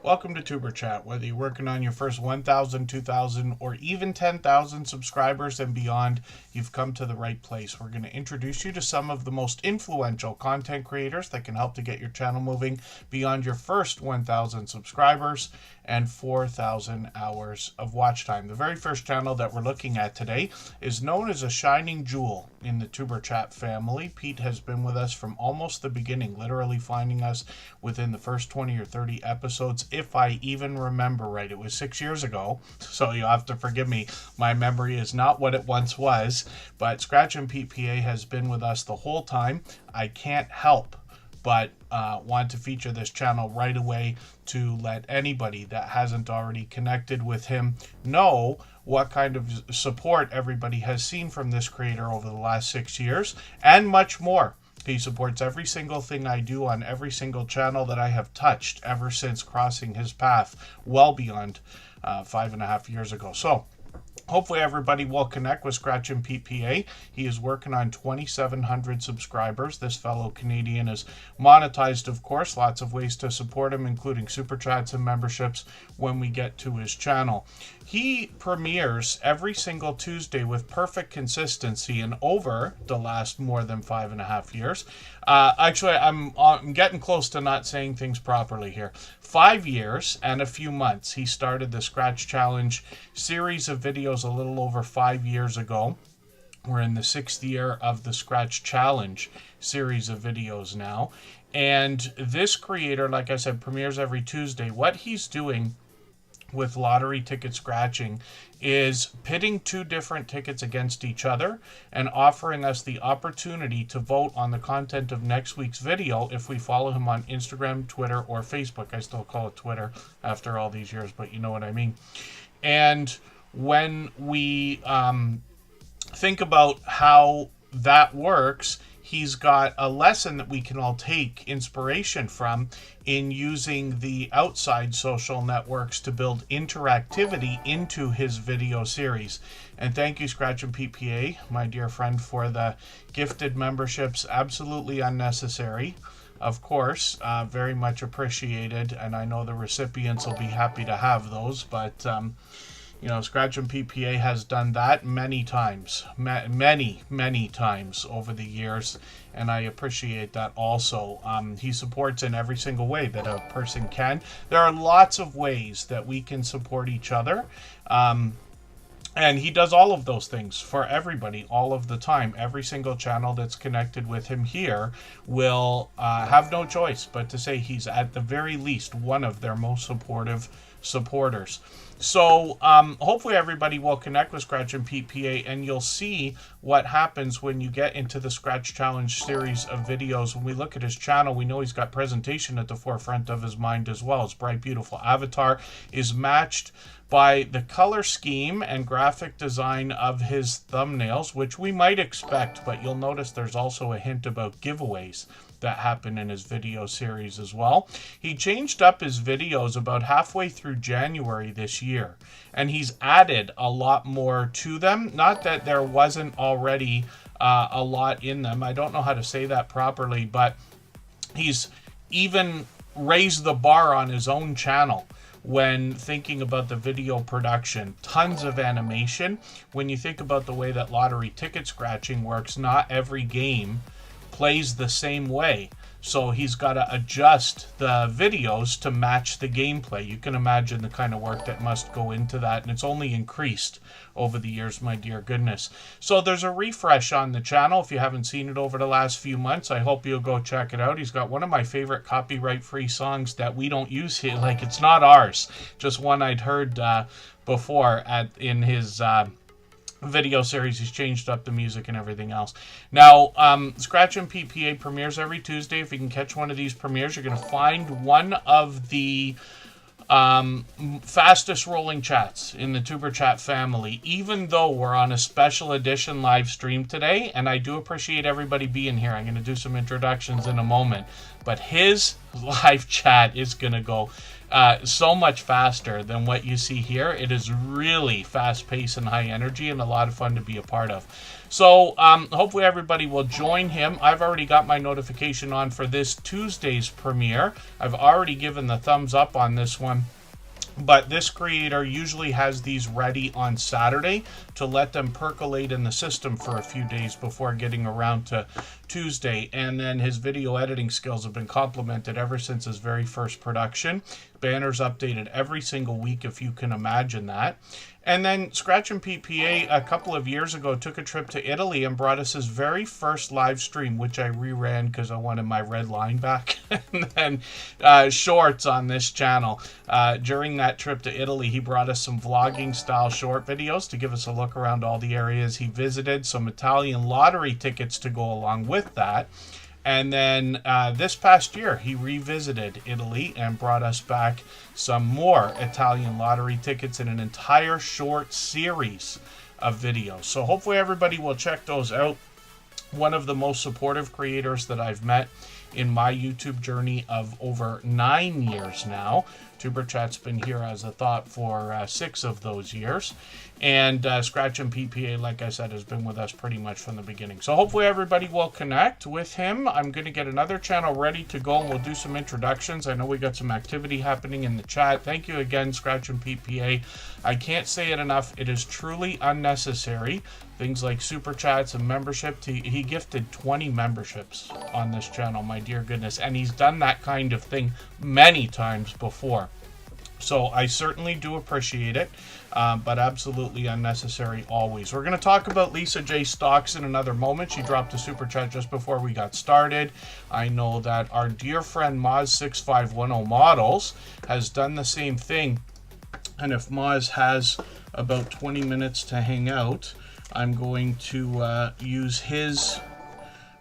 Welcome to Tuber Chat. Whether you're working on your first 1,000, 2,000, or even 10,000 subscribers and beyond, you've come to the right place. We're going to introduce you to some of the most influential content creators that can help to get your channel moving beyond your first 1,000 subscribers and 4,000 hours of watch time. The very first channel that we're looking at today is known as a shining jewel in the Tuber Chat family. Pete has been with us from almost the beginning, literally finding us within the first 20 or 30 episodes, if I even remember right. It was 6 years ago, so you'll have to forgive me. My memory is not what it once was, but Scratch and Pete PA has been with us the whole time. I can't help but want to feature this channel right away to let anybody that hasn't already connected with him know what kind of support everybody has seen from this creator over the last 6 years and much more. He supports every single thing I do on every single channel that I have touched ever since crossing his path well beyond 5.5 years ago. So hopefully everybody will connect with Scratch and Pete PA. He is working on 2,700 subscribers. This fellow Canadian is monetized, of course. Lots of ways to support him, including super chats and memberships when we get to his channel. He premieres every single Tuesday with perfect consistency, and over the last more than 5.5 years. Actually, I'm getting close to not saying things properly here. 5 years and a few months. He started the Scratch Challenge series of videos a little over 5 years ago. We're in the 6th year of the Scratch Challenge series of videos now. And this creator, like I said, premieres every Tuesday. What he's doing with lottery ticket scratching is pitting two different tickets against each other and offering us the opportunity to vote on the content of next week's video if we follow him on Instagram, Twitter, or Facebook. I still call it Twitter after all these years, but you know what I mean. And when we think about how that works, he's got a lesson that we can all take inspiration from in using the outside social networks to build interactivity into his video series. And thank you, Scratch and Pete PA, my dear friend, for the gifted memberships. Absolutely unnecessary, of course, very much appreciated, and I know the recipients will be happy to have those, but you know, Scratch and PPA has done that many times, many times over the years, and I appreciate that also. He supports in every single way that a person can. There are lots of ways that we can support each other, and he does all of those things for everybody all of the time. Every single channel that's connected with him here will have no choice but to say he's at the very least one of their most supportive supporters. So hopefully everybody will connect with Scratch and Pete PA, and you'll see what happens when you get into the Scratch Challenge series of videos. When we look at his channel, we know he's got presentation at the forefront of his mind as well. His bright, beautiful avatar is matched by the color scheme and graphic design of his thumbnails, which we might expect, but you'll notice there's also a hint about giveaways that happen in his video series as well. He changed up his videos about halfway through January this year, and he's added a lot more to them. Not that there wasn't already a lot in them. I don't know how to say that properly, but he's even raised the bar on his own channel when thinking about the video production. Tons of animation. When you think about the way that lottery ticket scratching works, not every game plays the same way. So he's got to adjust the videos to match the gameplay. You can imagine the kind of work that must go into that, and it's only increased over the years, my dear goodness. So there's a refresh on the channel. If you haven't seen it over the last few months, I hope you'll go check it out. He's got one of my favorite copyright-free songs that we don't use here. Like, it's not ours, just one I'd heard before in his video series. He's changed up the music and everything else. Now, Scratch and PPA premieres every Tuesday. If you can catch one of these premieres, you're going to find one of the fastest rolling chats in the Tuber Chat family, even though we're on a special edition live stream today. And I do appreciate everybody being here. I'm going to do some introductions in a moment, but his live chat is going to go so much faster than what you see here. It is really fast paced and high energy and a lot of fun to be a part of. So hopefully everybody will join him. I've already got my notification on for this Tuesday's premiere. I've already given the thumbs up on this one. But this creator usually has these ready on Saturday to let them percolate in the system for a few days before getting around to Tuesday. And then his video editing skills have been complimented ever since his very first production. Banners updated every single week, if you can imagine that. And then Scratch and PPA a couple of years ago took a trip to Italy and brought us his very first live stream, which I reran because I wanted my red line back. And then shorts on this channel. During that trip to Italy, he brought us some vlogging style short videos to give us a look around all the areas he visited, some Italian lottery tickets to go along with that. And then this past year, he revisited Italy and brought us back some more Italian lottery tickets in an entire short series of videos. So hopefully everybody will check those out. One of the most supportive creators that I've met in my YouTube journey of over 9 years now. Superchat's been here as a thought for 6 of those years. And Scratch and PPA, like I said, has been with us pretty much from the beginning. So hopefully everybody will connect with him. I'm going to get another channel ready to go and we'll do some introductions. I know we got some activity happening in the chat. Thank you again, Scratch and PPA. I can't say it enough. It is truly unnecessary. Things like super chats and membership. He gifted 20 memberships on this channel, my dear goodness. And he's done that kind of thing many times before. So I certainly do appreciate it, but absolutely unnecessary always. We're going to talk about Lisa J. Stocks in another moment. She dropped a super chat just before we got started. I know that our dear friend Moz6510 Models has done the same thing. And if Moz has about 20 minutes to hang out, I'm going to use his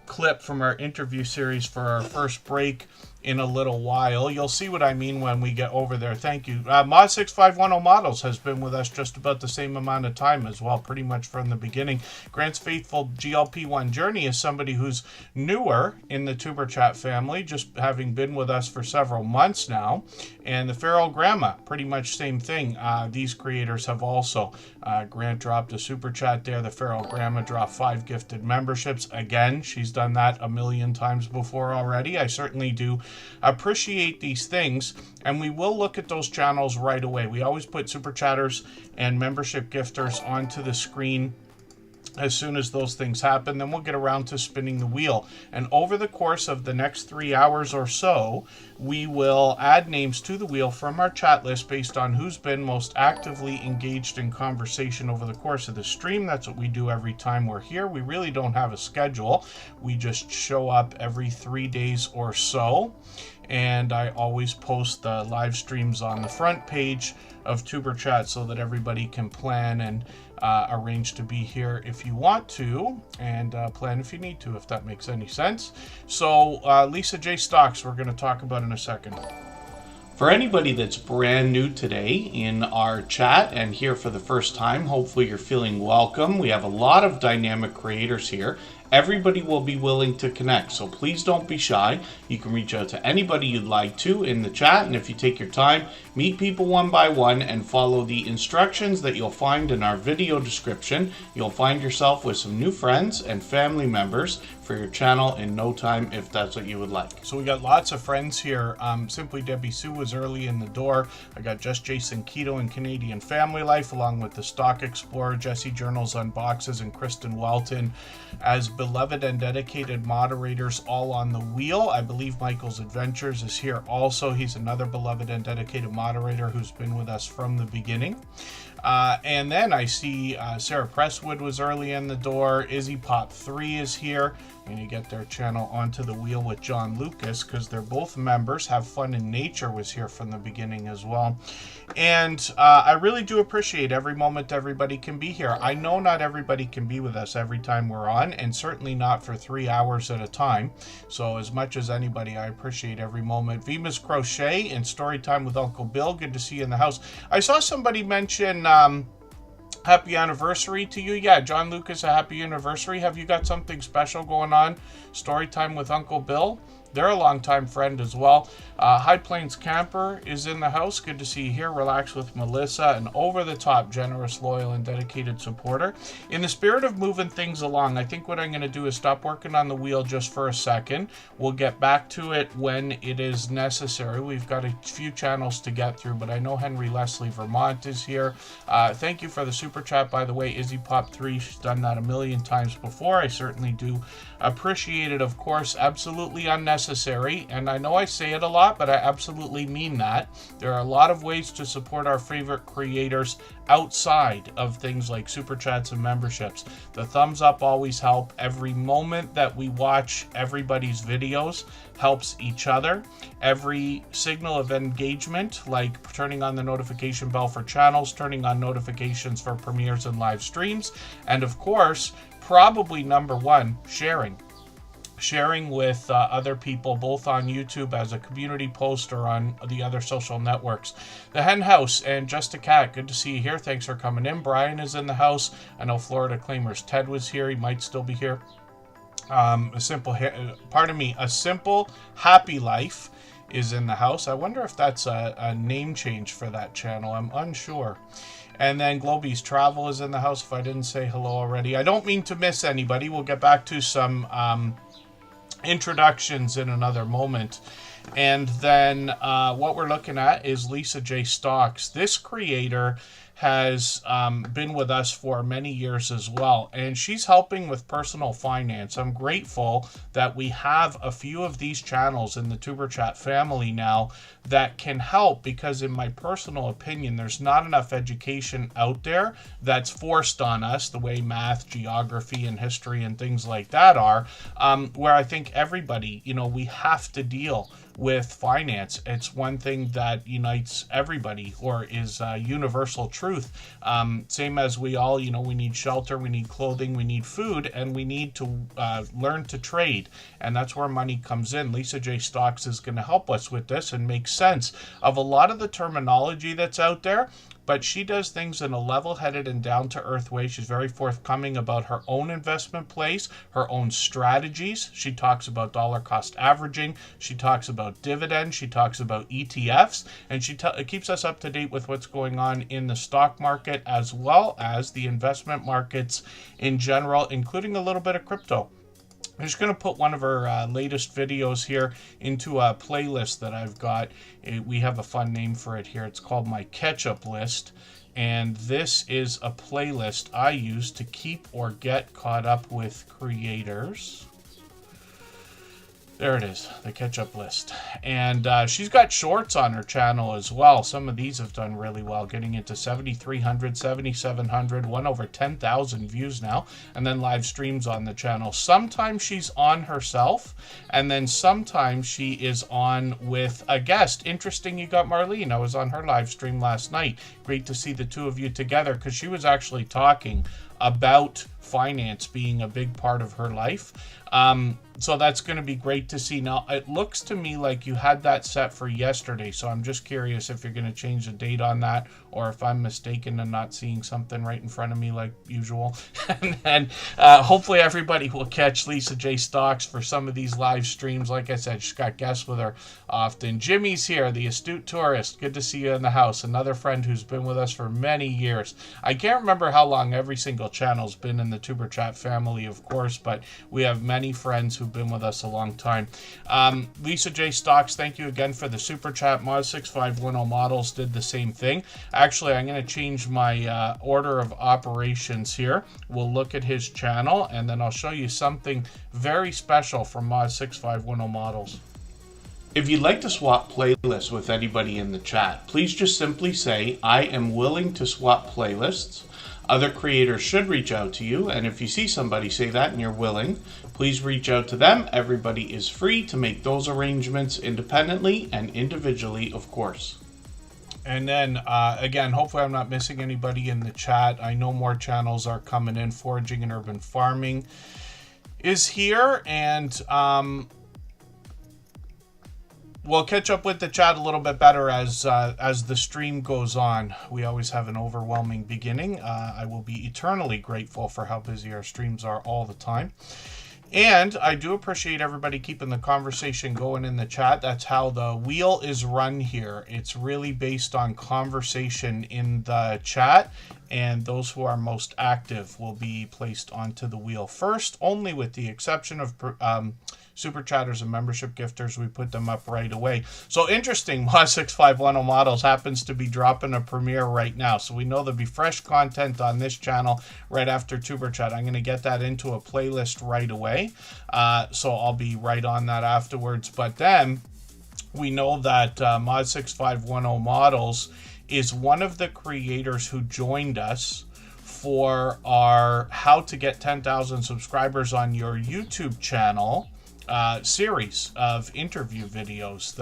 clip from our interview series for our first break in a little while. You'll see what I mean when we get over there. Thank you. Mod6510 Models has been with us just about the same amount of time as well, pretty much from the beginning. Grant's faithful GLP-1 journey is somebody who's newer in the Tuber Chat family, just having been with us for several months now. And the Feral Grandma, pretty much same thing. These creators have also. Grant dropped a super chat there. The Feral Grandma dropped 5 gifted memberships. Again, she's done that a million times before already. I certainly do appreciate these things, and we will look at those channels right away. We always put super chatters and membership gifters onto the screen as soon as those things happen. Then we'll get around to spinning the wheel, and over the course of the next 3 hours or so, we will add names to the wheel from our chat list based on who's been most actively engaged in conversation over the course of the stream. That's what we do every time we're here. We really don't have a schedule. We just show up every 3 days or so, and I always post the live streams on the front page of Tuber Chat so that everybody can plan and arrange to be here if you want to, and plan if you need to, if that makes any sense. So Lisa J. Stocks, we're going to talk about in a second. For anybody that's brand new today in our chat and here for the first time, hopefully you're feeling welcome. We have a lot of dynamic creators here. Everybody will be willing to connect, so please don't be shy. You can reach out to anybody you'd like to in the chat, and if you take your time, meet people one by one and follow the instructions that you'll find in our video description. You'll find yourself with some new friends and family members for your channel in no time, if that's what you would like. So we got lots of friends here. Simply Debbie Sue was early in the door. I got Just Jason Keto and Canadian Family Life, along with the Stock Explorer, Jesse Journals Unboxes, and Kristen Welton as beloved and dedicated moderators all on the wheel. I believe Michael's Adventures is here also. He's another beloved and dedicated moderator who's been with us from the beginning. And then I see Sarah Presswood was early in the door. Izzy Pop 3 is here. and you get their channel Onto the Wheel with John Lucas, because they're both members. Have Fun in Nature was here from the beginning as well. And I really do appreciate every moment everybody can be here. I know not everybody can be with us every time we're on, and certainly not for 3 hours at a time. So as much as anybody, I appreciate every moment. Vima's Crochet and Storytime with Uncle Bill, good to see you in the house. I saw somebody mention happy anniversary to you. Yeah, John Lucas, a happy anniversary. Have you got something special going on? Storytime with Uncle Bill. They're a longtime friend as well. High Plains Camper is in the house. Good to see you here. Relax with Melissa, an over-the-top, generous, loyal, and dedicated supporter. In the spirit of moving things along, I think what I'm going to do is stop working on the wheel just for a second. We'll get back to it when it is necessary. We've got a few channels to get through, but I know Henry Leslie Vermont is here. Thank you for the super chat, by the way. Izzy Pop 3, she's done that a million times before. I certainly do appreciate it, of course. Absolutely unnecessary, and I know I say it a lot, but I absolutely mean that. There are a lot of ways to support our favorite creators outside of things like super chats and memberships. The thumbs up always help. Every moment that we watch everybody's videos helps each other. Every signal of engagement, like turning on the notification bell for channels, turning on notifications for premieres and live streams, and of course, probably number one, sharing with other people, both on YouTube as a community post or on the other social networks. The Hen House and Just a Cat, good to see you here. Thanks for coming in. Brian is in the house. I know Florida Claimers Ted was here. He might still be here. A Simple Happy Life is in the house. I wonder if that's a name change for that channel. I'm unsure. And then Globy's Travel is in the house, if I didn't say hello already. I don't mean to miss anybody. We'll get back to some introductions in another moment. And then what we're looking at is Lisa J. Stocks. This creator has been with us for many years as well, and she's helping with personal finance. I'm grateful that we have a few of these channels in the Tuber Chat family now that can help, because in my personal opinion, there's not enough education out there that's forced on us the way math, geography, and history and things like that are, where I think everybody, we have to deal with finance. It's one thing that unites everybody, or is universal truth. Same as we all, we need shelter, we need clothing, we need food, and we need to learn to trade. And that's where money comes in. Lisa J. Stocks is going to help us with this and make sense of a lot of the terminology that's out there. But she does things in a level-headed and down-to-earth way. She's very forthcoming about her own investment plays, her own strategies. She talks about dollar cost averaging. She talks about dividends. She talks about ETFs. And she keeps us up to date with what's going on in the stock market as well as the investment markets in general, including a little bit of crypto. I'm just going to put one of her latest videos here into a playlist that I've got. We have a fun name for it here. It's called My Ketchup List. And this is a playlist I use to keep or get caught up with creators. There it is, the Ketchup List. And she's got shorts on her channel as well. Some of these have done really well, getting into 7,300, 7,700, one over 10,000 views now. And then live streams on the channel. Sometimes she's on herself, and then sometimes she is on with a guest. Interesting, you got Marlene. I was on her live stream last night. Great to see the two of you together, because she was actually talking about finance being a big part of her life. So that's going to be great to see. Now, it looks to me like you had that set for yesterday, so I'm just curious if you're going to change the date on that, or if I'm mistaken and not seeing something right in front of me like usual. And then hopefully everybody will catch Lisa J. Stocks for some of these live streams. Like I said, she's got guests with her often. Jimmy's here, the astute tourist. Good to see you in the house. Another friend who's been with us for many years. I can't remember how long every single channel's been in the Tuber Chat family, of course, but we have many friends who've been with us a long time. Lisa J. Stocks, thank you again for the super chat. Mod6510 Models did the same thing. Actually, I'm going to change my order of operations here. We'll look at his channel, and then I'll show you something very special from Mod6510 Models. If you'd like to swap playlists with anybody in the chat, please just simply say, I am willing to swap playlists. Other creators should reach out to you, and if you see somebody say that and you're willing, please reach out to them. Everybody is free to make those arrangements independently and individually, of course. And then, again, hopefully I'm not missing anybody in the chat. I know more channels are coming in. Foraging and Urban Farming is here, and we'll catch up with the chat a little bit better as the stream goes on. We always have an overwhelming beginning. I will be eternally grateful for how busy our streams are all the time. And I do appreciate everybody keeping the conversation going in the chat. That's how the wheel is run here. It's really based on conversation in the chat, and those who are most active will be placed onto the wheel first, only with the exception of Super Chatters and membership gifters. We put them up right away. So interesting, Mod6510 Models happens to be dropping a premiere right now. So we know there'll be fresh content on this channel right after Tuber Chat. I'm going to get that into a playlist right away. So I'll be right on that afterwards. But then we know that Mod6510 Models is one of the creators who joined us for our How to Get 10,000 Subscribers on Your YouTube channel series of interview videos.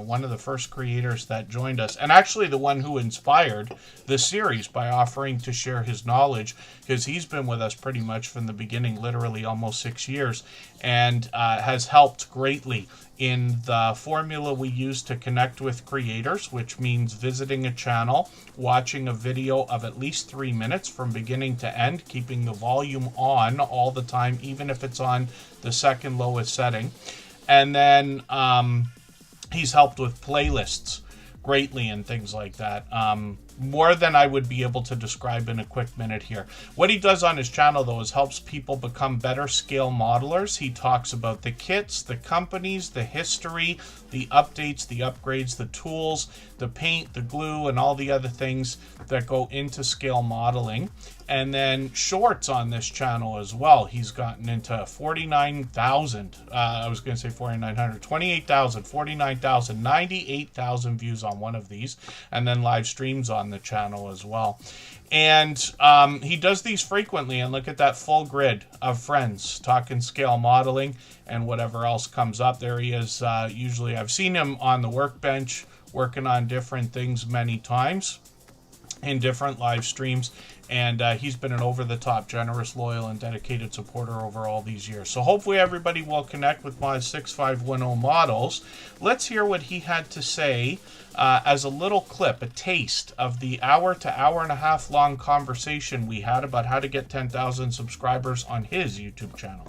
One of the first creators that joined us, and actually the one who inspired the series by offering to share his knowledge, because he's been with us pretty much from the beginning, literally almost 6 years, and has helped greatly in the formula we use to connect with creators, which means visiting a channel, watching a video of at least 3 minutes from beginning to end, keeping the volume on all the time, even if it's on the second lowest setting. And then he's helped with playlists greatly and things like that. More than I would be able to describe in a quick minute here. What he does on his channel, though, is helps people become better scale modelers. He talks about the kits, the companies, the history, the updates, the upgrades, the tools, the paint, the glue, and all the other things that go into scale modeling. And then shorts on this channel as well. He's gotten into 49,000. I was going to say 4,900. 28,000, 49,000, 98,000 views on one of these. And then live streams on the channel as well. And he does these frequently, and look at that full grid of friends talking scale modeling and whatever else comes up. There he is. Usually I've seen him on the workbench working on different things many times in different live streams, and he's been an over-the-top, generous, loyal, and dedicated supporter over all these years. So hopefully everybody will connect with Mod 6510 Models. Let's hear what he had to say as a little clip, a taste of the hour to hour and a half long conversation we had about how to get 10,000 subscribers on his YouTube channel.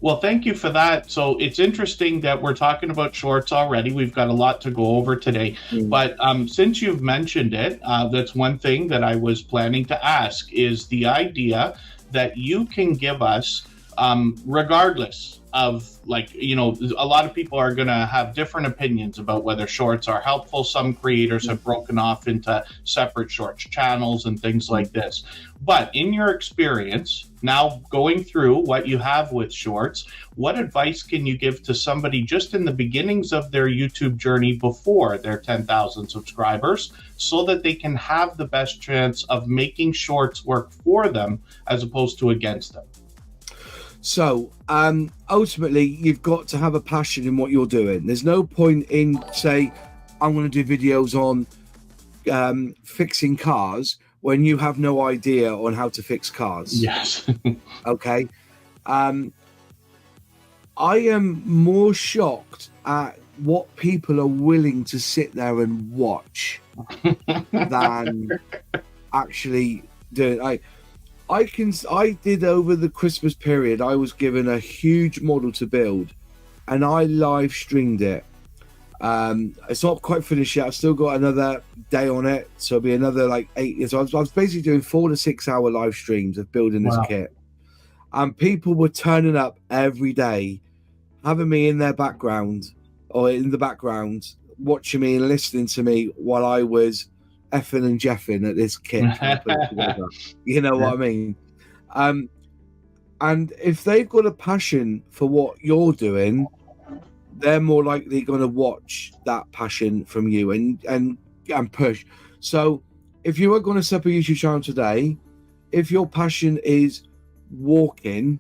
Well, thank you for that. So it's interesting that we're talking about shorts already. We've got a lot to go over today. But since you've mentioned it, that's one thing that I was planning to ask, is the idea that you can give us, regardless of, like, you know, a lot of people are going to have different opinions about whether shorts are helpful. Some creators have broken off into separate shorts channels and things like this. But in your experience, now going through what you have with shorts, what advice can you give to somebody just in the beginnings of their YouTube journey before their 10,000 subscribers, so that they can have the best chance of making shorts work for them as opposed to against them? So ultimately, you've got to have a passion in what you're doing. There's no point in, say, I'm going to do videos on fixing cars when you have no idea on how to fix cars. Yes. Okay. I am more shocked at what people are willing to sit there and watch than actually do it. I did over the Christmas period, I was given a huge model to build, and I live streamed it. It's not quite finished yet. I've still got another day on it, so it'll be another like 8 years. So I was basically doing 4 to 6 hour live streams of building this kit, and people were turning up every day, having me in their background or in the background, watching me and listening to me while I was effing and jeffing at this kit. You know what I mean? And if they've got a passion for what you're doing, they're more likely going to watch that passion from you and push. So if you are going to set up a YouTube channel today, if your passion is walking,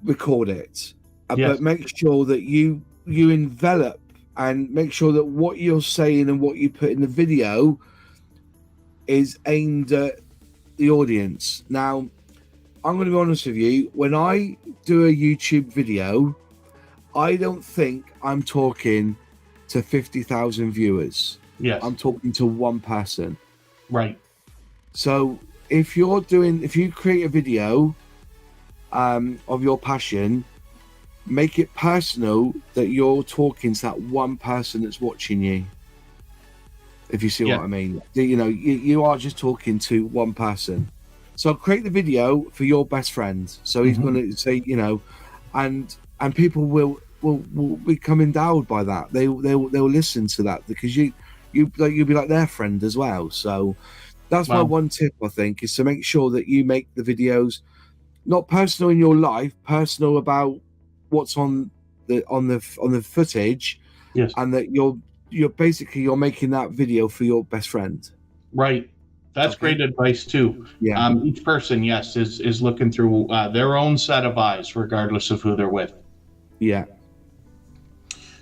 record it. Yes. But make sure that you envelop and make sure that what you're saying and what you put in the video is aimed at the audience. Now, I'm going to be honest with you. When I do a YouTube video, I don't think I'm talking to 50,000 viewers. Yes. I'm talking to one person. Right. So if you create a video of your passion, make it personal, that you're talking to that one person that's watching you. If you see what I mean, you are just talking to one person. So create the video for your best friend. So he's going to say, and people will become endowed by that. They'll listen to that because you'll be like their friend as well. So that's my one tip, I think, is to make sure that you make the videos not personal in your life, personal about what's on the footage, yes, and that you're making that video for your best friend. Right. That's great advice too. Yeah. Each person, yes, is looking through their own set of eyes, regardless of who they're with. Yeah.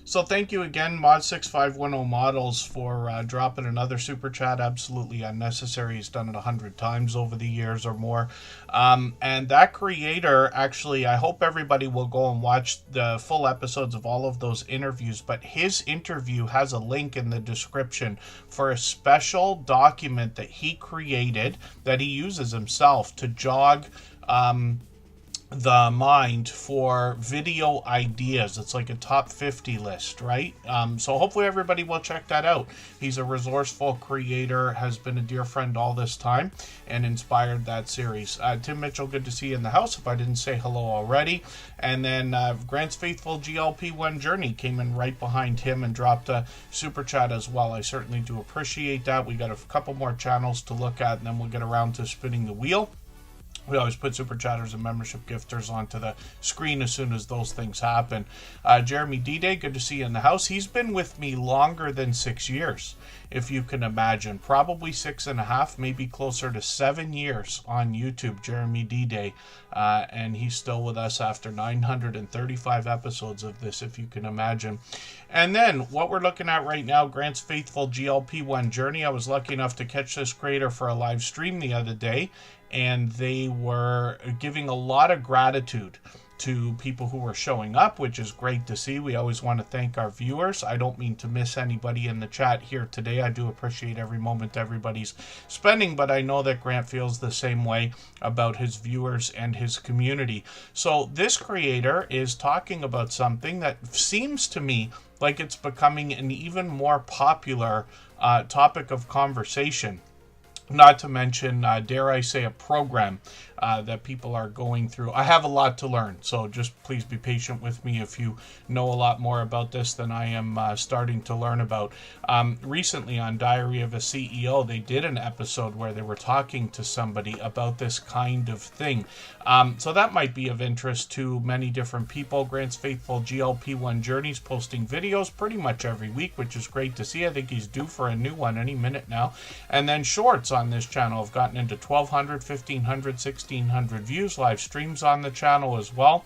So thank you again, Mod6510 Models, for dropping another super chat. Absolutely unnecessary. He's done it 100 times over the years or more. And that creator, actually, I hope everybody will go and watch the full episodes of all of those interviews. But his interview has a link in the description for a special document that he created that he uses himself to jog the mind for video ideas. It's like a top 50 list, right? So hopefully everybody will check that out. He's a resourceful creator, has been a dear friend all this time, and inspired that series. Tim Mitchell, good to see you in the house, if I didn't say hello already. And then Grant's Faithful GLP1 Journey came in right behind him and dropped a super chat as well. I certainly do appreciate that. We got a couple more channels to look at, and then we'll get around to spinning the wheel. We always put super chatters and membership gifters onto the screen as soon as those things happen. Jeremy D-Day, good to see you in the house. He's been with me longer than 6 years, if you can imagine. Probably 6.5, maybe closer to 7 years on YouTube, Jeremy D-Day. And he's still with us after 935 episodes of this, if you can imagine. And then what we're looking at right now, Grant's Faithful GLP1 Journey. I was lucky enough to catch this creator for a live stream the other day, and they were giving a lot of gratitude to people who were showing up, which is great to see. We always want to thank our viewers. I don't mean to miss anybody in the chat here today. I do appreciate every moment everybody's spending, but I know that Grant feels the same way about his viewers and his community. So this creator is talking about something that seems to me like it's becoming an even more popular topic of conversation. Not to mention, dare I say, a program that people are going through. I have a lot to learn, so just please be patient with me if you know a lot more about this than I am starting to learn about. Recently on Diary of a CEO, they did an episode where they were talking to somebody about this kind of thing. So that might be of interest to many different people. Grant's Faithful GLP1 Journey's posting videos pretty much every week, which is great to see. I think he's due for a new one any minute now. And then shorts on this channel have gotten into 1,200, 1,500, 1,600 views. Live streams on the channel as well.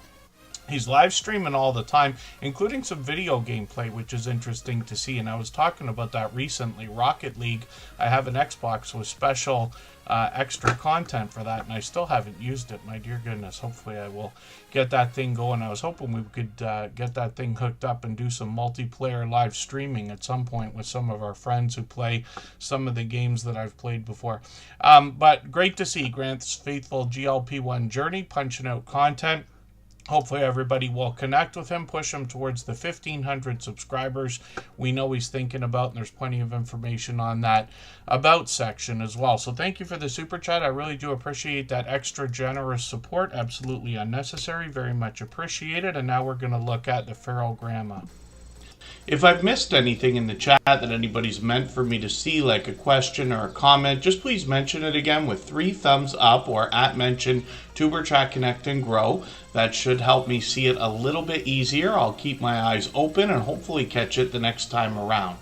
He's live streaming all the time, including some video gameplay, which is interesting to see. And I was talking about that recently. Rocket League, I have an Xbox with special extra content for that, and I still haven't used it. My dear goodness, hopefully I will get that thing going. I was hoping we could get that thing hooked up and do some multiplayer live streaming at some point with some of our friends who play some of the games that I've played before. But great to see Grant's Faithful GLP1 Journey punching out content. Hopefully everybody will connect with him, push him towards the 1,500 subscribers we know he's thinking about, and there's plenty of information on that about section as well. So thank you for the super chat. I really do appreciate that extra generous support. Absolutely unnecessary. Very much appreciated. And now we're going to look at the feral grandma. If I've missed anything in the chat that anybody's meant for me to see, like a question or a comment, just please mention it again with 3 thumbs up or @mention Superchat Connect and Grow. That should help me see it a little bit easier. I'll keep my eyes open and hopefully catch it the next time around.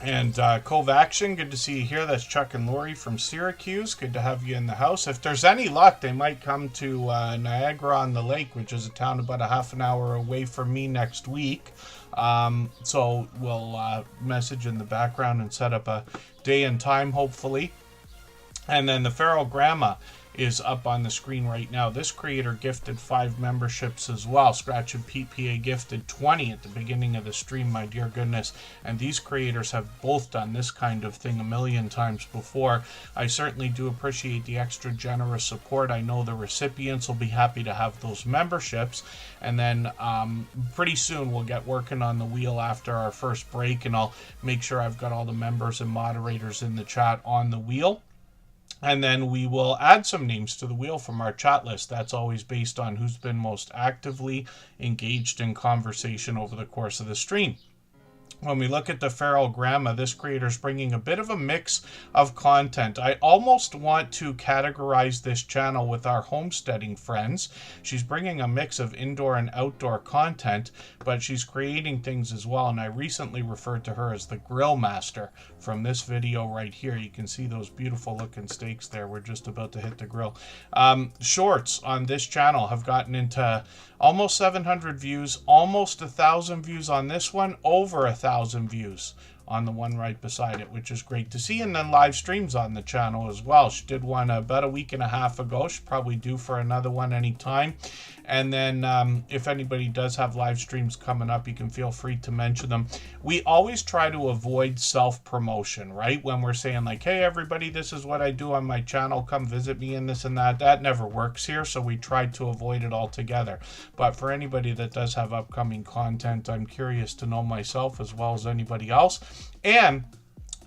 And Cove Action, good to see you here. That's Chuck and Lori from Syracuse. Good to have you in the house. If there's any luck, they might come to Niagara on the Lake, which is a town about a half an hour away from me next week. So we'll message in the background and set up a day and time, hopefully. And then the Feral Grandma is up on the screen right now. This creator gifted 5 memberships as well. Scratch and Pete PA gifted 20 at the beginning of the stream, my dear goodness. And these creators have both done this kind of thing a million times before. I certainly do appreciate the extra generous support. I know the recipients will be happy to have those memberships. And then pretty soon we'll get working on the wheel after our first break, and I'll make sure I've got all the members and moderators in the chat on the wheel. And then we will add some names to the wheel from our chat list. That's always based on who's been most actively engaged in conversation over the course of the stream. When we look at the Feral Grandma, this creator is bringing a bit of a mix of content. I almost want to categorize this channel with our homesteading friends. She's bringing a mix of indoor and outdoor content, but she's creating things as well. And I recently referred to her as the Grill Master from this video right here. You can see those beautiful looking steaks there. We're just about to hit the grill. Shorts on this channel have gotten into almost 700 views, almost 1,000 views on this one, over 1,000 views on the one right beside it, which is great to see. And then live streams on the channel as well. She did one about a week and a half ago. She'll probably due for another one anytime. And then if anybody does have live streams coming up, you can feel free to mention them. We always try to avoid self-promotion, right? When we're saying like, hey, everybody, this is what I do on my channel. Come visit me and this and that. That never works here, so we try to avoid it altogether. But for anybody that does have upcoming content, I'm curious to know myself as well as anybody else. And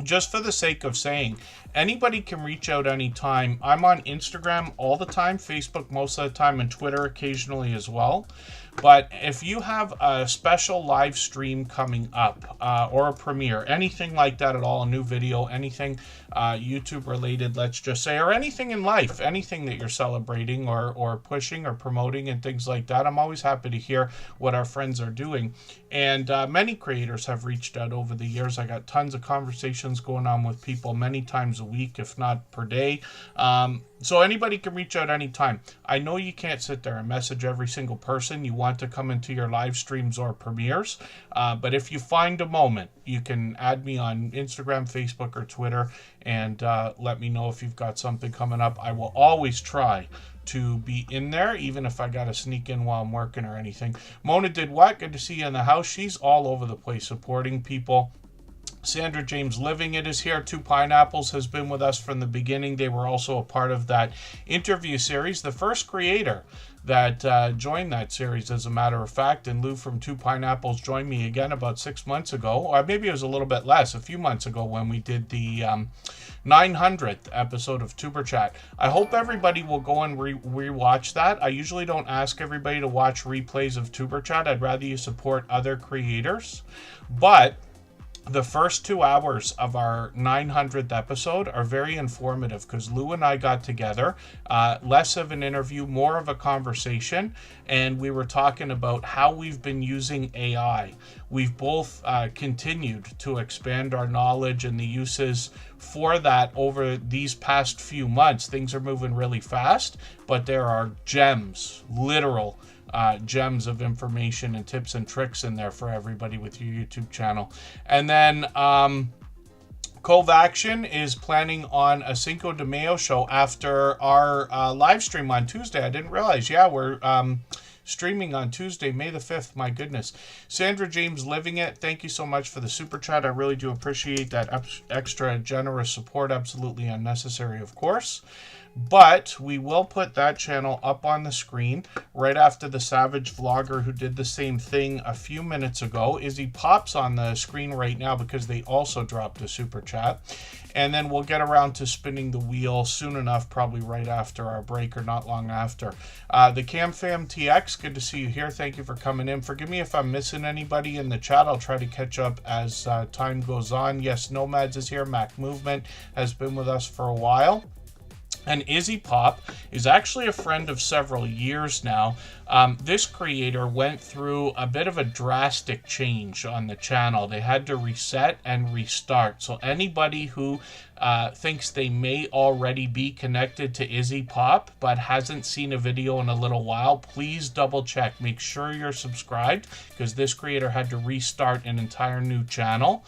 just for the sake of saying, anybody can reach out anytime. I'm on Instagram all the time, Facebook most of the time, and Twitter occasionally as well. But if you have a special live stream coming up or a premiere, anything like that at all, a new video, anything YouTube related, let's just say, or anything in life, anything that you're celebrating or pushing or promoting and things like that, I'm always happy to hear what our friends are doing. And many creators have reached out over the years. I got tons of conversations going on with people many times a week, if not per day. So anybody can reach out anytime. I know you can't sit there and message every single person you want to come into your live streams or premieres, but if you find a moment, you can add me on Instagram, Facebook, or Twitter, and let me know if you've got something coming up. I will always try to be in there, even if I gotta sneak in while I'm working or anything. Mona did what? Good to see you in the house. She's all over the place supporting people. Sandra James Living It is here. 2 Pineapples has been with us from the beginning. They were also a part of that interview series. The first creator that joined that series, as a matter of fact, and Lou from 2 Pineapples joined me again about 6 months ago, or maybe it was a little bit less, a few months ago, when we did the 900th episode of Tuber Chat. I hope everybody will go and re-watch that. I usually don't ask everybody to watch replays of Tuber Chat. I'd rather you support other creators. But the first 2 hours of our 900th episode are very informative because Lou and I got together, less of an interview, more of a conversation, and we were talking about how we've been using AI. We've both continued to expand our knowledge and the uses for that over these past few months. Things are moving really fast, but there are gems, literal gems of information and tips and tricks in there for everybody with your YouTube channel. And then Cove Action is planning on a Cinco de Mayo show after our live stream on Tuesday. I didn't realize. Yeah, we're streaming on Tuesday, May the 5th. My goodness. Sandra James Living It, thank you so much for the super chat. I really do appreciate that extra generous support. Absolutely unnecessary, of course. But we will put that channel up on the screen right after the Savage Vlogger, who did the same thing a few minutes ago. Izzy pops on the screen right now because they also dropped a super chat. And then we'll get around to spinning the wheel soon enough, probably right after our break or not long after. The CamFam TX, good to see you here. Thank you for coming in. Forgive me if I'm missing anybody in the chat. I'll try to catch up as time goes on. Yes, Nomads is here. Mac Movement has been with us for a while. And Izzy Pop is actually a friend of several years now. This creator went through a bit of a drastic change on the channel. They had to reset and restart. So anybody who thinks they may already be connected to Izzy Pop but hasn't seen a video in a little while, please double check. Make sure you're subscribed, because this creator had to restart an entire new channel.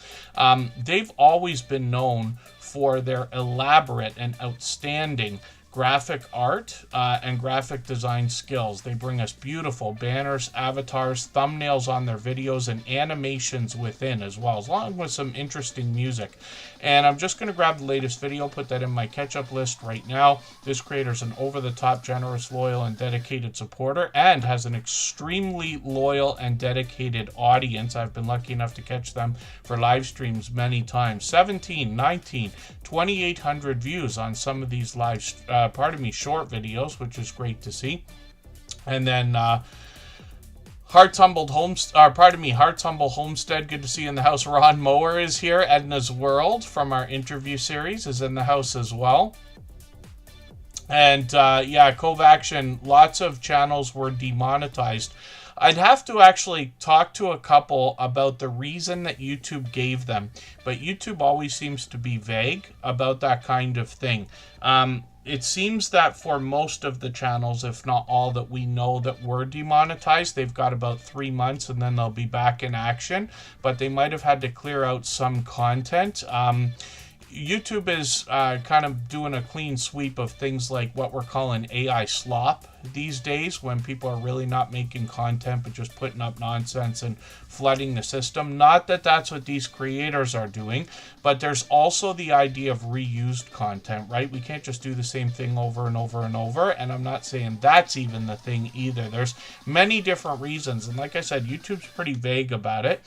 They've always been known for their elaborate and outstanding graphic art and graphic design skills. They bring us beautiful banners, avatars, thumbnails on their videos, and animations within as well, along with some interesting music. And I'm just going to grab the latest video, put that in my catch-up list right now. This creator is an over-the-top, generous, loyal, and dedicated supporter, and has an extremely loyal and dedicated audience. I've been lucky enough to catch them for live streams many times. 17, 19, 2,800 views on some of these live short videos, which is great to see. And then Hearts Humble Homestead, good to see you in the house. Ron Mower is here. Edna's World from our interview series is in the house as well. And yeah, Cove Action, lots of channels were demonetized. I'd have to actually talk to a couple about the reason that YouTube gave them, but YouTube always seems to be vague about that kind of thing. It seems that for most of the channels, if not all that we know that were demonetized, they've got about 3 months and then they'll be back in action, but they might have had to clear out some content. YouTube is kind of doing a clean sweep of things like what we're calling AI slop these days, when people are really not making content but just putting up nonsense and flooding the system. Not that that's what these creators are doing, but there's also the idea of reused content, right? We can't just do the same thing over and over and over, and I'm not saying that's even the thing either. There's many different reasons, and like I said, YouTube's pretty vague about it.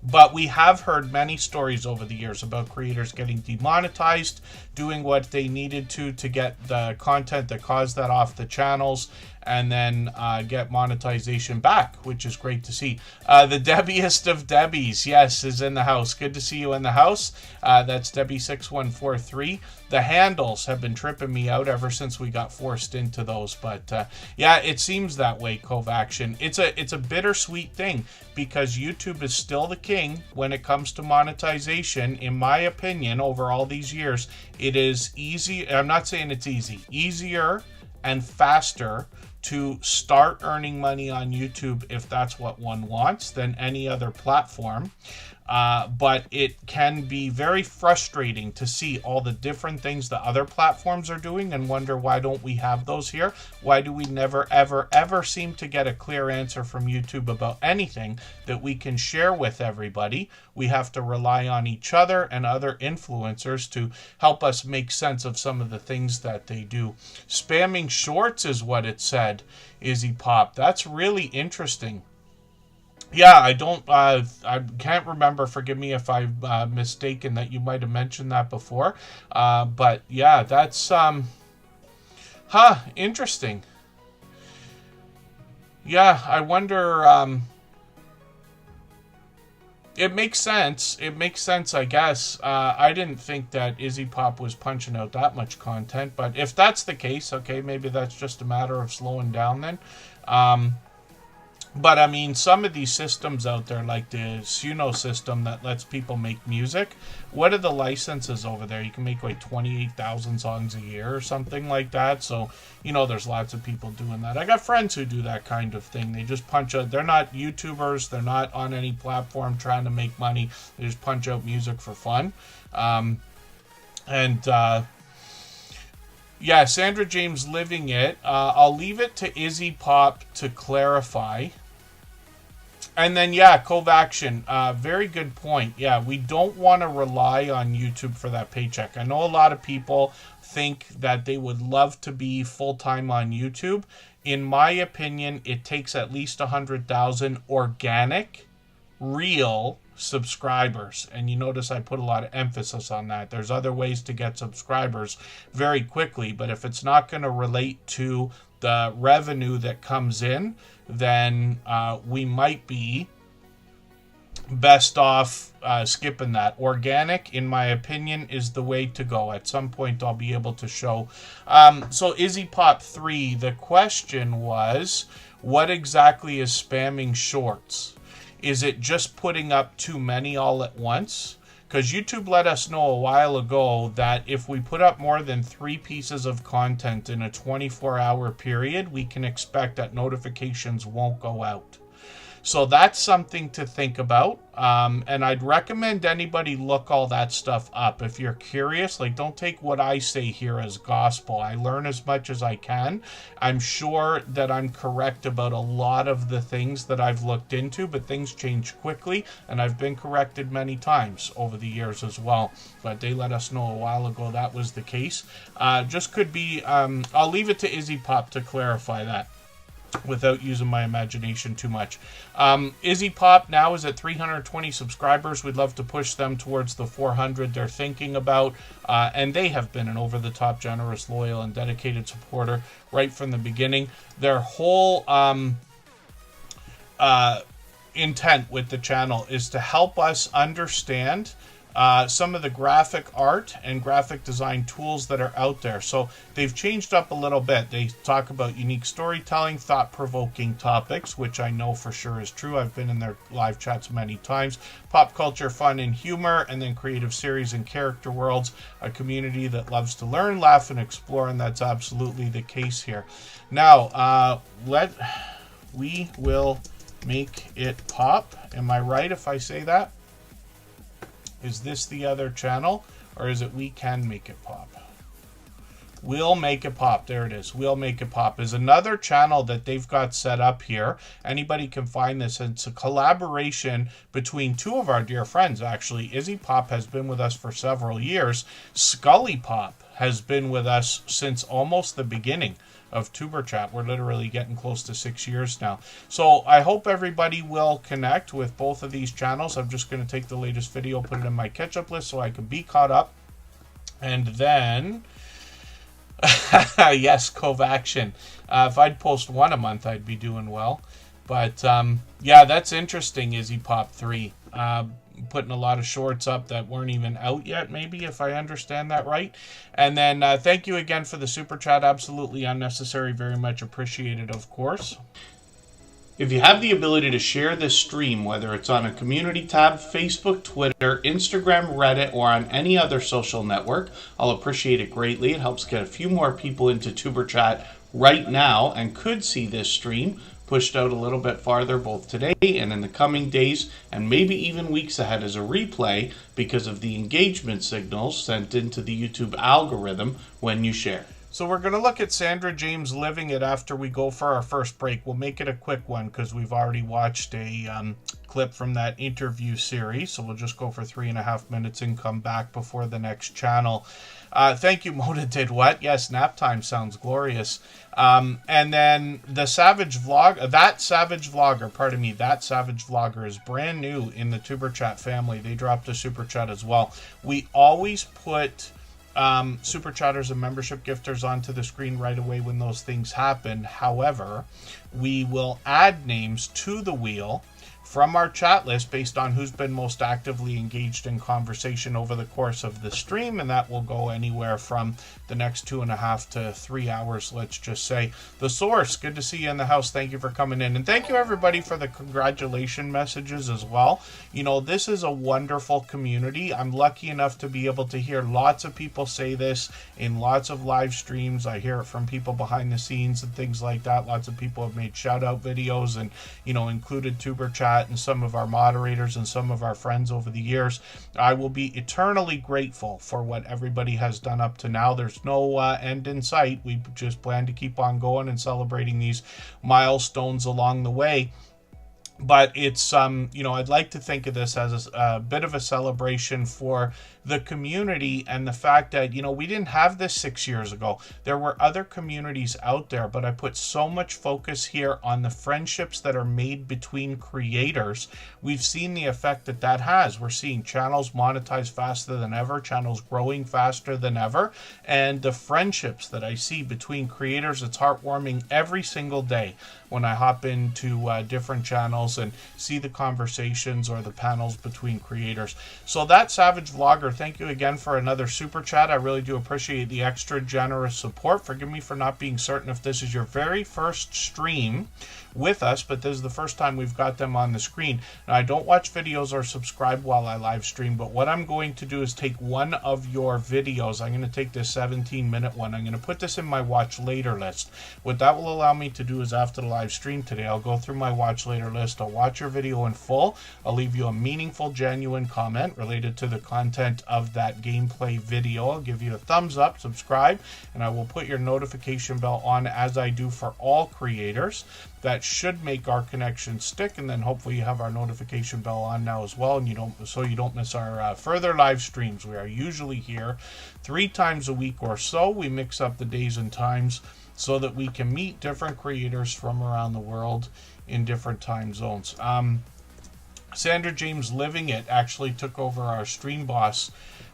But we have heard many stories over the years about creators getting demonetized, doing what they needed to get the content that caused that off the channels, and then get monetization back, which is great to see. The Debbiest of Debbies, yes, is in the house. Good to see you in the house. That's Debbie6143. The handles have been tripping me out ever since we got forced into those, but yeah, it seems that way, Cove Action. It's a bittersweet thing, because YouTube is still the king when it comes to monetization. In my opinion, over all these years, it is easy. I'm not saying it's easy. Easier and faster to start earning money on YouTube, if that's what one wants, than any other platform. But it can be very frustrating to see all the different things the other platforms are doing and wonder, why don't we have those here? Why do we never, ever, ever seem to get a clear answer from YouTube about anything that we can share with everybody? We have to rely on each other and other influencers to help us make sense of some of the things that they do. Spamming shorts is what it said, Izzy Pop. That's really interesting. Yeah, I can't remember. Forgive me if I've mistaken that you might have mentioned that before. But yeah, that's, interesting. Yeah, I wonder, it makes sense. It makes sense, I guess. I didn't think that Izzy Pop was punching out that much content, but if that's the case, okay, maybe that's just a matter of slowing down then. But I mean, some of these systems out there, like the Suno system that lets people make music, what are the licenses over there? You can make like 28,000 songs a year or something like that. So, you know, there's lots of people doing that. I got friends who do that kind of thing. They just punch out, they're not YouTubers, they're not on any platform trying to make money. They just punch out music for fun. Yeah, Sandra James Living It. I'll leave it to Izzy Pop to clarify. And then, yeah, Cove Action, very good point. Yeah, we don't want to rely on YouTube for that paycheck. I know a lot of people think that they would love to be full-time on YouTube. In my opinion, it takes at least 100,000 organic, real subscribers. And you notice I put a lot of emphasis on that. There's other ways to get subscribers very quickly, but if it's not going to relate to the revenue that comes in, then we might be best off skipping that. Organic, in my opinion, is the way to go. At some point, I'll be able to show. So Izzy Pop 3, the question was, what exactly is spamming shorts? Is it just putting up too many all at once? Because YouTube let us know a while ago that if we put up more than 3 pieces of content in a 24-hour period, we can expect that notifications won't go out. So that's something to think about. And I'd recommend anybody look all that stuff up. If you're curious, like, don't take what I say here as gospel. I learn as much as I can. I'm sure that I'm correct about a lot of the things that I've looked into, but things change quickly, and I've been corrected many times over the years as well. But they let us know a while ago that was the case. Just could be, I'll leave it to Izzy Pop to clarify that without using my imagination too much. Izzy Pop now is at 320 subscribers. We'd love to push them towards the 400 they're thinking about. And they have been an over-the-top, generous, loyal, and dedicated supporter right from the beginning. Their whole intent with the channel is to help us understand some of the graphic art and graphic design tools that are out there. So they've changed up a little bit. They talk about unique storytelling, thought-provoking topics, which I know for sure is true. I've been in their live chats many times. Pop culture, fun, and humor, and then creative series and character worlds. A community that loves to learn, laugh, and explore, and that's absolutely the case here. Now, we will make it pop. Am I right if I say that? Is this the other channel, or is it We Can Make It Pop? We'll Make It Pop. There it is. We'll Make It Pop is another channel that they've got set up here. Anybody can find this. It's a collaboration between 2 of our dear friends, actually. Izzy Pop has been with us for several years. Scully Pop has been with us since almost the beginning of Superchat. We're literally getting close to 6 years now. So I hope everybody will connect with both of these channels. I'm just going to take the latest video, put it in my catch-up list so I can be caught up. And then, yes, Covaction. If I'd post 1 a month, I'd be doing well. But yeah, that's interesting, Izzy Pop 3. Putting a lot of shorts up that weren't even out yet, maybe, if I understand that right. And then thank you again for the super chat. Absolutely unnecessary. Very much appreciated, of course. If you have the ability to share this stream, whether it's on a community tab, Facebook, Twitter, Instagram, Reddit, or on any other social network, I'll appreciate it greatly. It helps get a few more people into Superchat right now and could see this stream pushed out a little bit farther both today and in the coming days and maybe even weeks ahead as a replay because of the engagement signals sent into the YouTube algorithm when you share. So we're going to look at Sandra James living it after we go for our first break. We'll make it a quick one because we've already watched a clip from that interview series. So we'll just go for 3.5 minutes and come back before the next channel. Thank you, Moda Did What? Yes, nap time sounds glorious. And then the Savage Vlog, that Savage Vlogger is brand new in the Tuber Chat family. They dropped a Super Chat as well. We always put Super Chatters and membership gifters onto the screen right away when those things happen. However, we will add names to the wheel from our chat list based on who's been most actively engaged in conversation over the course of the stream, and that will go anywhere from the next 2.5 to 3 hours, let's just say. The Source, good to see you in the house. Thank you for coming in, and thank you everybody for the congratulation messages as well. You know, this is a wonderful community. I'm lucky enough to be able to hear lots of people say this in lots of live streams. I hear it from people behind the scenes and things like that. Lots of people have made shout out videos and, you know, included Tuber Chat and some of our moderators and some of our friends over the years. I will be eternally grateful for what everybody has done up to now. There's no end in sight. We just plan to keep on going and celebrating these milestones along the way. But it's, you know, I'd like to think of this as a bit of a celebration for the community and the fact that, we didn't have this 6 years ago. There were other communities out there, but I put so much focus here on the friendships that are made between creators. We've seen the effect that that has. We're seeing channels monetize faster than ever, channels growing faster than ever, and the friendships that I see between creators, it's heartwarming every single day when I hop into different channels and see the conversations or the panels between creators. So that Savage Vlogger, thank you again for another super chat. I really do appreciate the extra generous support. Forgive me for not being certain if this is your very first stream with us, but this is the first time we've got them on the screen. Now, I don't watch videos or subscribe while I live stream, but what I'm going to do is take one of your videos. I'm going to take this 17-minute one. I'm going to put this in my watch later list. What that will allow me to do is after the live stream today, I'll go through my watch later list. I'll watch your video in full. I'll leave you a meaningful, genuine comment related to the content of that gameplay video. I'll give you a thumbs up, subscribe, and I will put your notification bell on as I do for all creators. That should make our connection stick, and then hopefully you have our notification bell on now as well, and you don't miss our further live streams. We are usually here 3 times a week or so. We mix up the days and times so that we can meet different creators from around the world in different time zones. Sandra James Living It actually took over our stream boss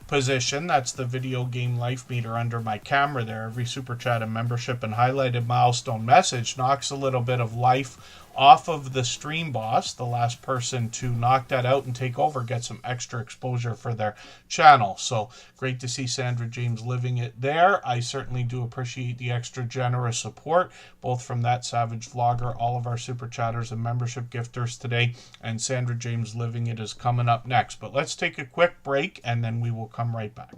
position. That's the video game life meter under my camera there. Every super chat and membership and highlighted milestone message knocks a little bit of life off of the stream boss. The last person to knock that out and take over gets some extra exposure for their channel. So great to see Sandra James Living It there. I certainly do appreciate the extra generous support, both from that Savage Vlogger, all of our super chatters and membership gifters today, and Sandra James Living It is coming up next. But let's take a quick break and then we will come right back.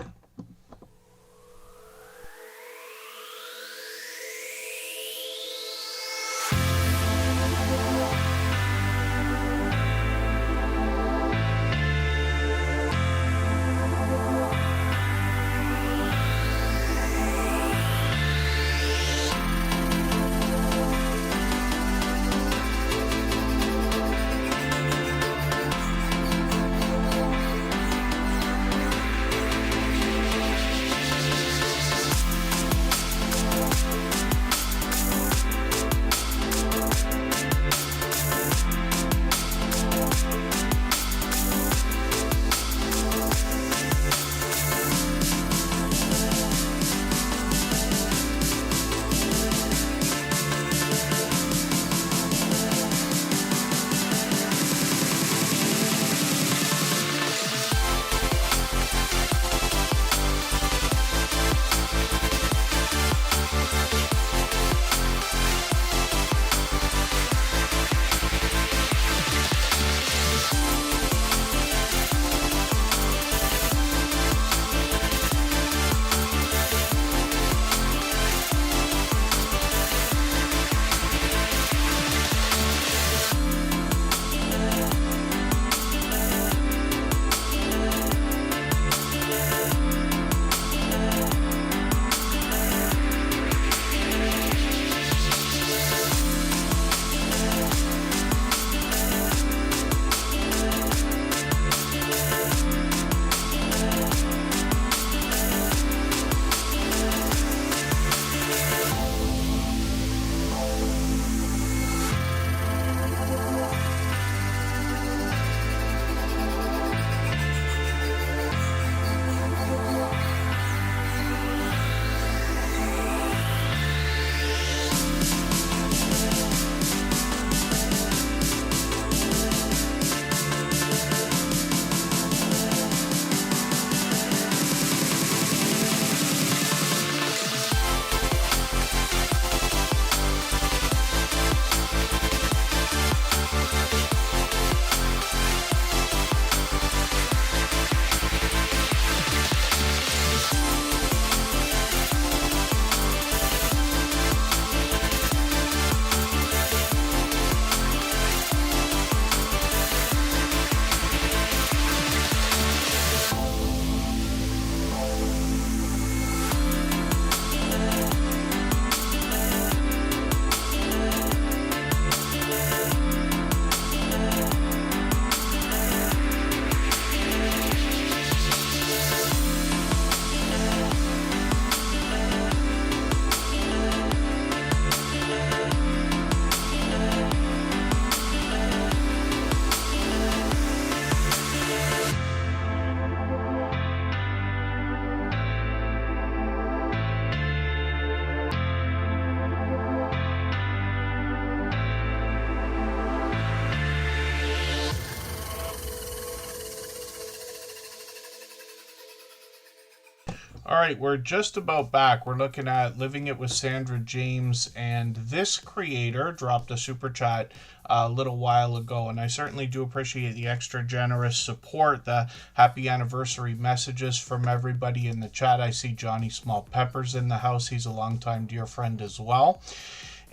All right, we're just about back. We're looking at Living It with Sandra James, and this creator dropped a super chat a little while ago, and I certainly do appreciate the extra generous support, the happy anniversary messages from everybody in the chat. I see Johnny Small Peppers in the house. He's a longtime dear friend as well.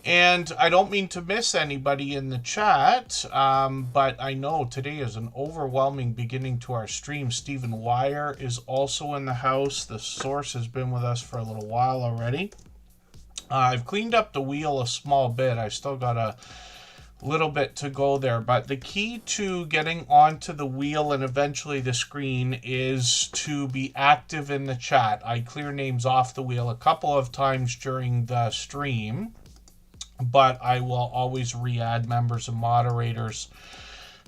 And I don't mean to miss anybody in the chat, but I know today is an overwhelming beginning to our stream. Stephen Wire is also in the house. The source has been with us for a little while already. I've cleaned up the wheel a small bit. I still got a little bit to go there, but the key to getting onto the wheel and eventually the screen is to be active in the chat. I clear names off the wheel a couple of times during the stream, but I will always re-add members and moderators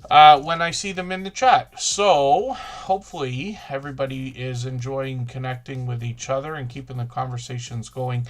when I see them in the chat. So hopefully everybody is enjoying connecting with each other and keeping the conversations going.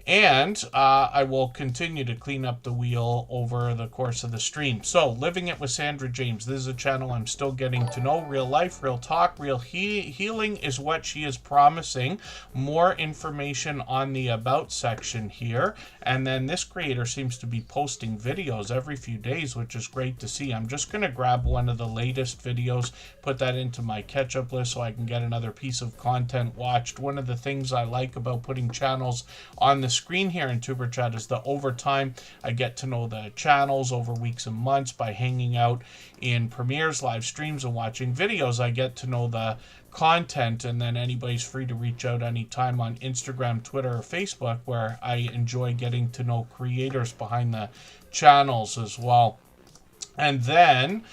And I will continue to clean up the wheel over the course of the stream. So, Living It with Sandra James. This is a channel I'm still getting to know. Real life, real talk, real healing is what she is promising. More information on the About section here. And then this creator seems to be posting videos every few days, which is great to see. I'm just going to grab one of the latest videos, put that into my catch-up list so I can get another piece of content watched. One of the things I like about putting channels on the screen here in Superchat is that over time I get to know the channels over weeks and months by hanging out in premieres, live streams, and watching videos. I get to know the content, and then anybody's free to reach out anytime on Instagram, Twitter, or Facebook, where I enjoy getting to know creators behind the channels as well. And then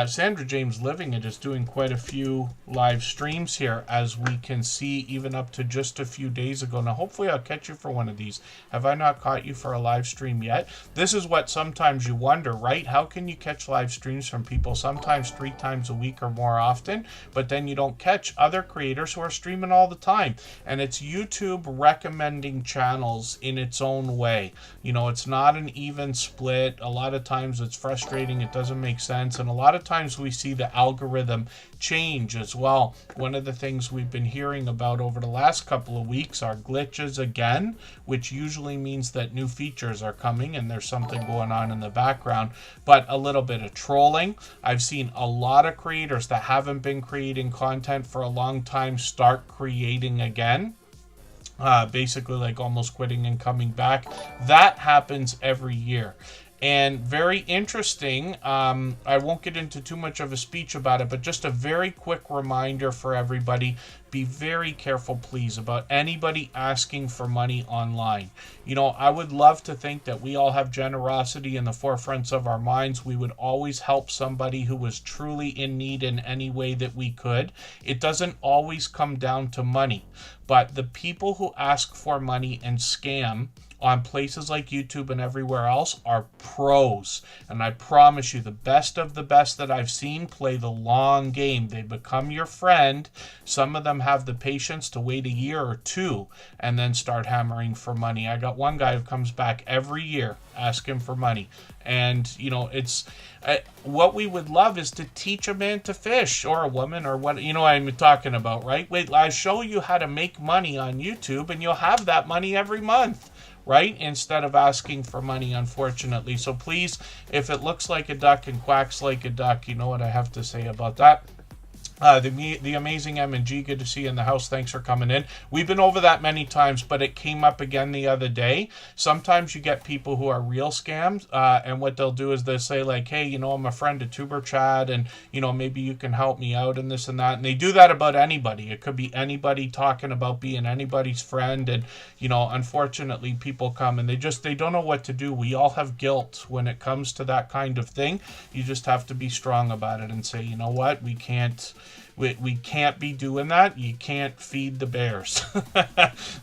Sandra James Living It is doing quite a few live streams here, as we can see, even up to just a few days ago. Now, hopefully I'll catch you for one of these. Have I not caught you for a live stream yet? This is what sometimes you wonder, right? How can you catch live streams from people sometimes 3 times a week or more often, but then you don't catch other creators who are streaming all the time? And it's YouTube recommending channels in its own way. You know, it's not an even split. A lot of times it's frustrating. It doesn't make sense. And a lot of times we see the algorithm change as well. One of the things we've been hearing about over the last couple of weeks are glitches again, which usually means that new features are coming and there's something going on in the background. But a little bit of trolling. I've seen a lot of creators that haven't been creating content for a long time start creating again. Basically like almost quitting and coming back. That happens every year. And very interesting, I won't get into too much of a speech about it, but just a very quick reminder for everybody. Be very careful, please, about anybody asking for money online. You know, I would love to think that we all have generosity in the forefronts of our minds. We would always help somebody who was truly in need in any way that we could. It doesn't always come down to money, but the people who ask for money and scam on places like YouTube and everywhere else are pros. And I promise you, the best of the best that I've seen play the long game. They become your friend. Some of them have the patience to wait a year or two and then start hammering for money. I got one guy who comes back every year asking for money. And, you know, it's what we would love is to teach a man to fish, or a woman, or what, you know what I'm talking about, right? Wait, I'll show you how to make money on YouTube and you'll have that money every month. Right? Instead of asking for money, unfortunately. So please, if it looks like a duck and quacks like a duck, you know what I have to say about that. The amazing M&G, good to see you in the house. Thanks for coming in. We've been over that many times, but it came up again the other day. Sometimes you get people who are real scams, and what they'll do is they'll say like, hey, you know, I'm a friend of Superchat, and, you know, maybe you can help me out and this and that. And they do that about anybody. It could be anybody talking about being anybody's friend. And, you know, unfortunately, people come and they don't know what to do. We all have guilt when it comes to that kind of thing. You just have to be strong about it and say, you know what, we can't be doing that. You can't feed the bears.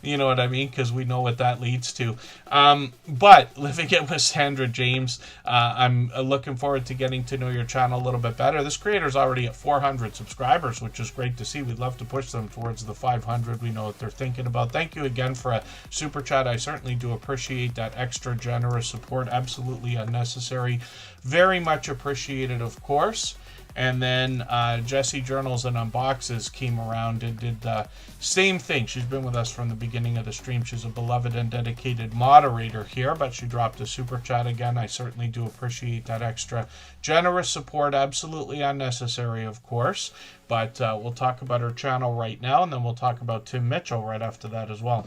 You know what I mean? Because we know what that leads to. But Living It with Sandra James, I'm looking forward to getting to know your channel a little bit better. This creator is already at 400 subscribers, which is great to see. We'd love to push them towards the 500. We know what they're thinking about. Thank you again for a super chat. I certainly do appreciate that extra generous support. Absolutely unnecessary. Very much appreciated, of course. And then Jessie Journals and Unboxes came around and did the same thing. She's been with us from the beginning of the stream. She's a beloved and dedicated moderator here, but she dropped a super chat again. I certainly do appreciate that extra generous support. Absolutely unnecessary, of course. But we'll talk about her channel right now, and then we'll talk about Tim Mitchell right after that as well.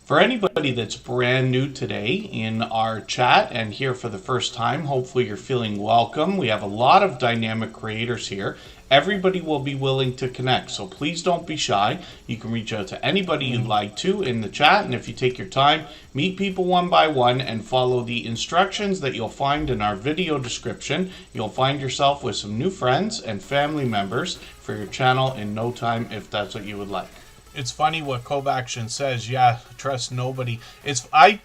For anybody that's brand new today in our chat and here for the first time, hopefully you're feeling welcome. We have a lot of dynamic creators here. Everybody will be willing to connect, so please don't be shy. You can reach out to anybody you'd like to in the chat, and if you take your time, meet people one by one and follow the instructions that you'll find in our video description. You'll find yourself with some new friends and family members for your channel in no time if that's what you would like. It's funny what Kovaction says. Yeah, trust nobody. I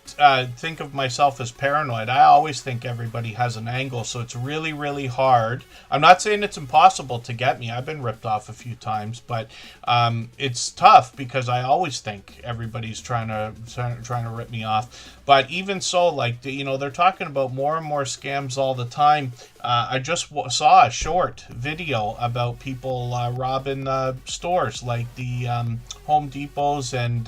think of myself as paranoid. I always think everybody has an angle, so it's really, really hard. I'm not saying it's impossible to get me. I've been ripped off a few times, but it's tough because I always think everybody's trying to rip me off. But even so, like, they're talking about more and more scams all the time. I just saw a short video about people robbing stores like the Home Depots and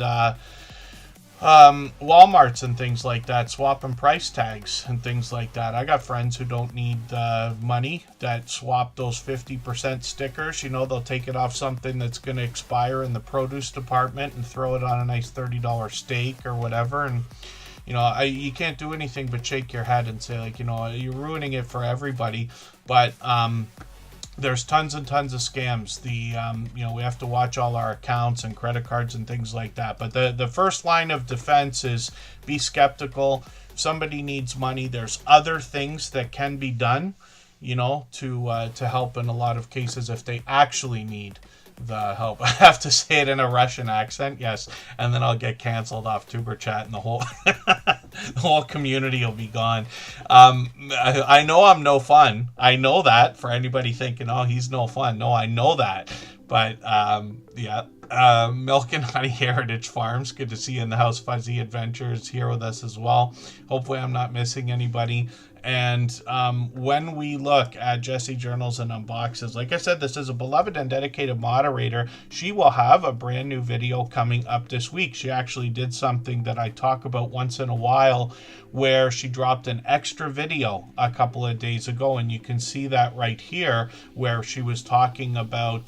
Walmarts and things like that, swapping price tags and things like that. I got friends who don't need money that swap those 50% stickers. They'll take it off something that's going to expire in the produce department and throw it on a nice $30 steak or whatever. And you can't do anything but shake your head and say, like, you're ruining it for everybody. But there's tons and tons of scams. We have to watch all our accounts and credit cards and things like that. But the first line of defense is be skeptical. If somebody needs money, there's other things that can be done, to help in a lot of cases if they actually need the help. I have to say it in a Russian accent, yes, and then I'll get canceled off Tuber Chat and the whole community will be gone. I know I'm no fun. I know that, for anybody thinking, oh, he's no fun. No, I know that. But Milk and Honey Heritage Farms, good to see you in the house. Fuzzy Adventures here with us as well. Hopefully I'm not missing anybody. And when we look at Jessie Journals and Unboxes, like I said, this is a beloved and dedicated moderator. She will have a brand new video coming up this week. She actually did something that I talk about once in a while, where she dropped an extra video a couple of days ago, and you can see that right here, where she was talking about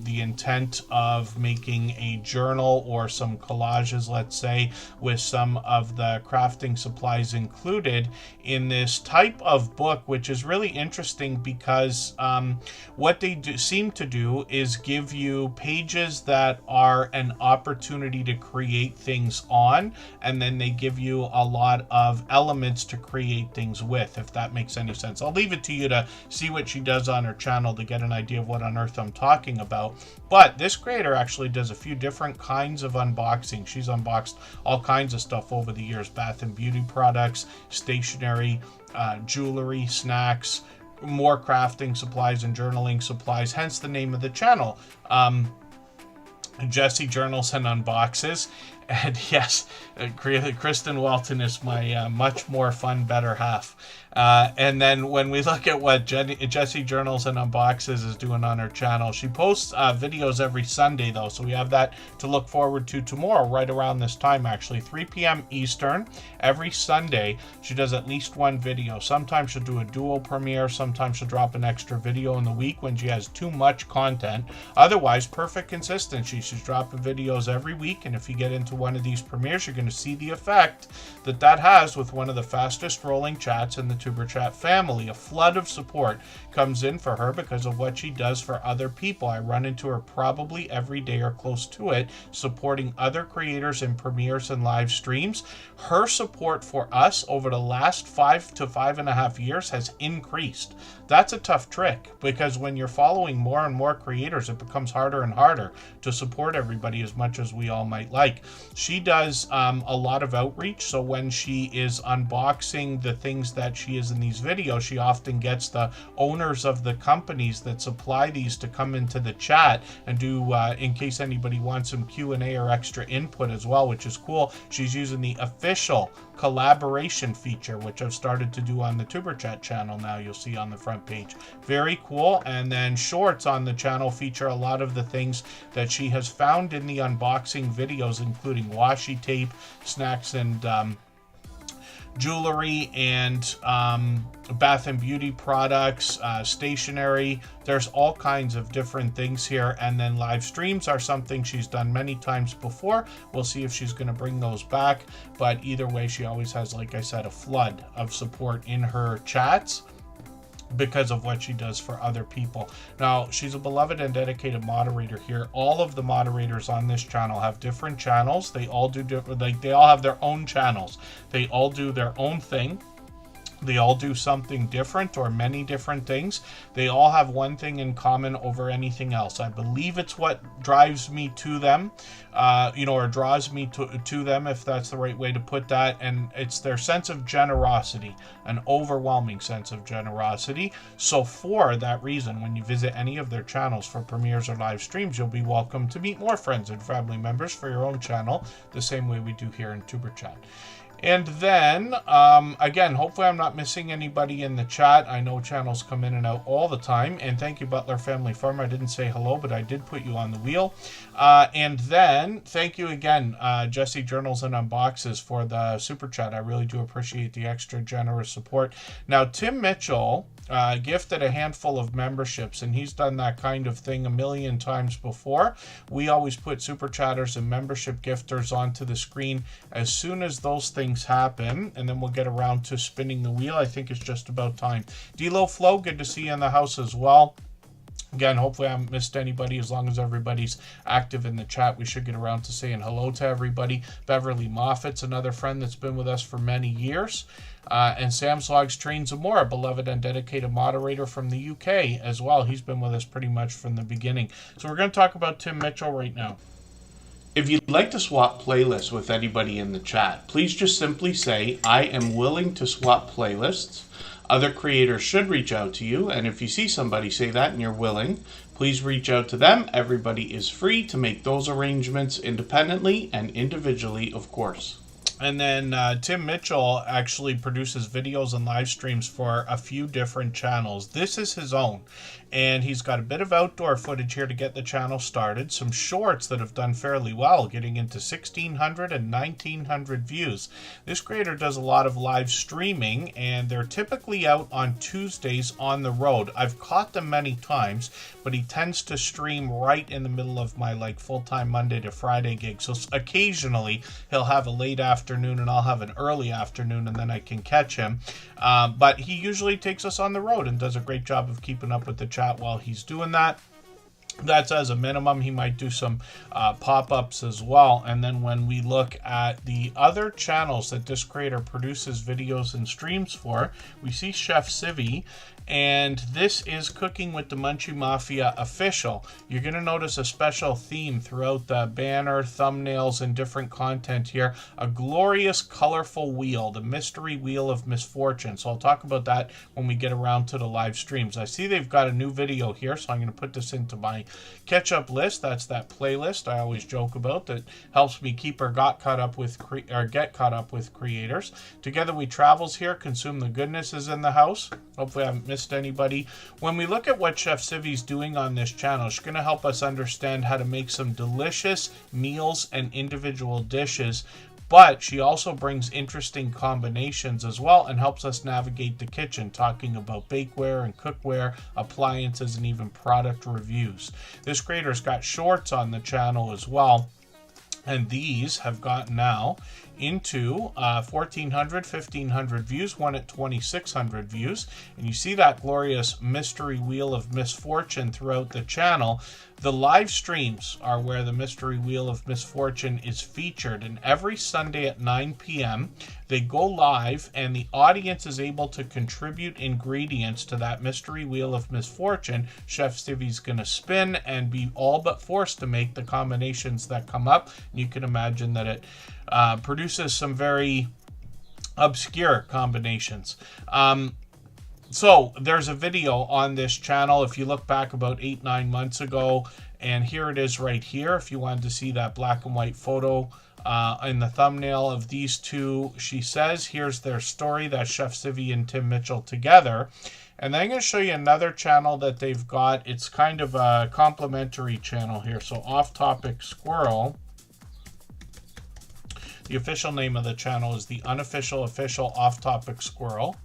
the intent of making a journal or some collages, let's say, with some of the crafting supplies included in this type of book, which is really interesting because what they seem to do is give you pages that are an opportunity to create things on, and then they give you a lot of elements to create things with, if that makes any sense. I'll leave it to you to see what she does on her channel to get an idea of what on earth I'm talking about. But this creator actually does a few different kinds of unboxing. She's unboxed all kinds of stuff over the years: bath and beauty products, stationery, jewelry, snacks, more crafting supplies and journaling supplies, hence the name of the channel, Jessie Journals and Unboxes. And yes, Kristen Walton is my much more fun, better half. And then when we look at what Jessie Journals and Unboxes is doing on her channel, she posts videos every Sunday, though. So we have that to look forward to tomorrow, right around this time, actually. 3 p.m. Eastern, every Sunday, she does at least one video. Sometimes she'll do a dual premiere. Sometimes she'll drop an extra video in the week when she has too much content. Otherwise, perfect consistency. She's dropping videos every week. And if you get into one of these premieres, you're going to see the effect that has with one of the fastest rolling chats in the Tuber Chat family. A flood of support comes in for her because of what she does for other people. I run into her probably every day or close to it, supporting other creators in premieres and live streams. Her support for us over the last 5 to 5.5 years has increased. That's a tough trick, because when you're following more and more creators, it becomes harder and harder to support everybody as much as we all might like. She does a lot of outreach, so when she is unboxing the things that she she is in these videos, she often gets the owners of the companies that supply these to come into the chat and do, in case anybody wants some Q&A or extra input as well, which is cool. She's using the official collaboration feature, which I've started to do on the Superchat channel now. You'll see on the front page. Very cool. And then shorts on the channel feature a lot of the things that she has found in the unboxing videos, including washi tape, snacks and jewelry, and bath and beauty products, stationery. There's all kinds of different things here. And then live streams are something she's done many times before. We'll see if she's going to bring those back, but either way, she always has, like I said, a flood of support in her chats because of what she does for other people. Now, she's a beloved and dedicated moderator here. All of the moderators on this channel have different channels. They all do different, like they all have their own channels. They all do their own thing. They all do something different or many different things. They all have one thing in common over anything else. I believe it's what drives me to them, or draws me to them, if that's the right way to put that. And it's their sense of generosity, an overwhelming sense of generosity. So for that reason, when you visit any of their channels for premieres or live streams, you'll be welcome to meet more friends and family members for your own channel, the same way we do here in Superchat. And then, again, hopefully I'm not missing anybody in the chat. I know channels come in and out all the time. And thank you, Butler Family Farm. I didn't say hello, but I did put you on the wheel. And then, thank you again, Jesse Journals and Unboxes, for the Super Chat. I really do appreciate the extra generous support. Now, Tim Mitchell gifted a handful of memberships, and he's done that kind of thing a million times before. We always put Super Chatters and membership gifters onto the screen as soon as those things happen, and then we'll get around to spinning the wheel. I think it's just about time. D-Lo Flo, good to see you in the house as well. Again, hopefully I haven't missed anybody. As long as everybody's active in the chat, we should get around to saying hello to everybody. Beverly Moffat's another friend that's been with us for many years. And Sam's Logs Trains and More, a beloved and dedicated moderator from the UK as well. He's been with us pretty much from the beginning. So we're going to talk about Tim Mitchell right now. If you'd like to swap playlists with anybody in the chat, please just simply say, I am willing to swap playlists. Other creators should reach out to you, and if you see somebody say that and you're willing, please reach out to them. Everybody is free to make those arrangements independently and individually, of course. And then Tim Mitchell actually produces videos and live streams for a few different channels. This is his own. And he's got a bit of outdoor footage here to get the channel started. Some shorts that have done fairly well, getting into 1,600 and 1,900 views. This creator does a lot of live streaming, and they're typically out on Tuesdays on the road. I've caught them many times, but he tends to stream right in the middle of my full-time Monday to Friday gig. So occasionally he'll have a late afternoon and I'll have an early afternoon, and then I can catch him. But he usually takes us on the road and does a great job of keeping up with the chat while he's doing that. That's as a minimum. He might do some pop-ups as well. And then when we look at the other channels that this creator produces videos and streams for, we see Chef Civvy, and this is Cooking with the Munchie Mafia Official. You're going to notice a special theme throughout the banner, thumbnails, and different content here. A glorious, colorful wheel, the mystery wheel of misfortune. So I'll talk about that when we get around to the live streams. I see they've got a new video here, so I'm going to put this into my catch-up list. That's that playlist I always joke about that helps me keep or get caught up with creators. Together We Travels here. Consume the Goodness is in the house. Hopefully I haven't missed anybody. When we look at what Chef Civvy's doing on this channel, she's going to help us understand how to make some delicious meals and individual dishes, but she also brings interesting combinations as well and helps us navigate the kitchen, talking about bakeware and cookware, appliances, and even product reviews. This creator's got shorts on the channel as well, and these have gotten now into 1,400, 1,500 views, one at 2,600 views. And you see that glorious mystery wheel of misfortune throughout the channel. The live streams are where the mystery wheel of misfortune is featured, and every Sunday at 9 p.m. they go live, and the audience is able to contribute ingredients to that mystery wheel of misfortune. Chef Civvy's going to spin and be all but forced to make the combinations that come up. And you can imagine that it produces some very obscure combinations. So there's a video on this channel if you look back about 8-9 months ago, and here it is right here if you wanted to see that black and white photo in the thumbnail of these two. She says here's their story, that's Chef Civi and Tim Mitchell together. And then I'm going to show you another channel that they've got. It's kind of a complimentary channel here. So Off Topic Squirrel. The official name of the channel is the Unofficial Official Off Topic Squirrel.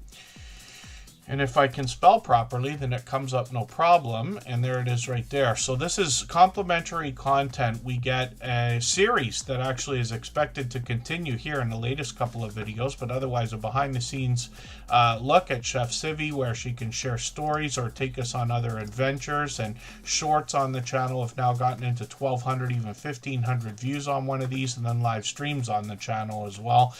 And if I can spell properly, then it comes up no problem. And there it is right there. So this is complimentary content. We get a series that actually is expected to continue here in the latest couple of videos, but otherwise a behind the scenes look at Chef Civi, where she can share stories or take us on other adventures. And shorts on the channel have now gotten into 1,200, even 1,500 views on one of these, and then live streams on the channel as well.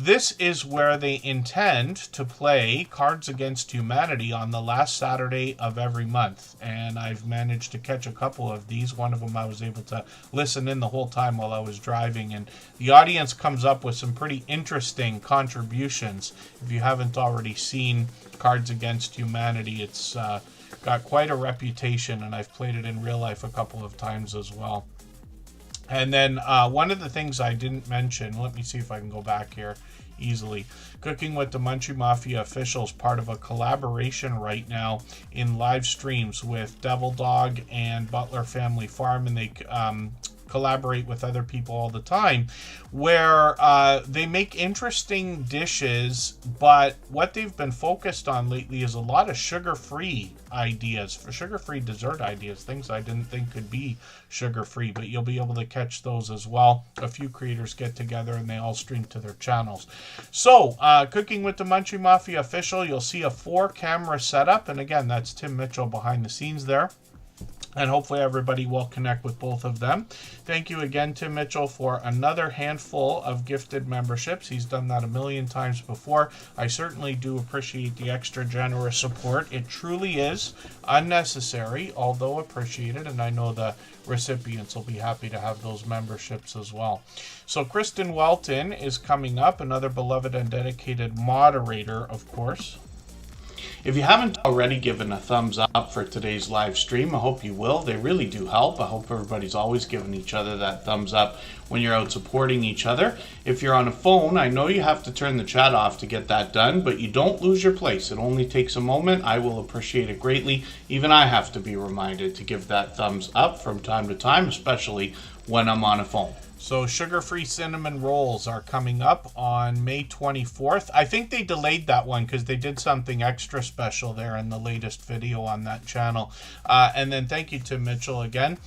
This is where they intend to play Cards Against Humanity on the last Saturday of every month. And I've managed to catch a couple of these. One of them I was able to listen in the whole time while I was driving. And the audience comes up with some pretty interesting contributions. If you haven't already seen Cards Against Humanity, it's got quite a reputation, and I've played it in real life a couple of times as well. And then one of the things I didn't mention, let me see if I can go back here easily. Cooking with the Munchie Mafia officials, part of a collaboration right now in live streams with Devil Dog and Butler Family Farm, and they collaborate with other people all the time, where they make interesting dishes, but what they've been focused on lately is a lot of sugar-free ideas, for sugar-free dessert ideas, things I didn't think could be sugar-free, but you'll be able to catch those as well. A few creators get together and they all stream to their channels. So, Cooking with the Munchie Mafia official, you'll see a 4-camera setup, and again, that's Tim Mitchell behind the scenes there. And hopefully everybody will connect with both of them. Thank you again, Tim Mitchell, for another handful of gifted memberships. He's done that a million times before. I certainly do appreciate the extra generous support. It truly is unnecessary, although appreciated, and I know the recipients will be happy to have those memberships as well. So Kristen Welton is coming up, another beloved and dedicated moderator, of course. If you haven't already given a thumbs up for today's live stream, I hope you will. They really do help. I hope everybody's always giving each other that thumbs up when you're out supporting each other. If you're on a phone, I know you have to turn the chat off to get that done, but you don't lose your place. It only takes a moment. I will appreciate it greatly. Even I have to be reminded to give that thumbs up from time to time, especially when I'm on a phone. So sugar-free cinnamon rolls are coming up on May 24th. I think they delayed that one because they did something extra special there in the latest video on that channel. And then thank you to Mitchell again.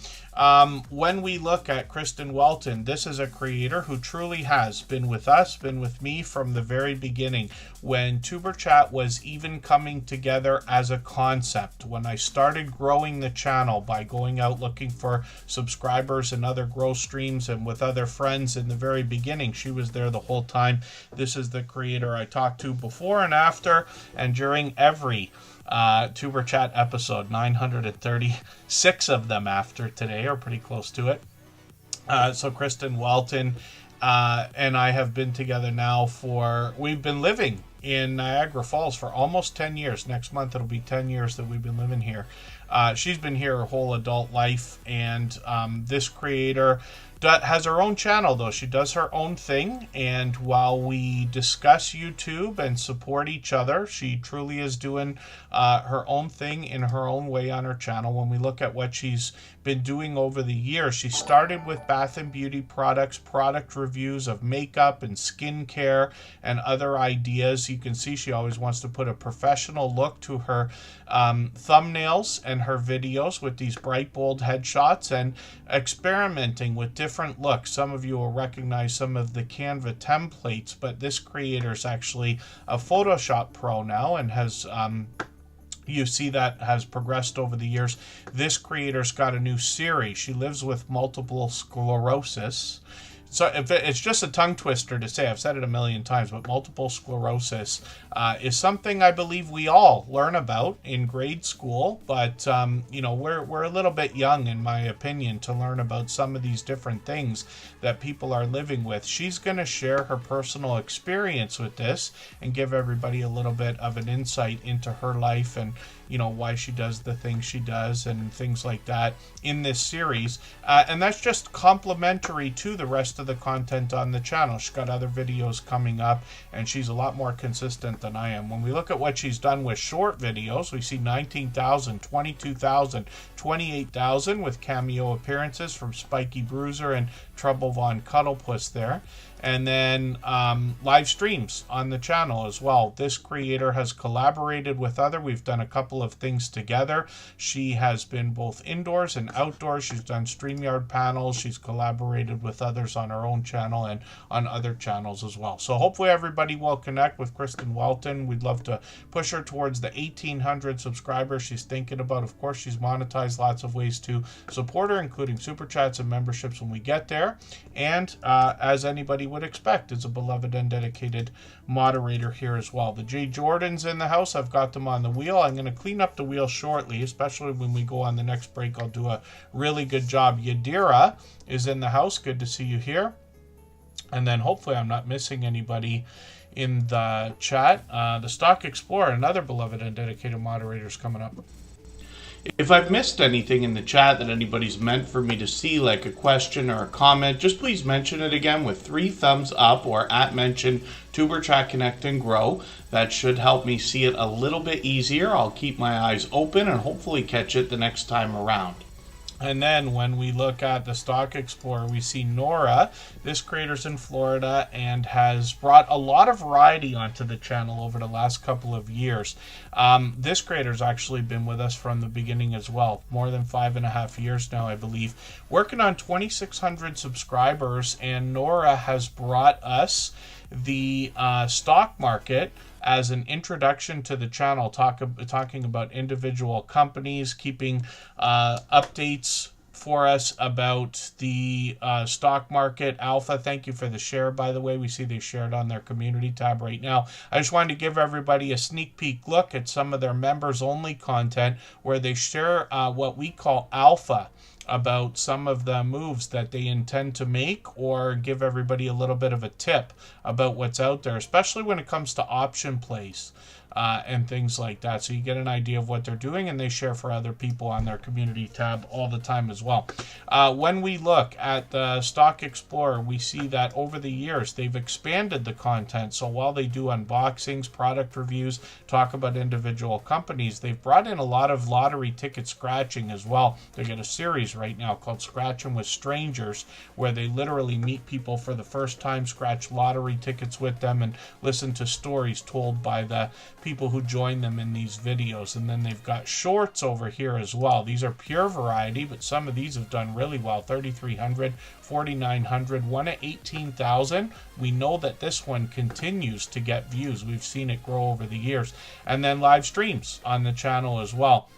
When we look at Kristen Welton, this is a creator who truly has been with us, been with me from the very beginning, when Superchat was even coming together as a concept. When I started growing the channel by going out looking for subscribers and other grow streams and with other friends in the very beginning, she was there the whole time. This is the creator I talked to before and after, and during every Tuber Chat episode, 936 of them after today, or pretty close to it. So Kristen Welton and I have been together now we've been living in Niagara Falls for almost 10 years. Next month it'll be 10 years that we've been living here. She's been here her whole adult life, and this creator has her own channel, though. She does her own thing, and while we discuss YouTube and support each other, she truly is doing her own thing in her own way on her channel. When we look at what she's been doing over the years, she started with bath and beauty products, product reviews of makeup and skincare and other ideas. You can see she always wants to put a professional look to her thumbnails and her videos with these bright, bold headshots, and experimenting with different looks. Some of you will recognize some of the Canva templates, but this creator is actually a Photoshop pro now and has you see that has progressed over the years. This creator's got a new series. She lives with multiple sclerosis. So if it's just a tongue twister to say, I've said it a million times, but multiple sclerosis is something I believe we all learn about in grade school. But we're a little bit young, in my opinion, to learn about some of these different things that people are living with. She's going to share her personal experience with this and give everybody a little bit of an insight into her life and why she does the things she does and things like that in this series. And that's just complementary to the rest of the content on the channel. She's got other videos coming up, and she's a lot more consistent than I am. When we look at what she's done with short videos, we see 19,000, 22,000, 28,000 with cameo appearances from Spiky Bruiser and Trouble Von Cuddlepuss there. And then live streams on the channel as well. This creator has collaborated with we've done a couple of things together. She has been both indoors and outdoors. She's done StreamYard panels. She's collaborated with others on her own channel and on other channels as well. So hopefully everybody will connect with Kristen Welton. We'd love to push her towards the 1,800 subscribers she's thinking about. Of course, she's monetized lots of ways to support her, including super chats and memberships when we get there. And as anybody would expect, is a beloved and dedicated moderator here as well. The J. Jordans in the house. I've got them on the wheel. I'm going to clean up the wheel shortly, especially when we go on the next break. I'll do a really good job. Yadira is in the house. Good to see you here. And then hopefully I'm not missing anybody in the chat. The Stock Explorer, another beloved and dedicated moderator, is coming up. If I've missed anything in the chat that anybody's meant for me to see, like a question or a comment, just please mention it again with 3 thumbs up or @mention Tuberchat Connect and Grow. That should help me see it a little bit easier. I'll keep my eyes open and hopefully catch it the next time around. And then when we look at the Stock Explorer, we see Nora. This creator's in Florida and has brought a lot of variety onto the channel over the last couple of years. This creator's actually been with us from the beginning as well, more than 5.5 years now, I believe, working on 2,600 subscribers. And Nora has brought us the stock market as an introduction to the channel, talking about individual companies, keeping updates for us about the stock market. Alpha, thank you for the share, by the way. We see they shared on their community tab right now. I just wanted to give everybody a sneak peek look at some of their members only content where they share what we call alpha about some of the moves that they intend to make, or give everybody a little bit of a tip about what's out there, especially when it comes to option plays and things like that. So you get an idea of what they're doing, and they share for other people on their community tab all the time as well. When we look at the Stock Explorer, we see that over the years they've expanded the content. So while they do unboxings, product reviews, talk about individual companies, they've brought in a lot of lottery ticket scratching as well. They get a series right now called Scratching with Strangers, where they literally meet people for the first time, scratch lottery tickets with them, and listen to stories told by the people who join them in these videos. And then they've got shorts over here as well. These are pure variety, but some of these have done really well. 3,300, 4,900, one at 18,000. We know that this one continues to get views. We've seen it grow over the years. And then live streams on the channel as well.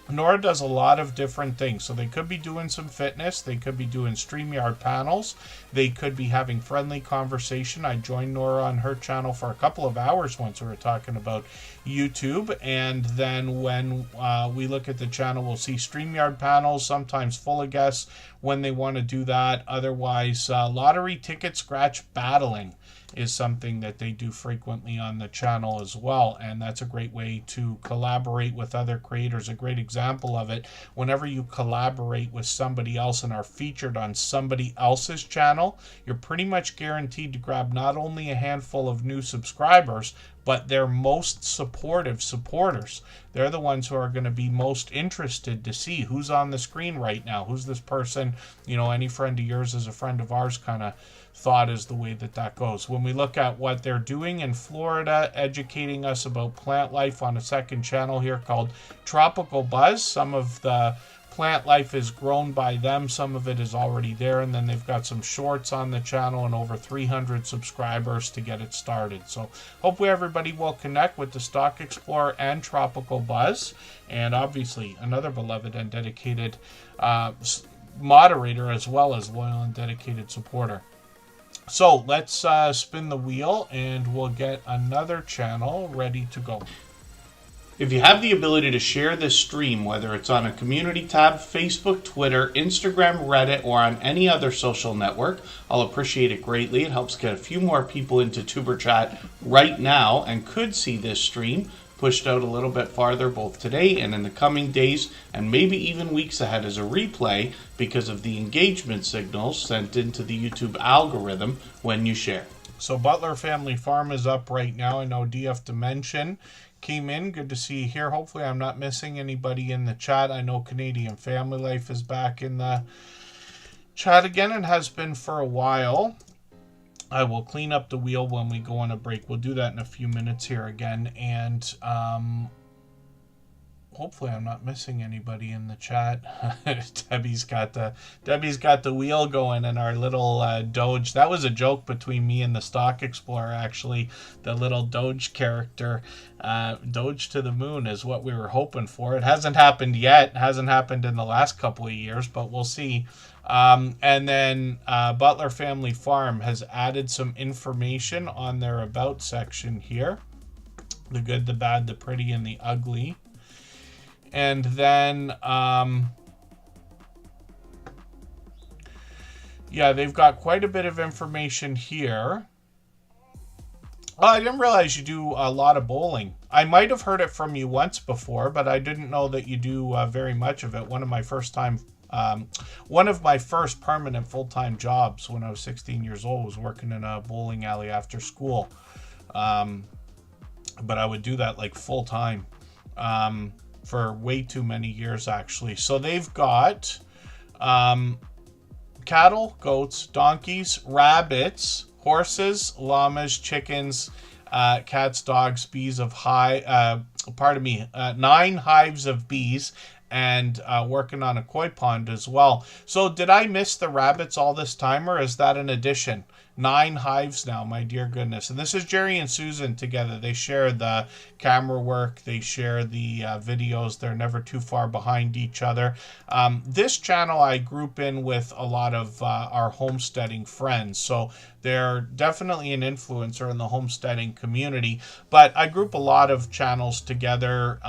Nora does a lot of different things. So they could be doing some fitness. They could be doing StreamYard panels. They could be having friendly conversation. I joined Nora on her channel for a couple of hours once we were talking about YouTube. And then when we look at the channel, we'll see StreamYard panels, sometimes full of guests when they want to do that. Otherwise, lottery ticket scratch battling is something that they do frequently on the channel as well, and that's a great way to collaborate with other creators. A great example of it, whenever you collaborate with somebody else and are featured on somebody else's channel, you're pretty much guaranteed to grab not only a handful of new subscribers, but their most supportive supporters. They're the ones who are going to be most interested to see who's on the screen right now. Who's this person? You know, any friend of yours is a friend of ours kind of thought is the way that that goes. When we look at what they're doing in Florida, educating us about plant life on a second channel here called Tropical Buzz. Some of the plant life is grown by them. Some of it is already there. And then they've got some shorts on the channel and over 300 subscribers to get it started. So hopefully everybody will connect with the Stock Explorer and Tropical Buzz. And obviously another beloved and dedicated moderator, as well as loyal and dedicated supporter. So let's spin the wheel and we'll get another channel ready to go. If you have the ability to share this stream, whether it's on a community tab, Facebook, Twitter, Instagram, Reddit, or on any other social network, I'll appreciate it greatly. It helps get a few more people into Tuber Chat right now and could see this stream pushed out a little bit farther both today and in the coming days and maybe even weeks ahead as a replay because of the engagement signals sent into the YouTube algorithm when you share. So Butler Family Farm is up right now. I know DF Dimension came in. Good to see you here. Hopefully I'm not missing anybody in the chat. I know Canadian Family Life is back in the chat again and has been for a while. I will clean up the wheel when we go on a break. We'll do that in a few minutes here again. And hopefully I'm not missing anybody in the chat. Debbie's got the wheel going in our little Doge. That was a joke between me and the Stock Explorer, actually. The little Doge character. Doge to the moon is what we were hoping for. It hasn't happened yet. It hasn't happened in the last couple of years, but we'll see. And then Butler Family Farm has added some information on their About section here. The good, the bad, the pretty, and the ugly. And then, yeah, they've got quite a bit of information here. Oh, I didn't realize you do a lot of bowling. I might have heard it from you once before, but I didn't know that you do very much of it. One of my first permanent full-time jobs when I was 16 years old was working in a bowling alley after school. But I would do that like full-time for way too many years, actually. So they've got cattle, goats, donkeys, rabbits, horses, llamas, chickens, cats, dogs, bees of 9 hives of bees, and working on a koi pond as well. So did I miss the rabbits all this time, or is that an addition? 9 hives now, my dear goodness. And this is Jerry and Susan together. They share the camera work. They share the videos. They're never too far behind each other. This channel I group in with a lot of our homesteading friends. So they're definitely an influencer in the homesteading community. But I group a lot of channels together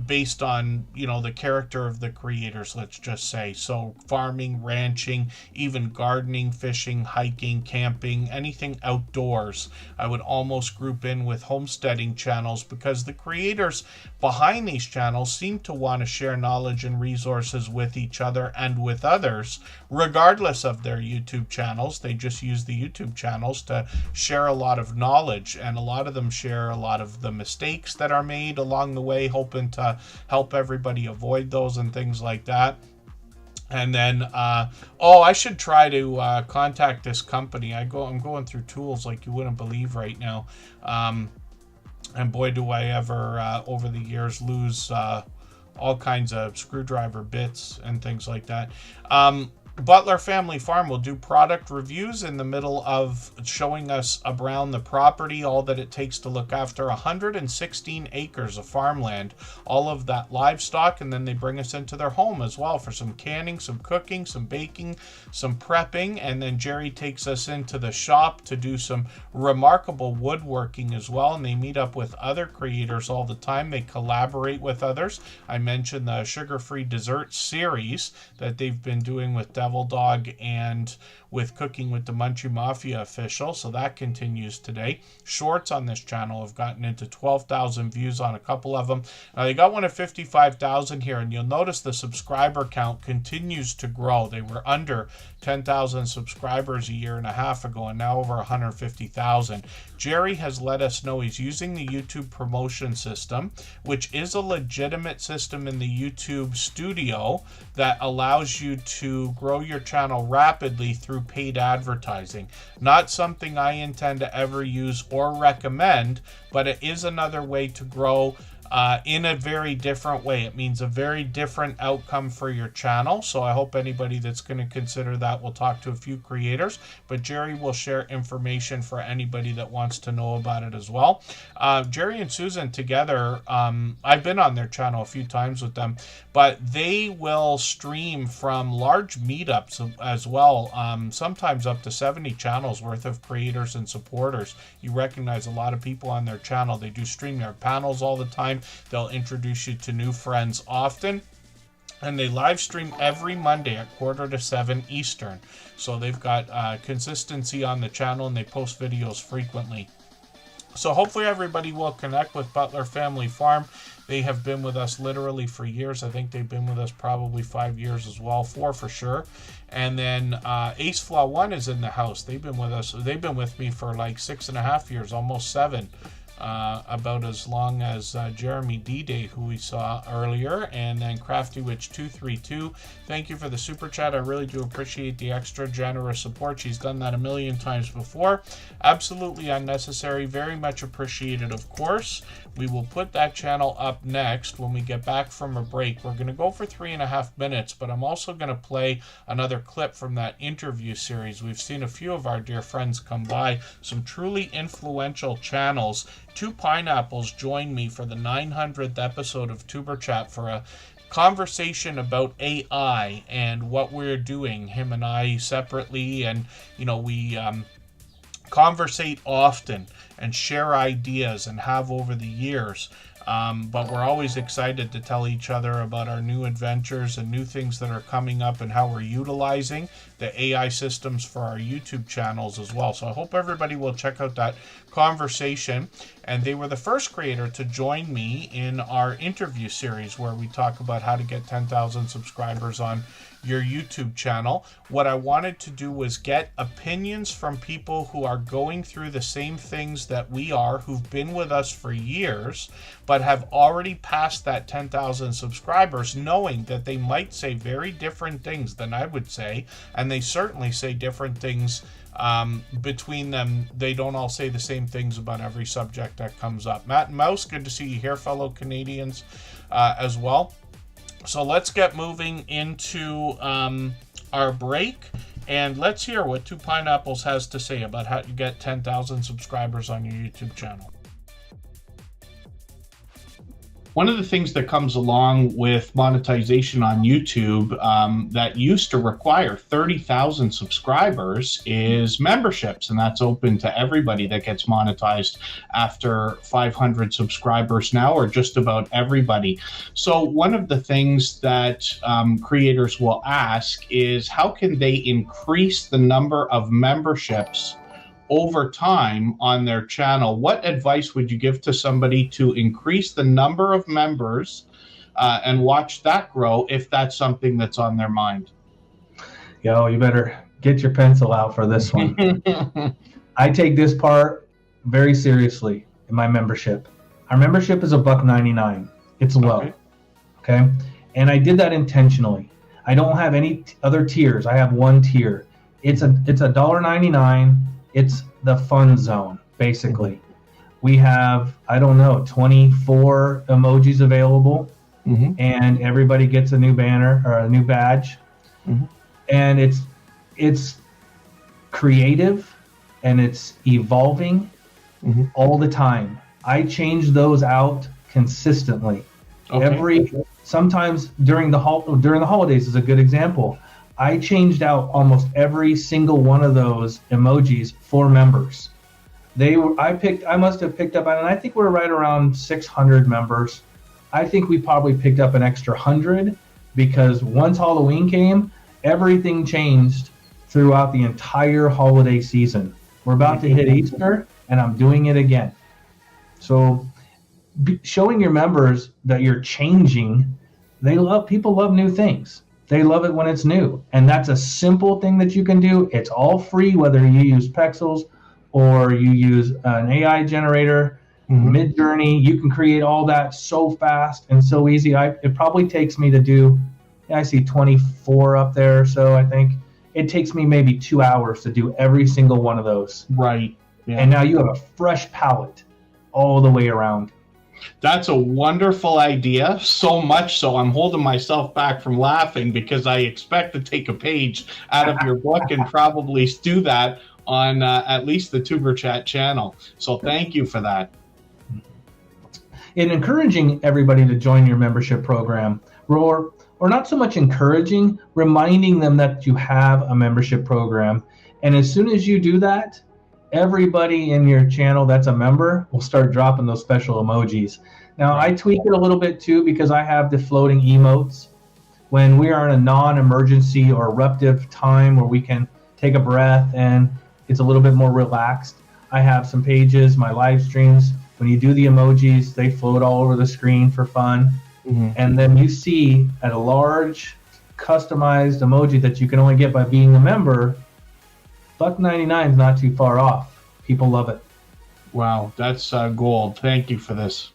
based on, the character of the creators, let's just say. So farming, ranching, even gardening, fishing, hiking, camping, anything outdoors, I would almost group in with homesteading channels because the creators behind these channels seem to want to share knowledge and resources with each other and with others, regardless of their YouTube channels. They just use the YouTube channels to share a lot of knowledge, and a lot of them share a lot of the mistakes that are made along the way, hoping to help everybody avoid those and things like that. And then, I should try to contact this company. I'm going through tools like you wouldn't believe right now. And boy, do I ever, over the years, lose all kinds of screwdriver bits and things like that. Butler Family Farm will do product reviews in the middle of showing us around the property, all that it takes to look after 116 acres of farmland, all of that livestock, and then they bring us into their home as well for some canning, some cooking, some baking, some prepping, and then Jerry takes us into the shop to do some remarkable woodworking as well, and they meet up with other creators all the time. They collaborate with others. I mentioned the sugar-free dessert series that they've been doing with Devil Dog and with Cooking with the Munchie Mafia official, so that continues today. Shorts on this channel have gotten into 12,000 views on a couple of them. Now they got one at 55,000 here, and you'll notice the subscriber count continues to grow. They were under 10,000 subscribers a year and a half ago, and now over 150,000. Jerry has let us know he's using the YouTube promotion system, which is a legitimate system in the YouTube studio that allows you to grow your channel rapidly through paid advertising. Not something I intend to ever use or recommend, but it is another way to grow in a very different way. It means a very different outcome for your channel. So I hope anybody that's going to consider that will talk to a few creators, but Jerry will share information for anybody that wants to know about it as well. Jerry and Susan together, I've been on their channel a few times with them, but they will stream from large meetups as well, sometimes up to 70 channels worth of creators and supporters. You recognize a lot of people on their channel. They do stream their panels all the time. They'll introduce you to new friends often. And they live stream every Monday at 6:45 Eastern. So they've got consistency on the channel, and they post videos frequently. So hopefully everybody will connect with Butler Family Farm. They have been with us literally for years. I think they've been with us probably 5 years as well, 4 for sure. And then Ace Flaw 1 is in the house. They've been with us. They've been with me for like 6.5 years, almost 7. About as long as Jeremy D-Day, who we saw earlier, and then Crafty Witch 232. Thank you for the super chat. I really do appreciate the extra generous support. She's done that a million times before. Absolutely unnecessary. Very much appreciated, of course. We will put that channel up next when we get back from a break. We're going to go for 3.5 minutes, but I'm also going to play another clip from that interview series. We've seen a few of our dear friends come by, some truly influential channels. 2 Pineapples joined me for the 900th episode of Tuber Chat for a conversation about AI and what we're doing, him and I separately, and we conversate often and share ideas and have over the years. But we're always excited to tell each other about our new adventures and new things that are coming up and how we're utilizing the AI systems for our YouTube channels as well. So I hope everybody will check out that conversation. And they were the first creator to join me in our interview series where we talk about how to get 10,000 subscribers on your YouTube channel. What I wanted to do was get opinions from people who are going through the same things that we are, who've been with us for years, but have already passed that 10,000 subscribers, knowing that they might say very different things than I would say, and they certainly say different things between them. They don't all say the same things about every subject that comes up. Matt and Mouse, good to see you here, fellow Canadians, as well. So let's get moving into our break, and let's hear what 2 Pineapples has to say about how to get 10,000 subscribers on your YouTube channel. One of the things that comes along with monetization on YouTube that used to require 30,000 subscribers is memberships, and that's open to everybody that gets monetized after 500 subscribers now, or just about everybody. So one of the things that creators will ask is how can they increase the number of memberships over time on their channel? What advice would you give to somebody to increase the number of members and watch that grow if that's something that's on their mind? Yo, you better get your pencil out for this one. I take this part very seriously in my membership. Our membership is $1.99. It's low. Okay. And I did that intentionally. I don't have any other tiers. I have one tier. It's $1.99. It's the fun zone, basically. We have, 24 emojis available, and everybody gets a new banner or a new badge. And it's creative and it's evolving all the time. I change those out consistently. Sometimes during the holidays is a good example. I changed out almost every single one of those emojis for members. I must have picked up, and I think we're right around 600 members. I think we probably picked up an extra 100 because once Halloween came, everything changed throughout the entire holiday season. We're about to hit Easter, and I'm doing it again. So showing your members that you're changing, people love new things. They love it when it's new. And that's a simple thing that you can do. It's all free, whether you use Pexels or you use an AI generator, Midjourney. You can create all that so fast and so easy. It probably takes me to do, I see 24 up there. So I think it takes me maybe 2 hours to do every single one of those. Right. Yeah. And now you have a fresh palette all the way around. That's a wonderful idea. So much so I'm holding myself back from laughing because I expect to take a page out of your book and probably do that on at least the Tuber Chat channel. So thank you for that. In encouraging everybody to join your membership program, or not so much encouraging, reminding them that you have a membership program. And as soon as you do that, everybody in your channel that's a member will start dropping those special emojis. Now, I tweak it a little bit too because I have the floating emotes. When we are in a non-emergency or eruptive time where we can take a breath and it's a little bit more relaxed, I have some pages, my live streams. When you do the emojis, they float all over the screen for fun. Mm-hmm. And then you see at a large customized emoji that you can only get by being a member, $1.99 is not too far off. People love it. Wow, that's gold. Thank you for this.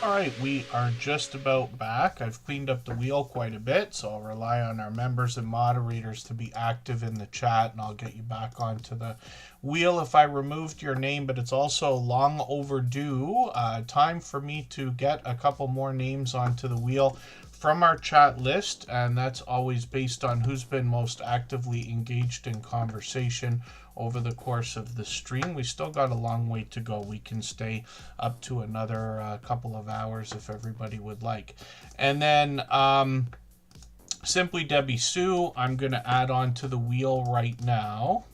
All right, we are just about back. I've cleaned up the wheel quite a bit, so I'll rely on our members and moderators to be active in the chat, and I'll get you back onto the wheel if I removed your name, but it's also long overdue. Time for me to get a couple more names onto the wheel. from our chat list, and that's always based on who's been most actively engaged in conversation over the course of the stream. We still got a long way to go. We can stay up to another couple of hours if everybody would like. And then Simply Debbie Sue, I'm going to add on to the wheel right now.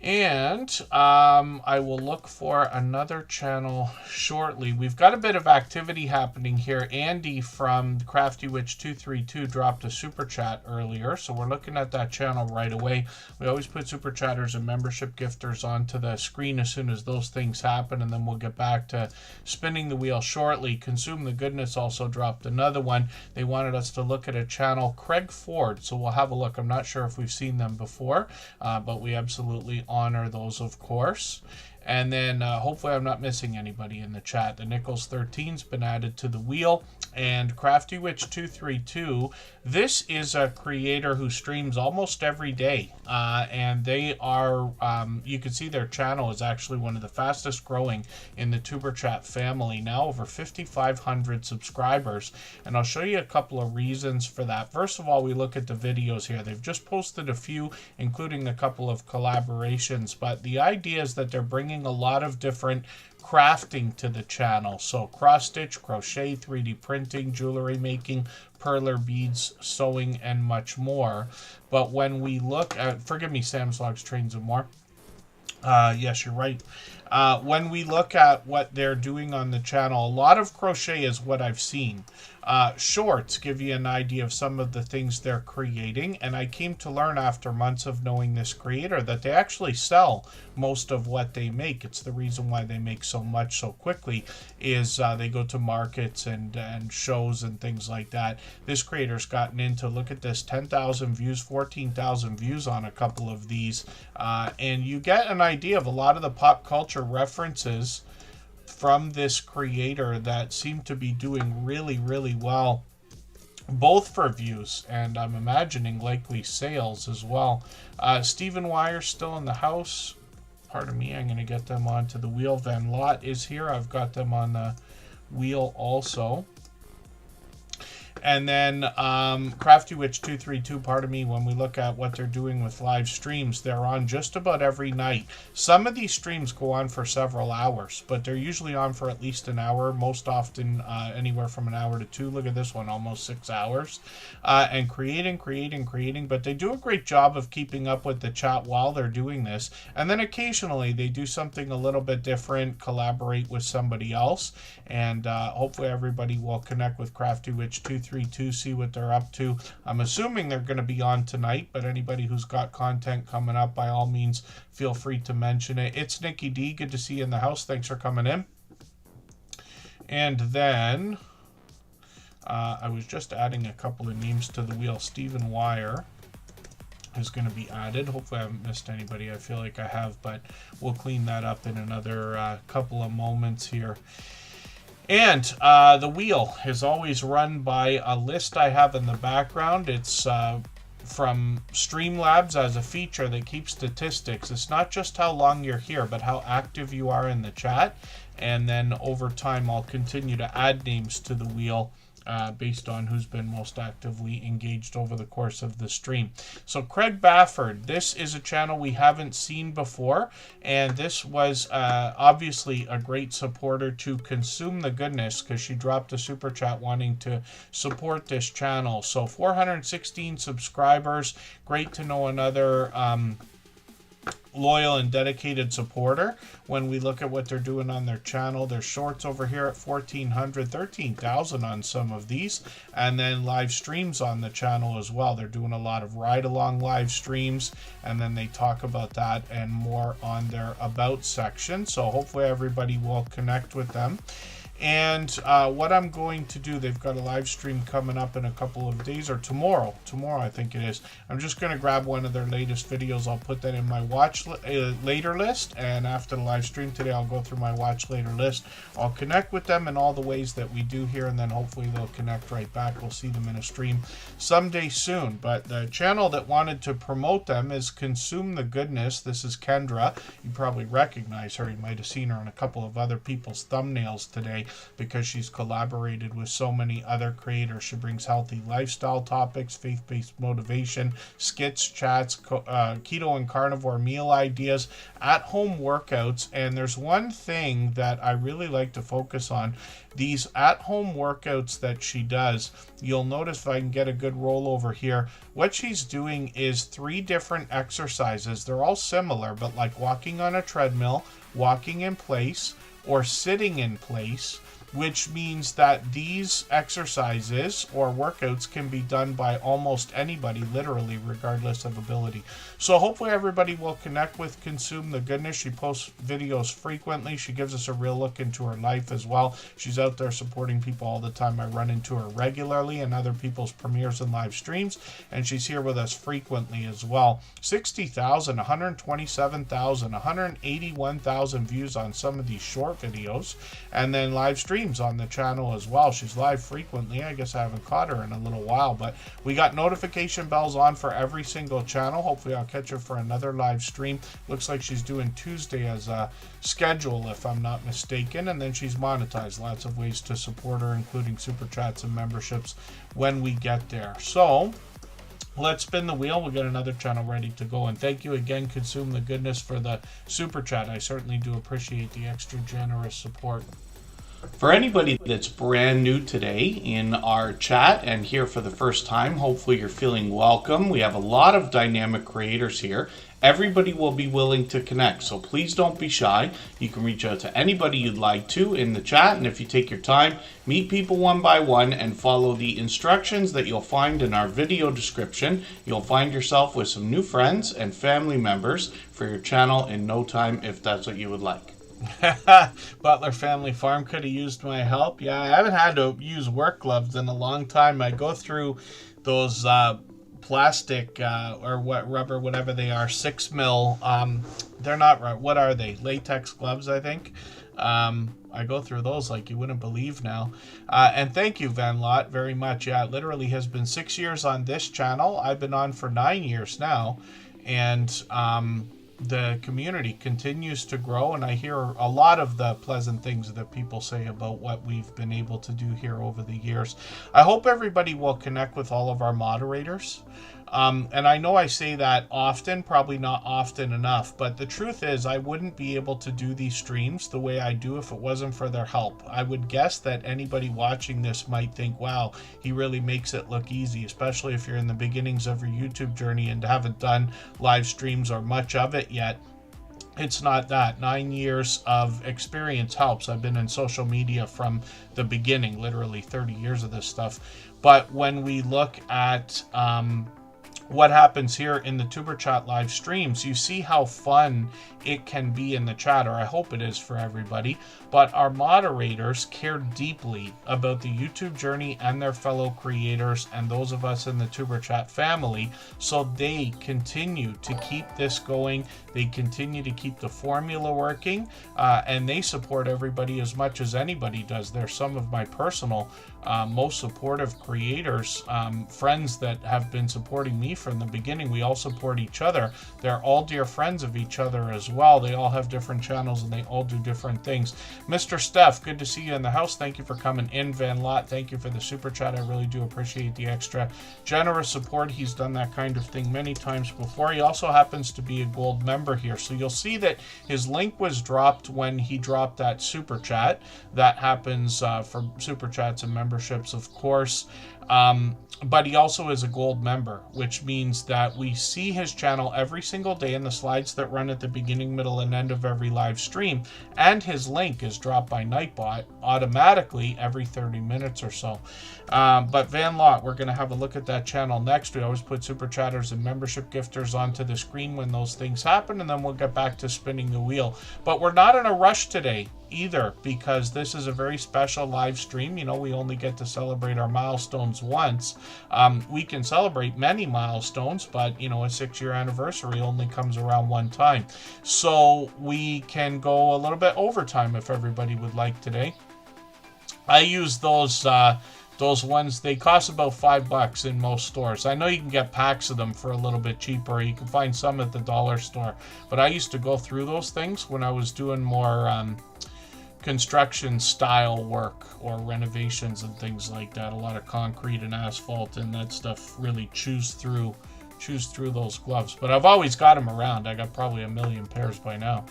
And I will look for another channel shortly. We've got a bit of activity happening here. Andy from Crafty Witch 232 dropped a super chat earlier, so we're looking at that channel right away. We always put super chatters and membership gifters onto the screen as soon as those things happen, and then we'll get back to spinning the wheel shortly. Consume the Goodness also dropped another one. They wanted us to look at a channel, Craig Ford, so we'll have a look. I'm not sure if we've seen them before, but we absolutely honor those, of course. And then hopefully I'm not missing anybody in the chat. The Nichols 13's been added to the wheel. And Crafty Witch 232, this is a creator who streams almost every day. And they are, you can see their channel is actually one of the fastest growing in the Tuber Chat family. Now over 5,500 subscribers. And I'll show you a couple of reasons for that. First of all, we look at the videos here. They've just posted a few, including a couple of collaborations. But the idea is that they're bringing a lot of different crafting to the channel. So cross stitch, crochet, 3D printing, jewelry making, perler beads, sewing, and much more. But when we look at, forgive me, Sam's Logs, Trains, and More. Yes, you're right. When we look at what they're doing on the channel, a lot of crochet is what I've seen. Shorts give you an idea of some of the things they're creating, and I came to learn after months of knowing this creator that they actually sell most of what they make. It's the reason why they make so much so quickly is they go to markets and shows and things like that. This creator's gotten into, look at this, 10,000 views, 14,000 views on a couple of these, and you get an idea of a lot of the pop culture references from this creator that seem to be doing really, really well, both for views and I'm imagining likely sales as well. Stephen Wire still in the house. Pardon me, I'm going to get them onto the wheel. Van Lot is here. I've got them on the wheel also. And then Crafty Witch 232, pardon me, when we look at what they're doing with live streams, they're on just about every night. Some of these streams go on for several hours, but they're usually on for at least an hour, most often anywhere from an hour to two. Look at this one, almost 6 hours. And creating, but they do a great job of keeping up with the chat while they're doing this. And then occasionally they do something a little bit different, collaborate with somebody else, and hopefully everybody will connect with Crafty Witch 232, see what they're up to. I'm assuming they're going to be on tonight, but anybody who's got content coming up, by all means, feel free to mention it. It's Nikki D. Good to see you in the house. Thanks for coming in. And then I was just adding a couple of names to the wheel. Stephen Wire is going to be added. Hopefully I haven't missed anybody. I feel like I have, but we'll clean that up in another couple of moments here. And the wheel is always run by a list I have in the background. It's from Streamlabs as a feature that keeps statistics. It's not just how long you're here, but how active you are in the chat. And then over time, I'll continue to add names to the wheel based on who's been most actively engaged over the course of the stream. So Craig Bafford, this is a channel we haven't seen before, and this was obviously a great supporter to Consume the Goodness, because she dropped a super chat wanting to support this channel. So 416 subscribers, great to know another loyal and dedicated supporter. When we look at what they're doing on their channel, their shorts over here at 1,400, 13,000 on some of these, and then live streams on the channel as well. They're doing a lot of ride-along live streams, and then they talk about that and more on their About section. So hopefully everybody will connect with them. And what I'm going to do, they've got a live stream coming up in a couple of days, or tomorrow I think it is. I'm just going to grab one of their latest videos. I'll put that in my watch later list, and after the live stream today, I'll go through my watch later list. I'll connect with them in all the ways that we do here, and then hopefully they'll connect right back. We'll see them in a stream someday soon. But the channel that wanted to promote them is Consume the Goodness. This is Kendra. You probably recognize her. You might have seen her on a couple of other people's thumbnails today. because she's collaborated with so many other creators. She brings healthy lifestyle topics, faith-based motivation, skits, chats, keto and carnivore meal ideas, at-home workouts, and there's one thing that I really like to focus on. These at-home workouts that she does, you'll notice, if I can get a good roll over here, what she's doing is 3 different exercises. They're all similar, but like walking on a treadmill, walking in place, or sitting in place, which means that these exercises or workouts can be done by almost anybody, literally, regardless of ability. So hopefully everybody will connect with Consume the Goodness. She posts videos frequently. She gives us a real look into her life as well. She's out there supporting people all the time. I run into her regularly in other people's premieres and live streams, and she's here with us frequently as well. 60,000, 127,000, 181,000 views on some of these short videos, and then live streams on the channel as well. She's live frequently. I guess I haven't caught her in a little while, but we got notification bells on for every single channel. Hopefully I'll catch her for another live stream. Looks like she's doing Tuesday as a schedule, if I'm not mistaken, and then she's monetized. Lots of ways to support her, including super chats and memberships when we get there. So let's spin the wheel. We'll get another channel ready to go. And thank you again, Consume the Goodness, for the super chat. I certainly do appreciate the extra generous support. For anybody that's brand new today in our chat and here for the first time, hopefully you're feeling welcome. We have a lot of dynamic creators here. Everybody will be willing to connect, so please don't be shy. You can reach out to anybody you'd like to in the chat, and if you take your time, meet people one by one and follow the instructions that you'll find in our video description, you'll find yourself with some new friends and family members for your channel in no time, if that's what you would like. Butler Family Farm could have used my help. Yeah, I haven't had to use work gloves in a long time. I go through those plastic or what, rubber, whatever they are, 6 mil. They're not right. What are they? Latex gloves, I think. I go through those like you wouldn't believe now. And thank you, Van Lot, very much. Yeah, it literally has been 6 years on this channel. I've been on for 9 years now, and the community continues to grow, and I hear a lot of the pleasant things that people say about what we've been able to do here over the years. I hope everybody will connect with all of our moderators. And I know I say that often, probably not often enough, but the truth is I wouldn't be able to do these streams the way I do if it wasn't for their help. I would guess that anybody watching this might think, wow, he really makes it look easy, especially if you're in the beginnings of your YouTube journey and haven't done live streams or much of it yet. It's not that. 9 years of experience helps. I've been in social media from the beginning, literally 30 years of this stuff. But when we look at what happens here in the Tuber Chat live streams, you see how fun it can be in the chat, or I hope it is for everybody. But our moderators care deeply about the YouTube journey and their fellow creators and those of us in the Tuber Chat family, so they continue to keep this going. They continue to keep the formula working, and they support everybody as much as anybody does. They're some of my personal most supportive creators, friends that have been supporting me from the beginning. We all support each other. They're all dear friends of each other as well. They all have different channels and they all do different things. Mr. Steph, good to see you in the house. Thank you for coming in. Van Lot, thank you for the super chat. I really do appreciate the extra generous support. He's done that kind of thing many times before. He also happens to be a gold member here, so you'll see that his link was dropped when he dropped that super chat. That happens for super chats and memberships, of course. But he also is a gold member, which means that we see his channel every single day in the slides that run at the beginning, middle, and end of every live stream. And his link is dropped by Nightbot automatically every 30 minutes or so. But Van Lot, we're going to have a look at that channel next. We always put super chatters and membership gifters onto the screen when those things happen, and then we'll get back to spinning the wheel. But we're not in a rush today either, because this is a very special live stream. You know, we only get to celebrate our milestones once. We can celebrate many milestones, but you know, a 6-year anniversary only comes around one time. So we can go a little bit overtime if everybody would like today. I use those ones. They cost about $5 in most stores. I know you can get packs of them for a little bit cheaper. You can find some at the dollar store, but I used to go through those things when I was doing more construction style work or renovations and things like that. A lot of concrete and asphalt, and that stuff really chews through those gloves. But I've always got them around. I got probably a million pairs by now.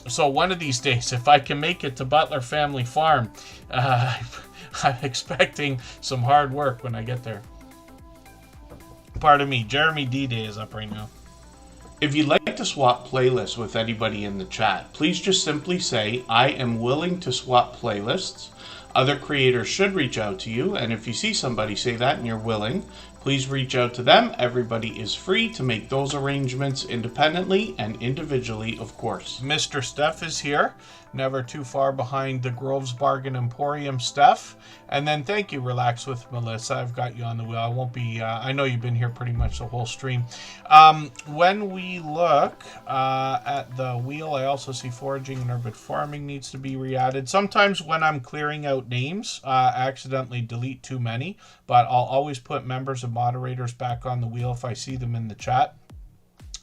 So one of these days, if I can make it to Butler Family Farm, I'm expecting some hard work when I get there. Pardon me, Jeremy D-Day is up right now. If you'd like to swap playlists with anybody in the chat, please just simply say, I am willing to swap playlists. Other creators should reach out to you, and if you see somebody say that and you're willing, please reach out to them. Everybody is free to make those arrangements independently and individually, of course. Mr. Steph is here. Never too far behind the Groves Bargain Emporium, Steph. And then thank you, Relax with Melissa. I've got you on the wheel. I won't be, I know you've been here pretty much the whole stream. When we look at the wheel, I also see foraging and urban farming needs to be re-added. Sometimes when I'm clearing out names, I accidentally delete too many, but I'll always put members and moderators back on the wheel if I see them in the chat.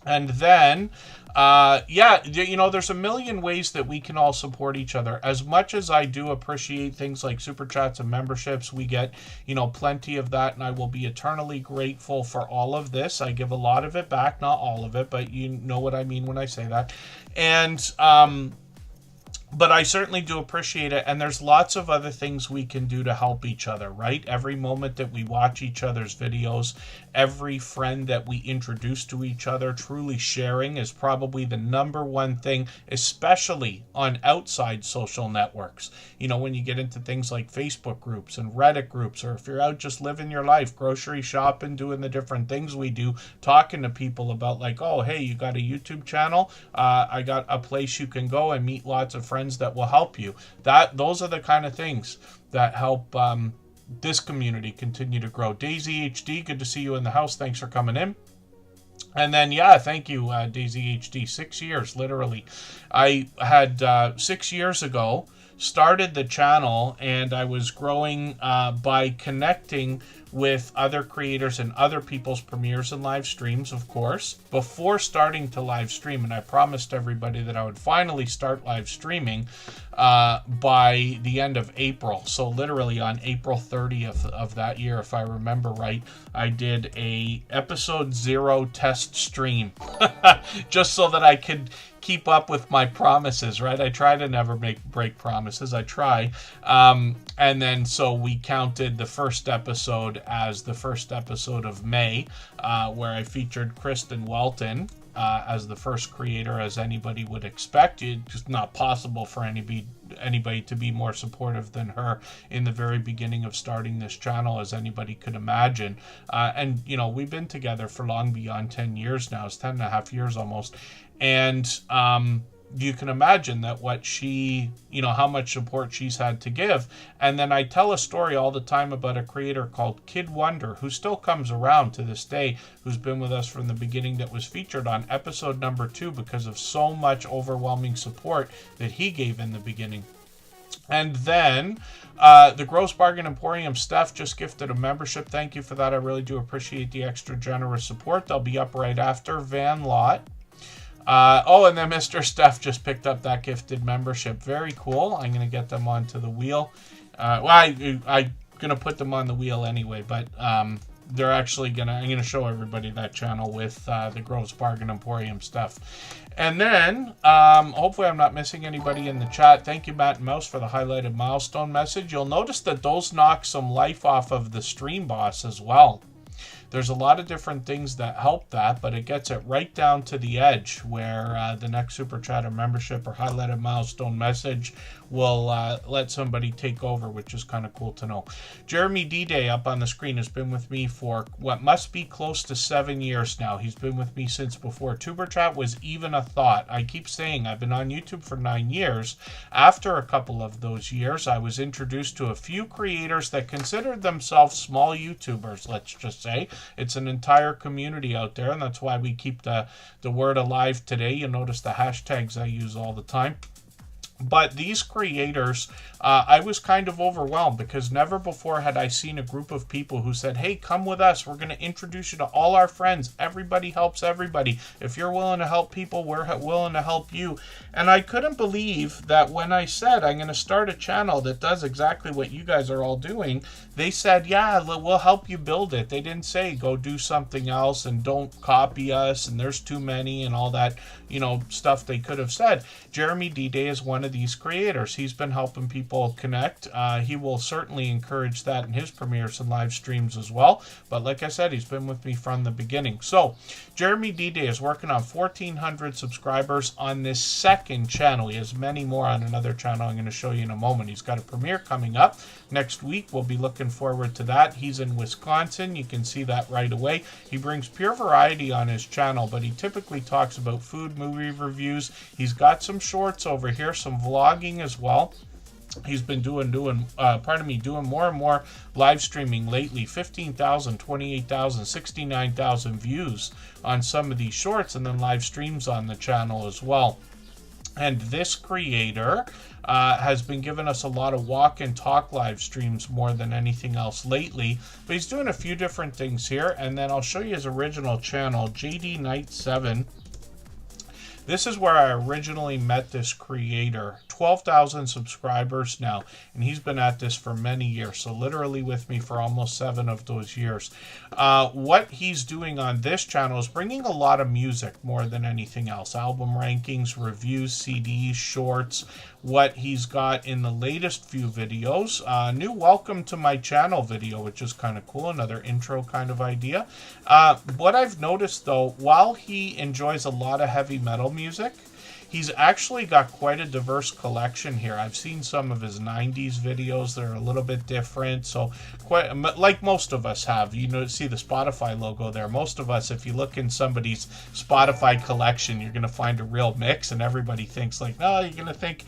And then, yeah, you know, there's a million ways that we can all support each other. As much as I do appreciate things like Super Chats and memberships, we get, you know, plenty of that, and I will be eternally grateful for all of this. I give a lot of it back, not all of it, but you know what I mean when I say that. And, but I certainly do appreciate it, and there's lots of other things we can do to help each other, right? Every moment that we watch each other's videos, every friend that we introduce to each other, truly sharing is probably the number one thing, especially on outside social networks. You know, when you get into things like Facebook groups and Reddit groups, or if you're out just living your life, grocery shopping, doing the different things we do, talking to people about like, oh, hey, you got a YouTube channel? I got a place you can go and meet lots of friends that will help you. Those are the kind of things that help this community continue to grow. Daisy HD, good to see you in the house. Thanks for coming in. And then, yeah, thank you, Daisy HD. 6 years, literally. I had 6 years ago started the channel, and I was growing by connecting with other creators and other people's premieres and live streams, of course, before starting to live stream. And I promised everybody that I would finally start live streaming by the end of April. So literally on April 30th of that year, if I remember right, I did a episode 0 test stream just so that I could keep up with my promises, right? I try to never break promises. I try. And then so we counted the first episode as the first episode of May, where I featured Kristen Welton as the first creator, as anybody would expect. It's just not possible for anybody to be more supportive than her in the very beginning of starting this channel, as anybody could imagine. And, you know, we've been together for long beyond 10 years now. It's 10 and a half years almost. And you can imagine that what she, you know, how much support she's had to give. And then I tell a story all the time about a creator called Kid Wonder, who still comes around to this day, who's been with us from the beginning, that was featured on episode number 2 because of so much overwhelming support that he gave in the beginning. And then the Gross Bargain Emporium, Steph just gifted a membership. Thank you for that. I really do appreciate the extra generous support. They'll be up right after. Van Lot. And then Mr. Steph just picked up that gifted membership. Very cool. I'm going to get them onto the wheel. I'm going to put them on the wheel anyway, but they're actually I'm going to show everybody that channel with the Gross Bargain Emporium stuff. And then, hopefully I'm not missing anybody in the chat. Thank you, Matt and Mouse, for the highlighted milestone message. You'll notice that those knock some life off of the stream boss as well. There's a lot of different things that help that, but it gets it right down to the edge where the next Super Chatter membership or highlighted milestone message will let somebody take over, which is kind of cool to know. Jeremy D-Day up on the screen has been with me for what must be close to 7 years now. He's been with me since before Tuber Chat was even a thought. I keep saying I've been on YouTube for 9 years. After a couple of those years, I was introduced to a few creators that considered themselves small YouTubers, let's just say. It's an entire community out there, and that's why we keep the word alive today. You'll notice the hashtags I use all the time. But these creators I was kind of overwhelmed because never before had I seen a group of people who said, hey, come with us. We're going to introduce you to all our friends. Everybody helps everybody. If you're willing to help people, we're willing to help you. And I couldn't believe that when I said I'm going to start a channel that does exactly what you guys are all doing, they said, yeah, we'll help you build it. They didn't say go do something else and don't copy us and there's too many and all that, stuff they could have said. Jeremy D-Day is one of these creators. He's been helping people connect. He will certainly encourage that in his premieres and live streams as well. But like I said, he's been with me from the beginning. So Jeremy D-Day is working on 1,400 subscribers on this second channel. He has many more on another channel I'm going to show you in a moment. He's got a premiere coming up next week. We'll be looking forward to that. He's in Wisconsin. You can see that right away. He brings pure variety on his channel, but he typically talks about food, movie reviews. He's got some shorts over here, some vlogging as well. He's been doing more and more live streaming lately. 15,000, 28,000, 69,000 views on some of these shorts, and then live streams on the channel as well. And this creator has been giving us a lot of walk and talk live streams more than anything else lately. But he's doing a few different things here, and then I'll show you his original channel, JD Knight 7. This is where I originally met this creator. 12,000 subscribers now, and he's been at this for many years, so literally with me for almost 7 of those years. What he's doing on this channel is bringing a lot of music more than anything else. Album rankings, reviews, CDs, shorts, what he's got in the latest few videos. New welcome to my channel video, which is kind of cool, another intro kind of idea. What I've noticed though, while he enjoys a lot of heavy metal music, he's actually got quite a diverse collection here. I've seen some of his 90s videos that are a little bit different. So quite like most of us have, see the Spotify logo there. Most of us, if you look in somebody's Spotify collection, you're going to find a real mix, and everybody thinks like, no, you're going to think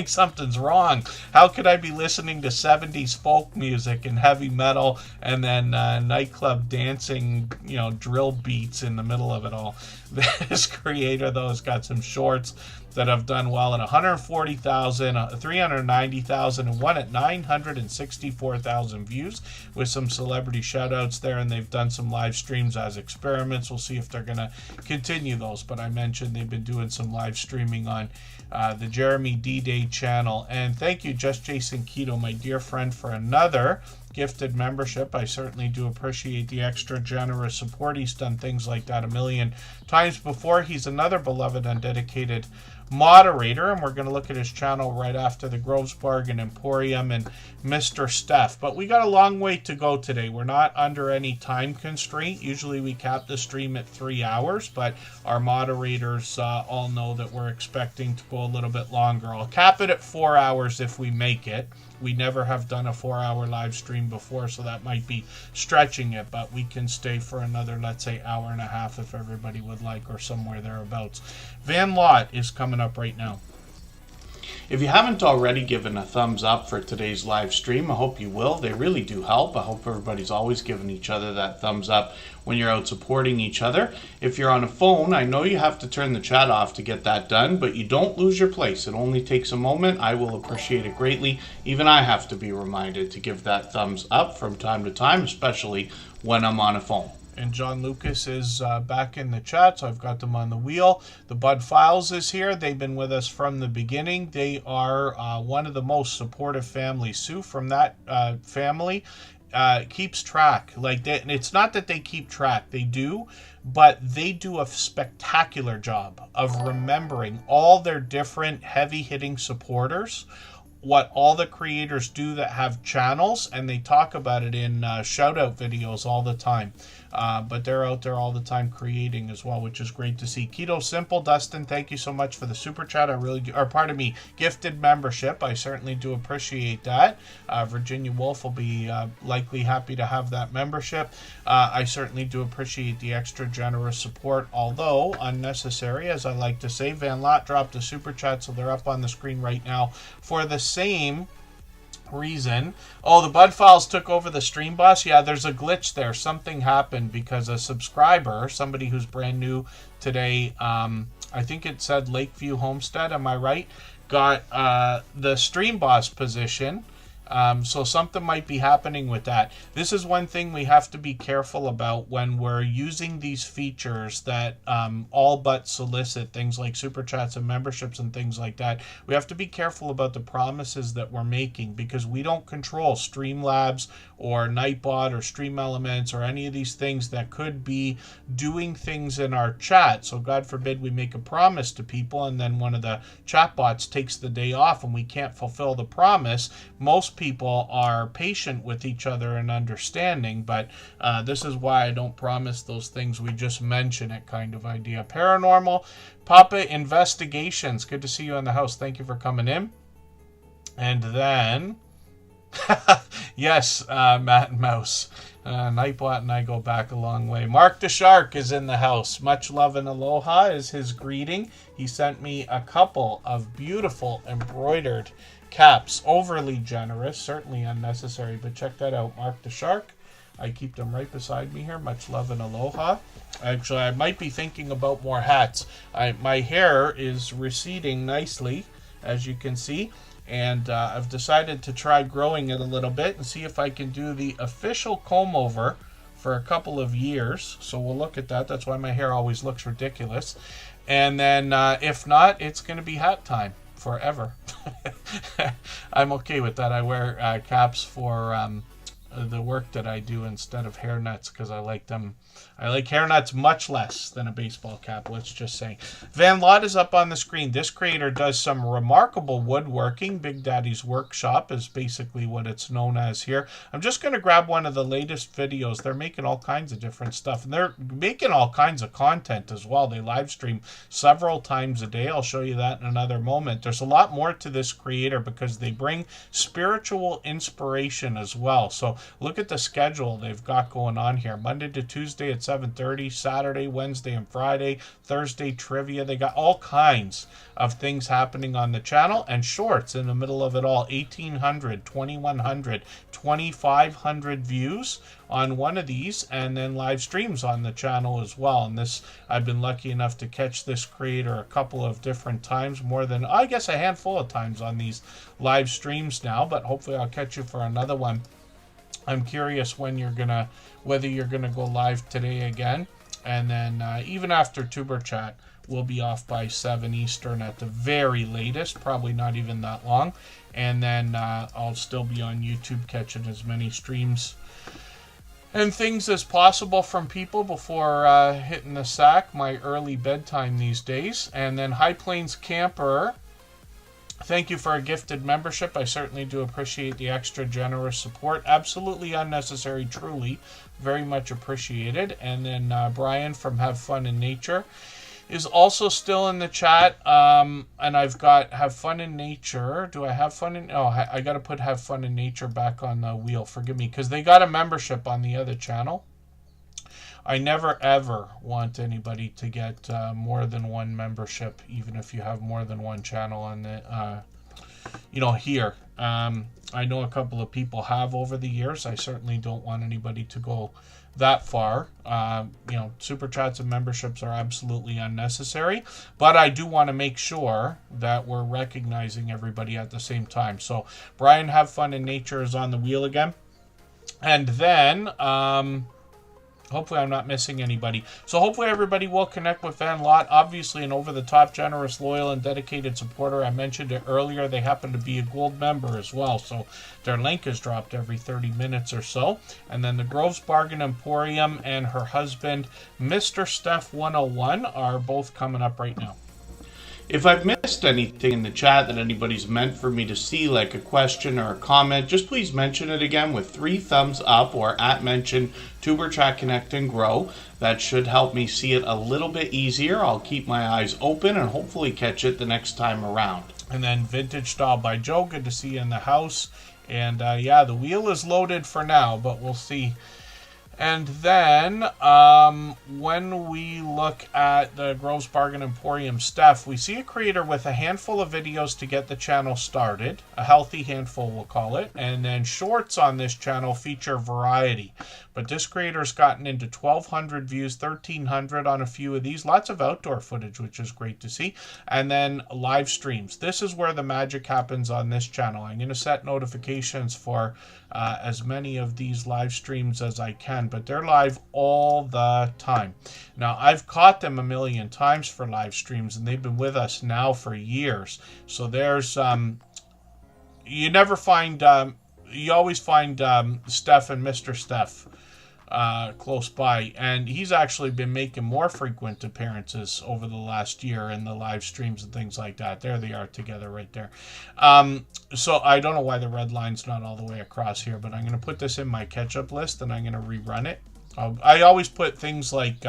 something's wrong. How could I be listening to 70s folk music and heavy metal and then nightclub dancing, drill beats in the middle of it all? This creator, though, has got some shorts that have done well at 140,000, 390,000, and one at 964,000 views with some celebrity shout-outs there, and they've done some live streams as experiments. We'll see if they're going to continue those, but I mentioned they've been doing some live streaming on the Jeremy D-Day channel. And thank you, Just Jason Keto, my dear friend, for another gifted membership. I certainly do appreciate the extra generous support. He's done things like that a million times before. He's another beloved and dedicated moderator, and we're going to look at his channel right after the Groves Bargain Emporium and Mr. Steph. But we got a long way to go today. We're not under any time constraint. Usually we cap the stream at 3 hours, but our moderators all know that we're expecting to go a little bit longer. I'll cap it at 4 hours if we make it. We never have done a 4-hour live stream before, so that might be stretching it, but we can stay for another, let's say, hour and a half if everybody would like, or somewhere thereabouts. Van Lot is coming up right now. If you haven't already given a thumbs up for today's live stream, I hope you will. They really do help. I hope everybody's always giving each other that thumbs up when you're out supporting each other. If you're on a phone, I know you have to turn the chat off to get that done, but you don't lose your place. It only takes a moment. I will appreciate it greatly. Even I have to be reminded to give that thumbs up from time to time, especially when I'm on a phone. And John Lucas is back in the chat, so I've got them on the wheel. The Bud Files is here. They've been with us from the beginning. They are one of the most supportive families. Sue from that family keeps track. It's not that they keep track. They do, but they do a spectacular job of remembering all their different heavy-hitting supporters, what all the creators do that have channels, and they talk about it in shout-out videos all the time. But they're out there all the time creating as well, which is great to see. Keto Simple, Dustin, thank you so much for the super chat. I really do, or pardon me, gifted membership. I certainly do appreciate that. Virginia Wolf will be likely happy to have that membership. I certainly do appreciate the extra generous support, although unnecessary, as I like to say. Van Lot dropped a super chat, so they're up on the screen right now for the same reason. Oh, the Bud Files took over the stream boss. Yeah, there's a glitch there. Something happened because a subscriber, somebody who's brand new today, I think it said Lakeview Homestead, am I right? got the Stream Boss position. So something might be happening with that. This is one thing we have to be careful about when we're using these features that all but solicit things like super chats and memberships and things like that. We have to be careful about the promises that we're making, because we don't control Streamlabs or Nightbot or Stream Elements or any of these things that could be doing things in our chat. So God forbid we make a promise to people and then one of the chatbots takes the day off and we can't fulfill the promise. Most people are patient with each other and understanding, but this is why I don't promise those things. We just mention it kind of idea. Paranormal Papa Investigations, good to see you in the house. Thank you for coming in. And then yes, Matt and Mouse, Nightbot and I go back a long way. Mark the Shark is in the house. Much love and aloha is his greeting. He sent me a couple of beautiful embroidered caps. Overly generous, certainly unnecessary, but check that out. Mark the Shark. I keep them right beside me here. Much love and aloha. Actually, I might be thinking about more hats. My hair is receding nicely, as you can see, and I've decided to try growing it a little bit and see if I can do the official comb over for a couple of years. So we'll look at that. That's why my hair always looks ridiculous. And then if not, it's going to be hat time forever. I'm okay with that. I wear caps for the work that I do instead of hairnets because I like them. I like hairnets much less than a baseball cap, let's just say. Van Lot is up on the screen. This creator does some remarkable woodworking. Big Daddy's Workshop is basically what it's known as here. I'm just going to grab one of the latest videos. They're making all kinds of different stuff, and they're making all kinds of content as well. They live stream several times a day. I'll show you that in another moment. There's a lot more to this creator because they bring spiritual inspiration as well. So look at the schedule they've got going on here. Monday to Tuesday at 7:30, Saturday, Wednesday, and Friday, Thursday trivia. They got all kinds of things happening on the channel, and shorts in the middle of it all. 1,800, 2,100, 2,500 views on one of these, and then live streams on the channel as well. And this, I've been lucky enough to catch this creator a couple of different times, more than, I guess, a handful of times on these live streams now, but hopefully I'll catch you for another one. I'm curious when whether you're gonna go live today again, and then even after Tuber Chat, we'll be off by 7 Eastern at the very latest, probably not even that long, and then I'll still be on YouTube catching as many streams and things as possible from people before hitting the sack. My early bedtime these days. And then High Plains Camper, thank you for a gifted membership. I certainly do appreciate the extra generous support. Absolutely unnecessary, truly. Very much appreciated. And then Brian from Have Fun in Nature is also still in the chat. And I've got Have Fun in Nature. Do I have fun in... Oh, I got to put Have Fun in Nature back on the wheel. Forgive me, because they got a membership on the other channel. I never ever want anybody to get more than one membership, even if you have more than one channel on the, here. I know a couple of people have over the years. I certainly don't want anybody to go that far. Super chats and memberships are absolutely unnecessary, but I do want to make sure that we're recognizing everybody at the same time. So Brian Have Fun in Nature is on the wheel again. And then, hopefully I'm not missing anybody. So hopefully everybody will connect with Van Lot. Obviously an over-the-top, generous, loyal, and dedicated supporter. I mentioned it earlier. They happen to be a gold member as well. So their link is dropped every 30 minutes or so. And then the Groves Bargain Emporium and her husband, Mr. Steph 101, are both coming up right now. If I've missed anything in the chat that anybody's meant for me to see, like a question or a comment, just please mention it again with 3 thumbs up or @mention Tuber Chat Connect and Grow. That should help me see it a little bit easier. I'll keep my eyes open and hopefully catch it the next time around. And then Vintage Style by Joe, good to see you in the house. And yeah, the wheel is loaded for now, but we'll see And then when we look at the Groves Bargain Emporium Steph, we see a creator with a handful of videos to get the channel started, a healthy handful we'll call it, and then shorts on this channel feature variety. But this creator's gotten into 1,200 views, 1,300 on a few of these, lots of outdoor footage, which is great to see, and then live streams. This is where the magic happens on this channel. I'm going to set notifications for as many of these live streams as I can, but they're live all the time. Now, I've caught them a million times for live streams, and they've been with us now for years. So there's, you never find, you always find Steph and Mr. Steph close by, and he's actually been making more frequent appearances over the last year in the live streams and things like that. There they are together right there. So I don't know why the red line's not all the way across here, but I'm going to put this in my catch-up list and I'm going to rerun it. I always put things like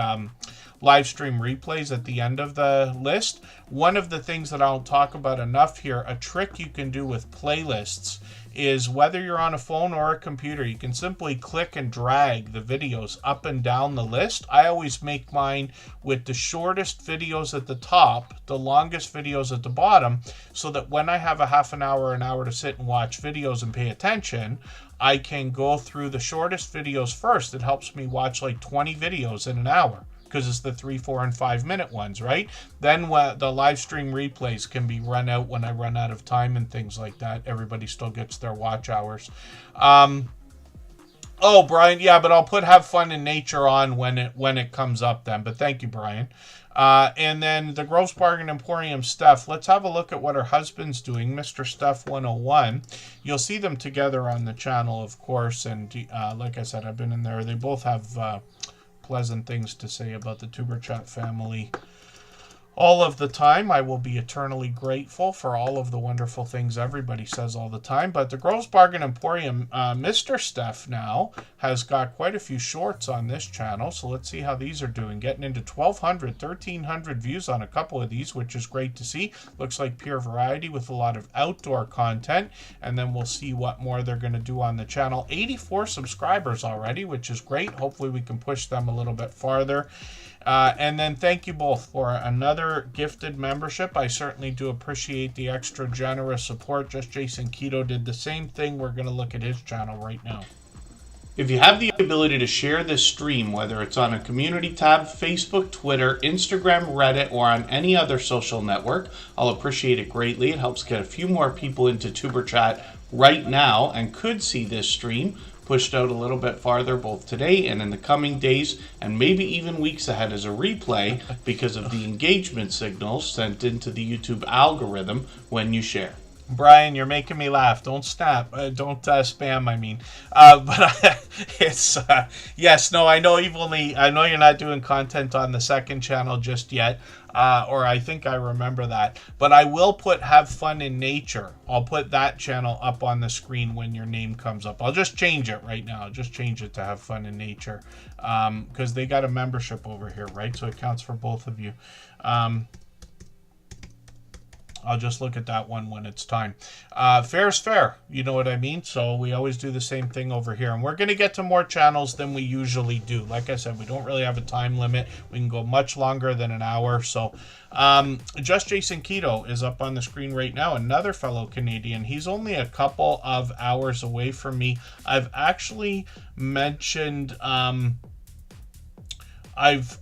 live stream replays at the end of the list. One of the things that I don't talk about enough here, a trick you can do with playlists, is whether you're on a phone or a computer, you can simply click and drag the videos up and down the list. I always make mine with the shortest videos at the top, the longest videos at the bottom, so that when I have a half an hour, an hour to sit and watch videos and pay attention, I can go through the shortest videos first. It helps me watch like 20 videos in an hour, because it's the 3, 4, and 5 minute ones, right? Then the live stream replays can be run out when I run out of time and things like that. Everybody still gets their watch hours. Oh, Brian, yeah, but I'll put Have Fun in Nature on when it comes up then. But thank you, Brian. And then the Gross Bargain Emporium Steph. Let's have a look at what her husband's doing, Mr. Steph 101. You'll see them together on the channel, of course. And like I said, I've been in there. They both have pleasant things to say about the Tuberchat family. All of the time. I will be eternally grateful for all of the wonderful things everybody says all the time. But the Gross Bargain Emporium, Mr. Steph now has got quite a few shorts on this channel. So let's see how these are doing. Getting into 1,200, 1,300 views on a couple of these, which is great to see. Looks like pure variety with a lot of outdoor content. And then we'll see what more they're going to do on the channel. 84 subscribers already, which is great. Hopefully we can push them a little bit farther. And then thank you both for another gifted membership. I certainly do appreciate the extra generous support. Just Jason Keto did the same thing. We're going to look at his channel right now. If you have the ability to share this stream, whether it's on a community tab, Facebook, Twitter, Instagram, Reddit, or on any other social network, I'll appreciate it greatly. It helps get a few more people into Tuberchat right now and could see this stream pushed out a little bit farther both today and in the coming days and maybe even weeks ahead as a replay because of the engagement signals sent into the YouTube algorithm when you share. Brian, you're making me laugh. Don't snap. Don't spam, I mean. But it's, yes, no, I know I know you're not doing content on the second channel just yet. Or I think I remember that. But I will put Have Fun in Nature. I'll put that channel up on the screen when your name comes up. I'll just change it right now. I'll just change it to Have Fun in Nature. Because they got a membership over here, right? So it counts for both of you. I'll just look at that one when it's time. Fair's fair, you know what I mean? So we always do the same thing over here. And we're going to get to more channels than we usually do. Like I said, we don't really have a time limit. We can go much longer than an hour. So Just Jason Keto is up on the screen right now. Another fellow Canadian. He's only a couple of hours away from me. I've actually mentioned... I've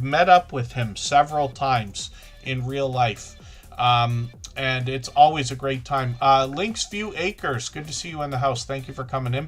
met up with him several times in real life, and it's always a great time. Links View Acres, good to see you in the house. Thank you for coming in.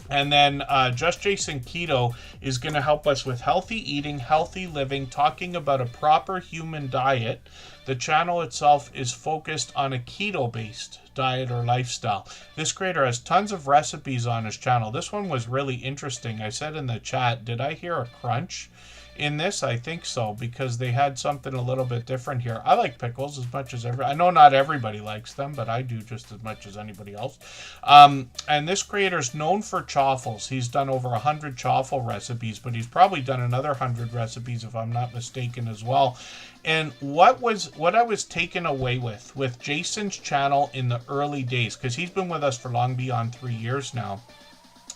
And then Just Jason Keto is going to help us with healthy eating, healthy living, talking about a proper human diet. The channel itself is focused on a keto-based diet or lifestyle. This creator has tons of recipes on his channel. This one was really interesting. I said in the chat, did I hear a crunch in this? I think so, because they had something a little bit different here. I like pickles as much as I know not everybody likes them, but I do just as much as anybody else. And this creator is known for chaffles. He's done over 100 chaffle recipes, but he's probably done another 100 recipes if I'm not mistaken as well. And what I was taken away with Jason's channel in the early days, because he's been with us for long beyond 3 years now,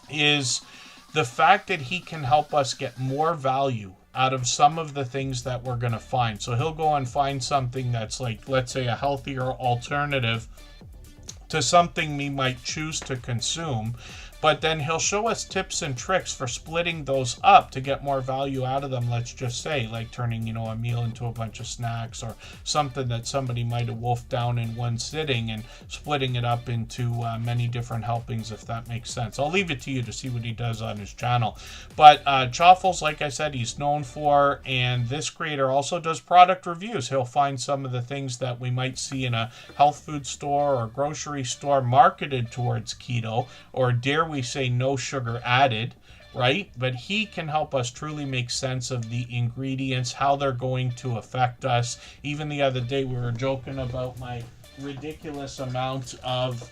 is the fact that he can help us get more value out of some of the things that we're going to find. So he'll go and find something that's like, let's say, a healthier alternative to something we might choose to consume. But then he'll show us tips and tricks for splitting those up to get more value out of them. Let's just say, like turning, a meal into a bunch of snacks, or something that somebody might have wolfed down in one sitting, and splitting it up into many different helpings, if that makes sense. I'll leave it to you to see what he does on his channel. But Chaffles, like I said, he's known for, and this creator also does product reviews. He'll find some of the things that we might see in a health food store or grocery store marketed towards keto, or dare we say no sugar added, right? But he can help us truly make sense of the ingredients, how they're going to affect us. Even the other day we were joking about my ridiculous amount of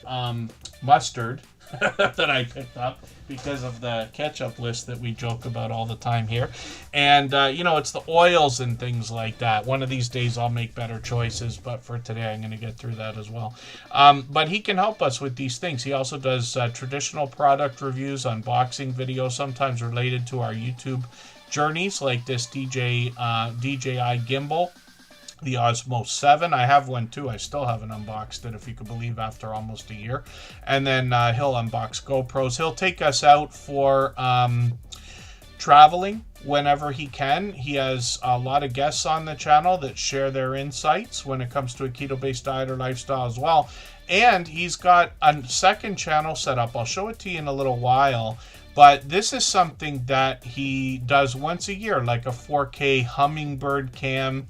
mustard that I picked up because of the ketchup list that we joke about all the time here. And, it's the oils and things like that. One of these days I'll make better choices, but for today I'm going to get through that as well. But he can help us with these things. He also does traditional product reviews, unboxing videos, sometimes related to our YouTube journeys, like this DJI gimbal, the Osmo 7. I have one too. I still haven't unboxed it, if you could believe, after almost a year. And then he'll unbox GoPros. He'll take us out for traveling whenever he can. He has a lot of guests on the channel that share their insights when it comes to a keto-based diet or lifestyle as well. And he's got a second channel set up. I'll show it to you in a little while. But this is something that he does once a year, like a 4K hummingbird cam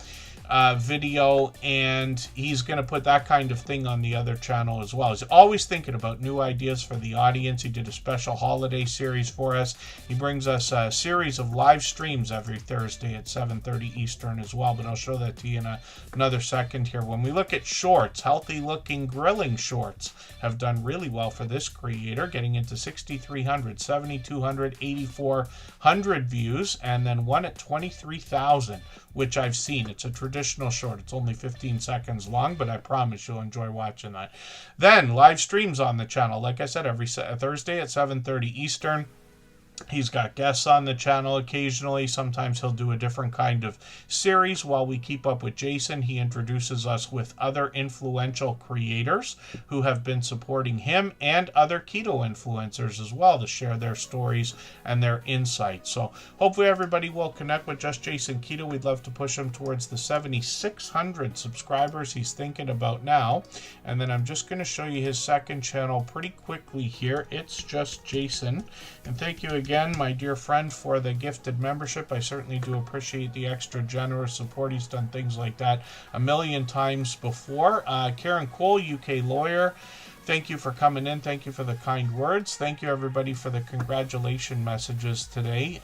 video, and he's going to put that kind of thing on the other channel as well. He's always thinking about new ideas for the audience. He did a special holiday series for us. He brings us a series of live streams every Thursday at 7:30 Eastern as well, but I'll show that to you in another second here. When we look at shorts, healthy looking grilling shorts have done really well for this creator, getting into 6,300, 7,200, 8,400 views, and then one at 23,000, which I've seen. It's a traditional short. It's only 15 seconds long, but I promise you'll enjoy watching that. Then live streams on the channel, like I said, every Thursday at 7:30 Eastern. He's got guests on the channel occasionally. Sometimes he'll do a different kind of series while we keep up with Jason. He introduces us with other influential creators who have been supporting him, and other keto influencers as well, to share their stories and their insights. So hopefully everybody will connect with Just Jason Keto. We'd love to push him towards the 7,600 subscribers he's thinking about now. And then I'm just going to show you his second channel pretty quickly here. It's Just Jason. And thank you again, my dear friend, for the gifted membership. I certainly do appreciate the extra generous support. He's done things like that a million times before. Karen Cole, UK lawyer, thank you for coming in. Thank you for the kind words. Thank you, everybody, for the congratulation messages today.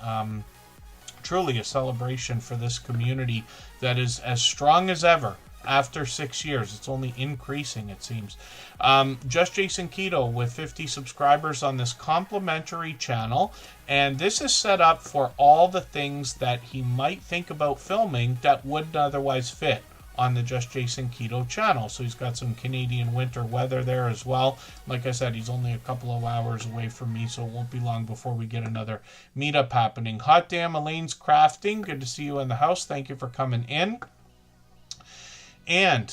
Truly a celebration for this community that is as strong as ever. After 6 years, it's only increasing, it seems. Just Jason Keto with 50 subscribers on this complimentary channel, and this is set up for all the things that he might think about filming that wouldn't otherwise fit on the Just Jason Keto channel. So he's got some Canadian winter weather there as well. Like I said, he's only a couple of hours away from me, so it won't be long before we get another meetup happening. Hot damn, Elaine's Crafting, good to see you in the house. Thank you for coming in. And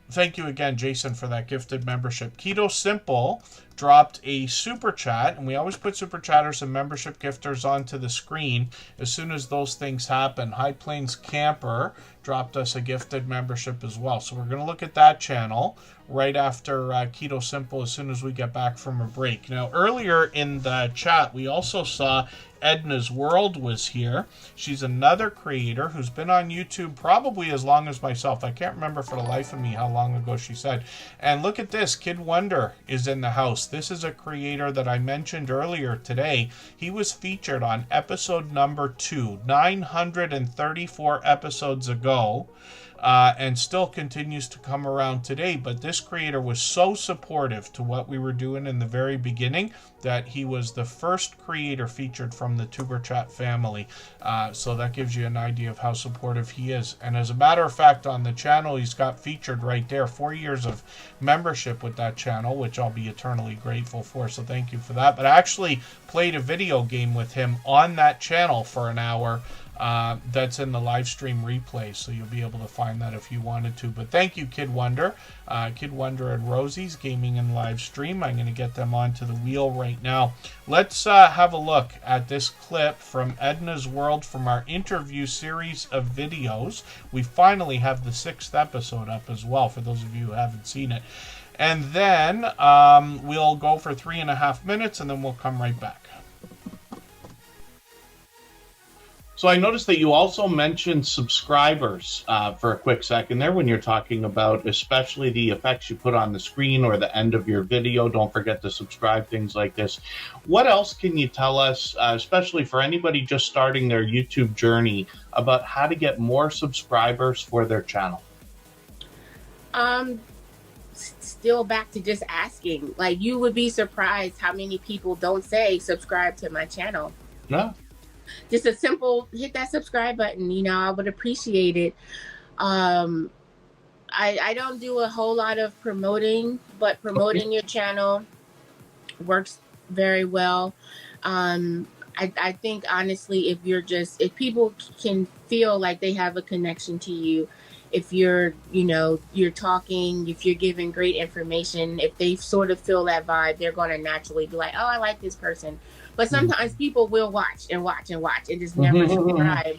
thank you again, Jason, for that gifted membership. Keto Simple dropped a super chat, and we always put super chatters and membership gifters onto the screen as soon as those things happen. High Plains Camper dropped us a gifted membership as well. So we're going to look at that channel right after Keto Simple as soon as we get back from a break. Now, earlier in the chat, we also saw Edna's World was here. She's another creator who's been on YouTube probably as long as myself. I can't remember for the life of me how long ago she said. And look at this. Kid Wonder is in the house. This is a creator that I mentioned earlier today. He was featured on episode number 2, 934 episodes ago. and still continues to come around today. But this creator was so supportive to what we were doing in the very beginning that he was the first creator featured from the Tuber Chat family. So that gives you an idea of how supportive he is. And as a matter of fact, on the channel, he's got featured right there 4 years of membership with that channel, which I'll be eternally grateful for. So thank you for that. But I actually played a video game with him on that channel for an hour. That's in the live stream replay, so you'll be able to find that if you wanted to. But thank you, Kid Wonder. Kid Wonder and Rosie's Gaming and Live Stream. I'm going to get them onto the wheel right now. Let's have a look at this clip from Edna's World from our interview series of videos. We finally have the 6th episode up as well, for those of you who haven't seen it. And then we'll go for 3.5 minutes, and then we'll come right back. So I noticed that you also mentioned subscribers for a quick second there when you're talking about especially the effects you put on the screen or the end of your video. Don't forget to subscribe, things like this. What else can you tell us, especially for anybody just starting their YouTube journey, about how to get more subscribers for their channel? Still back to just asking. Like, you would be surprised how many people don't say subscribe to my channel. No. Just a simple hit that subscribe button. You know, I would appreciate it. I don't do a whole lot of promoting, but promoting your channel works very well. I think honestly, if people can feel like they have a connection to you, if you're talking, if you're giving great information, if they sort of feel that vibe, they're going to naturally be like, oh, I like this person. But sometimes people will watch and just never subscribe.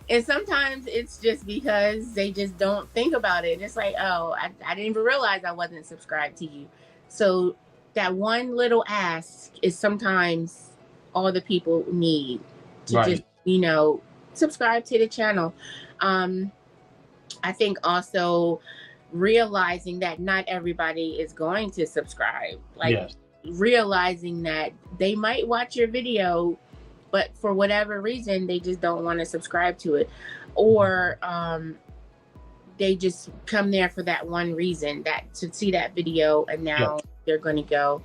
And sometimes it's just because they just don't think about it. It's like, oh, I didn't even realize I wasn't subscribed to you. So that one little ask is sometimes all the people need to just, subscribe to the channel. I think also realizing that not everybody is going to subscribe. Like, yes. Realizing that they might watch your video, but for whatever reason, they just don't want to subscribe to it. Or they just come there for that one reason, that to see that video, and now they're going to go.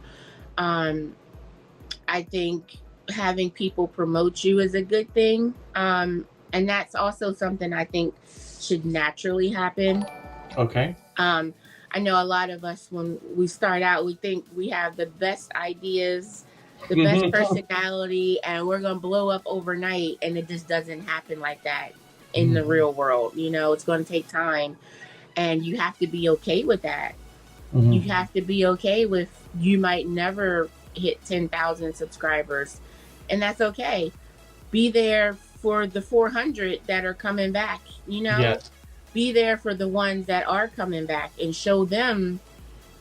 I think having people promote you is a good thing. And that's also something I think should naturally happen. Okay. I know a lot of us, when we start out, we think we have the best ideas, the best personality, and we're going to blow up overnight. And it just doesn't happen like that in the real world. You know, it's going to take time, and you have to be okay with that. You have to be okay with, you might never hit 10,000 subscribers, and that's okay. Be there for the 400 that are coming back, Yes. Be there for the ones that are coming back and show them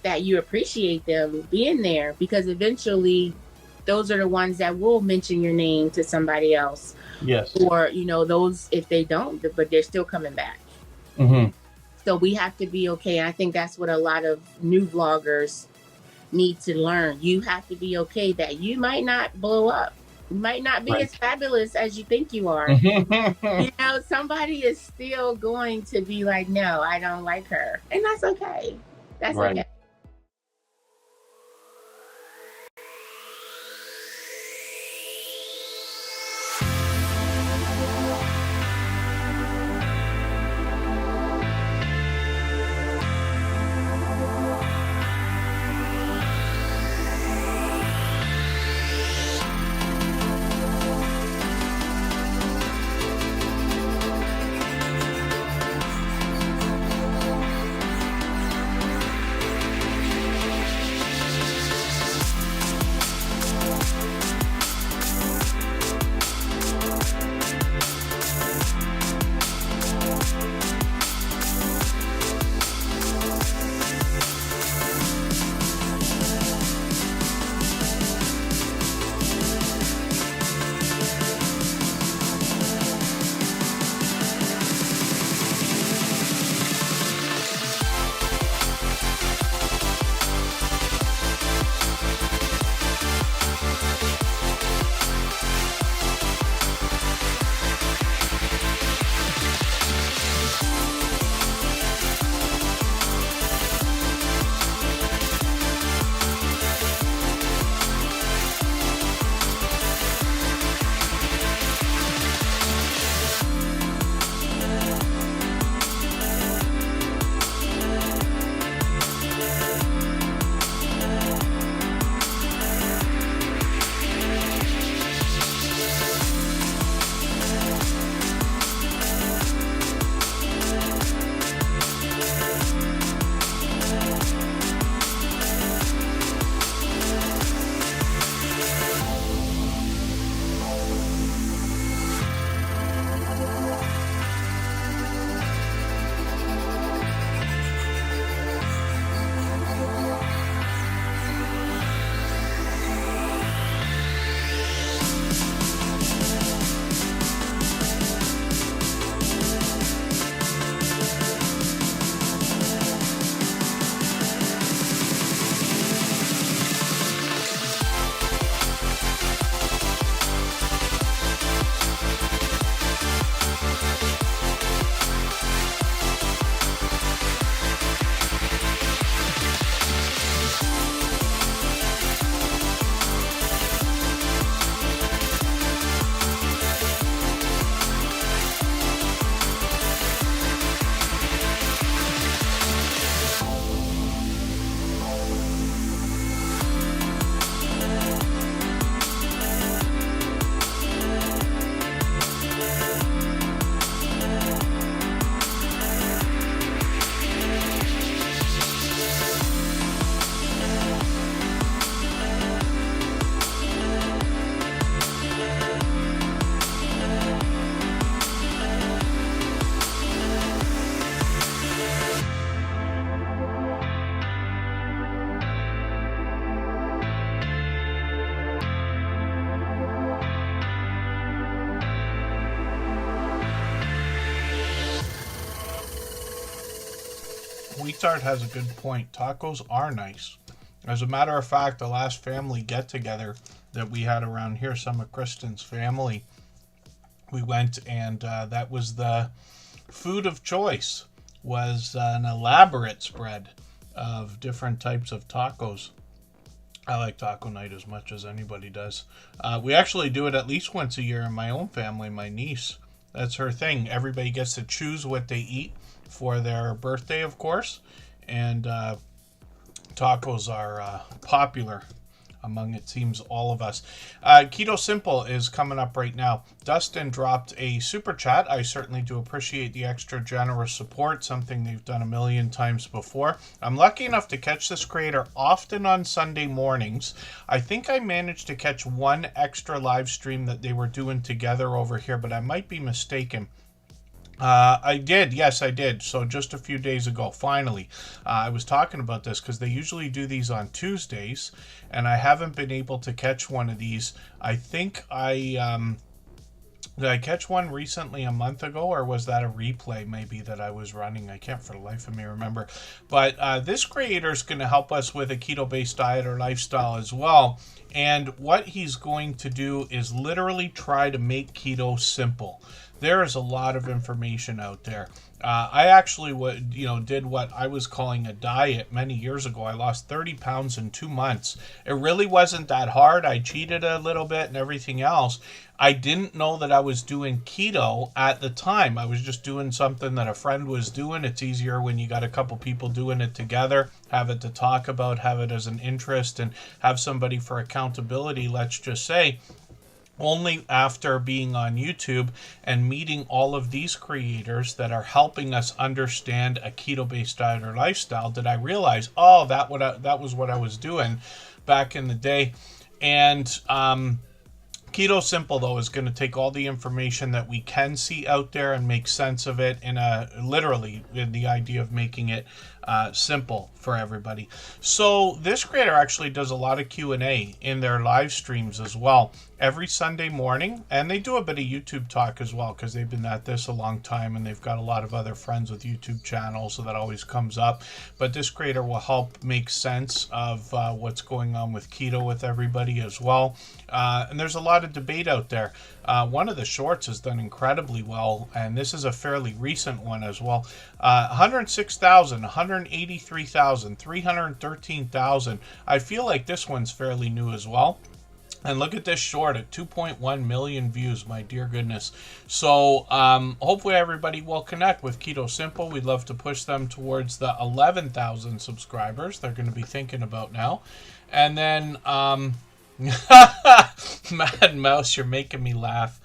that you appreciate them being there, because eventually those are the ones that will mention your name to somebody else. Yes. Or, those, if they don't, but they're still coming back. So we have to be okay. And I think that's what a lot of new vloggers need to learn. You have to be okay that you might not blow up. You might not be as fabulous as you think you are. Somebody is still going to be like, no, I don't like her. And that's okay. That's okay. Beats Art has a good point. Tacos are nice. As a matter of fact, the last family get-together that we had around here, some of Kristen's family, we went and that was the food of choice, was an elaborate spread of different types of tacos. I like taco night as much as anybody does. We actually do it at least once a year in my own family. My niece, that's her thing. Everybody gets to choose what they eat for their birthday, of course. And tacos are popular among, it seems, all of us. Keto Simple is coming up right now. Dustin dropped a super chat. I certainly do appreciate the extra generous support, something they've done a million times before. I'm lucky enough to catch this creator often on Sunday mornings. I think I managed to catch one extra live stream that they were doing together over here, but I might be mistaken. I did. Yes, I did. So just a few days ago, finally, I was talking about this because they usually do these on Tuesdays, and I haven't been able to catch one of these. I think did I catch one recently a month ago, or was that a replay maybe that I was running? I can't for the life of me remember. But this creator is going to help us with a keto-based diet or lifestyle as well. And what he's going to do is literally try to make keto simple. There is a lot of information out there. I actually did what I was calling a diet many years ago. I lost 30 pounds in 2 months. It really wasn't that hard. I cheated a little bit and everything else. I didn't know that I was doing keto at the time. I was just doing something that a friend was doing. It's easier when you got a couple people doing it together, have it to talk about, have it as an interest, and have somebody for accountability, let's just say. Only after being on YouTube and meeting all of these creators that are helping us understand a keto-based diet or lifestyle did I realize, that was what I was doing back in the day. And Keto Simple, though, is going to take all the information that we can see out there and make sense of it literally in the idea of making it simple for everybody. So this creator actually does a lot of Q&A in their live streams as well every Sunday morning, and they do a bit of YouTube talk as well because they've been at this a long time and they've got a lot of other friends with YouTube channels, so that always comes up. But this creator will help make sense of what's going on with keto with everybody as well. And there's a lot of debate out there. One of the shorts has done incredibly well, and this is a fairly recent one as well. 106,000, 183,000, 313,000. I feel like this one's fairly new as well. And look at this short at 2.1 million views, my dear goodness. So hopefully everybody will connect with Keto Simple. We'd love to push them towards the 11,000 subscribers they're going to be thinking about now. And then, Mad Mouse, you're making me laugh.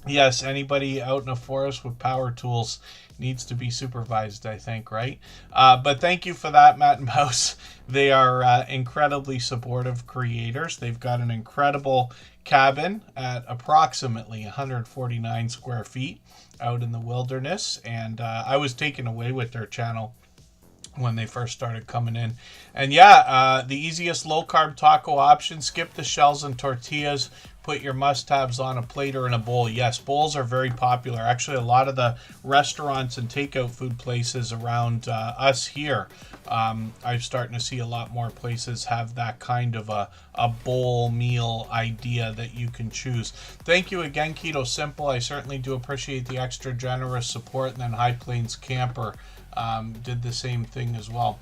Yes, anybody out in a forest with power tools needs to be supervised, I think, right? But thank you for that, Matt and Mouse. They are incredibly supportive creators. They've got an incredible cabin at approximately 149 square feet out in the wilderness, and I was taken away with their channel when they first started coming in. And yeah, the easiest low-carb taco option, skip the shells and tortillas, put your must-haves on a plate or in a bowl. Yes, bowls are very popular. Actually, a lot of the restaurants and takeout food places around us here, I'm starting to see a lot more places have that kind of a bowl meal idea that you can choose. Thank you again, Keto Simple. I certainly do appreciate the extra generous support. And then High Plains Camper did the same thing as well.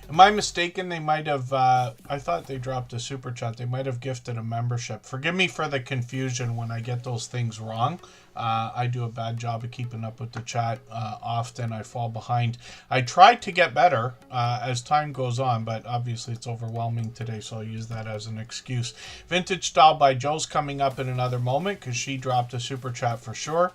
Am I mistaken? They might have, I thought they dropped a super chat. They might have gifted a membership. Forgive me for the confusion when I get those things wrong. I do a bad job of keeping up with the chat. Often I fall behind. I try to get better as time goes on, but obviously it's overwhelming today, so I'll use that as an excuse. Vintage Style by Joe's coming up in another moment because she dropped a super chat for sure.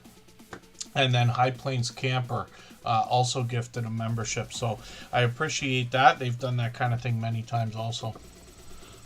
And then High Plains Camper also gifted a membership, so I appreciate that. They've done that kind of thing many times also.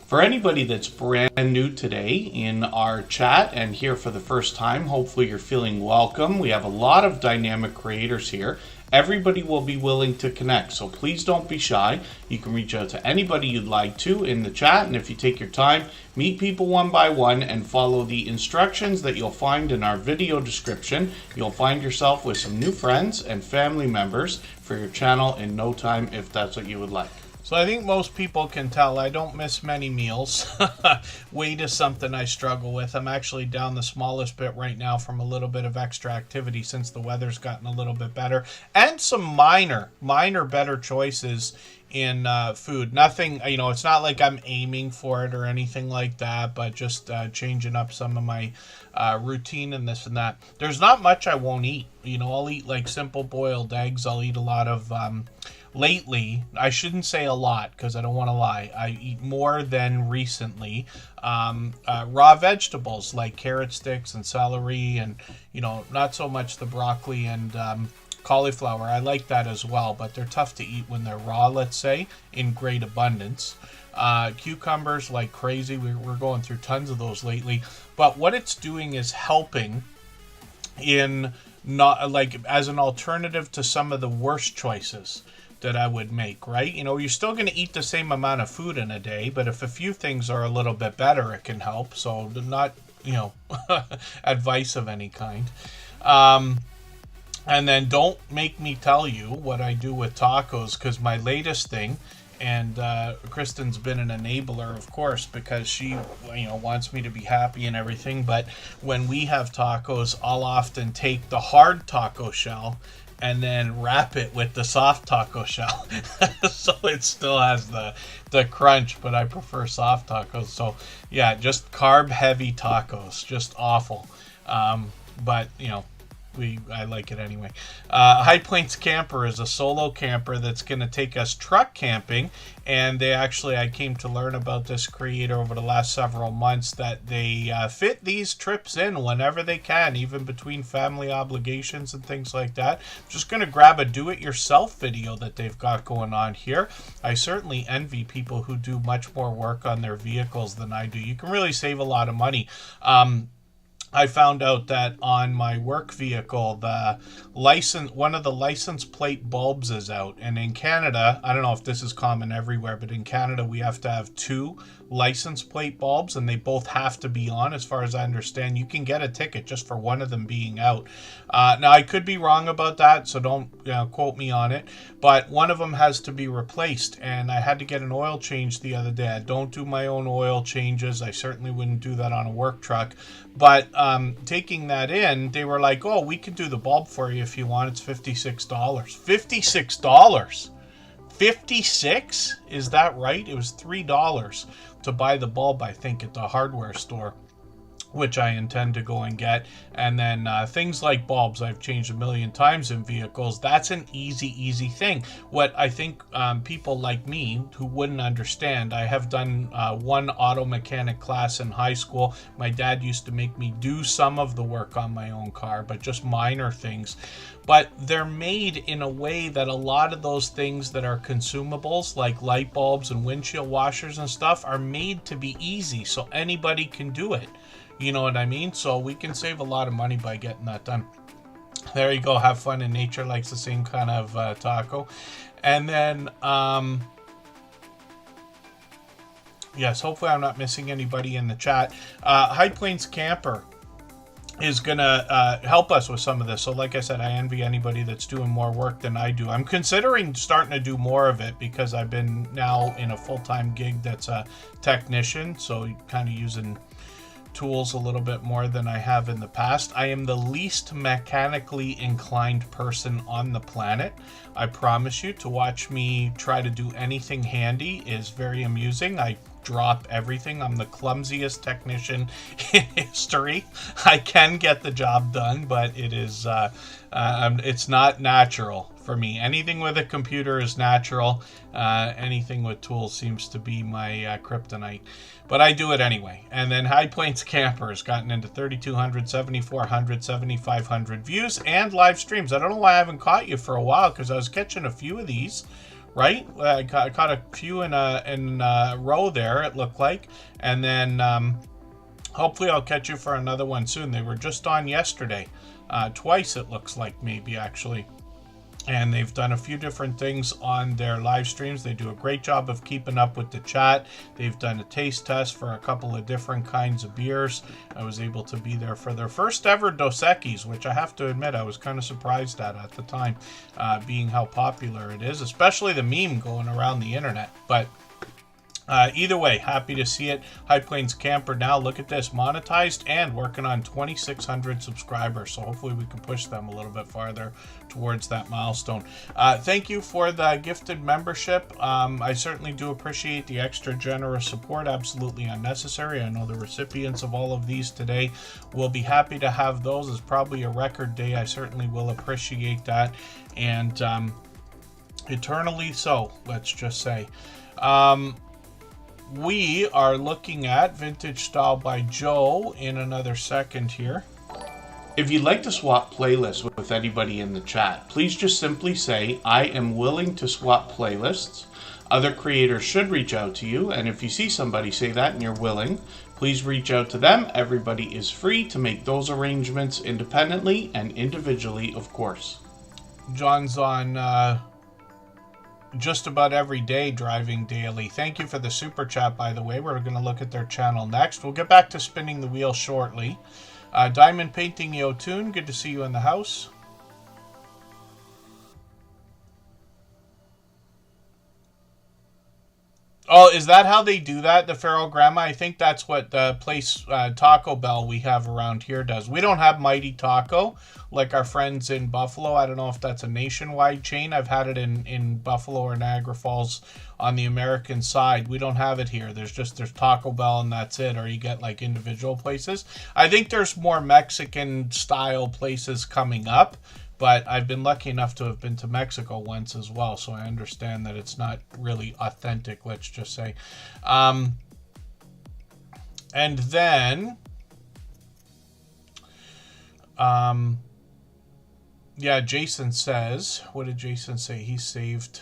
For anybody that's brand new today in our chat and here for the first time, hopefully you're feeling welcome. We have a lot of dynamic creators here, Everybody will be willing to connect, so please don't be shy. You can reach out to anybody you'd like to in the chat, and if you take your time, meet people one by one and follow the instructions that you'll find in our video description, you'll find yourself with some new friends and family members for your channel in no time, if that's what you would like. So I think most people can tell I don't miss many meals. Weight is something I struggle with. I'm actually down the smallest bit right now from a little bit of extra activity since the weather's gotten a little bit better. And some minor better choices in food. Nothing, it's not like I'm aiming for it or anything like that, but just changing up some of my routine and this and that. There's not much I won't eat. I'll eat like simple boiled eggs. I'll eat a lot of... lately, I shouldn't say a lot because I don't want to lie. I eat more than recently. Raw vegetables like carrot sticks and celery and, not so much the broccoli and cauliflower. I like that as well, but they're tough to eat when they're raw, let's say, in great abundance. Cucumbers like crazy. We're going through tons of those lately. But what it's doing is helping in not like as an alternative to some of the worst choices that I would make, right? You're still going to eat the same amount of food in a day, but if a few things are a little bit better, it can help. So not, advice of any kind. And then don't make me tell you what I do with tacos, because my latest thing, and Kristen's been an enabler, of course, because she, wants me to be happy and everything. But when we have tacos, I'll often take the hard taco shell and then wrap it with the soft taco shell. So it still has the crunch, but I prefer soft tacos. So yeah, just carb heavy tacos, just awful. But I like it anyway. High Plains Camper is a solo camper that's going to take us truck camping, and I came to learn about this creator over the last several months that they fit these trips in whenever they can, even between family obligations and things like that. I'm just going to grab a do-it-yourself video that they've got going on here. I certainly envy people who do much more work on their vehicles than I do. You can really save a lot of money. I found out that on my work vehicle, one of the license plate bulbs is out. And in Canada, I don't know if this is common everywhere, but in Canada, we have to have 2 license plate bulbs, and they both have to be on. As far as I understand, you can get a ticket just for one of them being out. Now, I could be wrong about that, so don't quote me on it. But one of them has to be replaced, and I had to get an oil change the other day. I don't do my own oil changes. I certainly wouldn't do that on a work truck. But taking that in, they were like, oh, we can do the bulb for you if you want. It's $56. $56? 56? Is that right? It was $3 to buy the bulb, I think, at the hardware store, which I intend to go and get. And then things like bulbs, I've changed a million times in vehicles. That's an easy thing. What I think people like me who wouldn't understand, I have done one auto mechanic class in high school. My dad used to make me do some of the work on my own car, but just minor things. But they're made in a way that a lot of those things that are consumables, like light bulbs and windshield washers and stuff, are made to be easy, so anybody can do it. You know what I mean? So we can save a lot of money by getting that done. There you go. Have fun in nature likes the same kind of taco. And then, yes, hopefully I'm not missing anybody in the chat. High Plains Camper is going to help us with some of this. So like I said, I envy anybody that's doing more work than I do. I'm considering starting to do more of it because I've been now in a full-time gig that's a technician. So kind of using tools a little bit more than I have in the past. I am the least mechanically inclined person on the planet. I promise you, to watch me try to do anything handy is very amusing. I drop everything. I'm the clumsiest technician in history. I can get the job done, but it is it's not natural for me. Anything with a computer is natural. Anything with tools seems to be my kryptonite. But I do it anyway. And then High Plains Camper has gotten into 3,200, 7,400, 7,500 views and live streams. I don't know why I haven't caught you for a while, because I was catching a few of these, right? I caught a few in a row there, it looked like. And then hopefully I'll catch you for another one soon. They were just on yesterday. Twice, it looks like, maybe, actually. and they've done a few different things on their live streams. They do a great job of keeping up with the chat. They've done a taste test for a couple of different kinds of beers. I was able to be there for their first ever Dos Equis, which I have to admit I was kind of surprised at the time, being how popular it is, especially the meme going around the internet. But either way, happy to see it. High Plains Camper now, look at this, monetized and working on 2,600 subscribers. So hopefully we can push them a little bit farther towards that milestone. Thank you for the gifted membership. I certainly do appreciate the extra generous support. Absolutely unnecessary. I know the recipients of all of these today will be happy to have those. It's probably a record day. I certainly will appreciate that. And eternally so, let's just say. We are looking at Vintage Style by Joe in another second here. If you'd like to swap playlists with anybody in the chat, please just simply say, I am willing to swap playlists. Other creators should reach out to you, and if you see somebody say that and you're willing, please reach out to them. Everybody is free to make those arrangements independently and individually, of course. John's on just about every day driving daily. Thank you for the super chat, by the way. We're going to look at their channel next. We'll get back to spinning the wheel shortly. Diamond Painting Yotun, good to see you in the house. Oh, is that how they do that, the Pharaoh Grandma? I think that's what the place Taco Bell we have around here does. We don't have Mighty Taco like our friends in Buffalo. I don't know if that's a nationwide chain. I've had it in Buffalo or Niagara Falls on the American side. We don't have it here. There's Taco Bell and that's it, or you get like individual places. I think there's more Mexican style places coming up. But I've been lucky enough to have been to Mexico once as well, so I understand that it's not really authentic, let's just say. And then, yeah, Jason says, what did Jason say? He saved,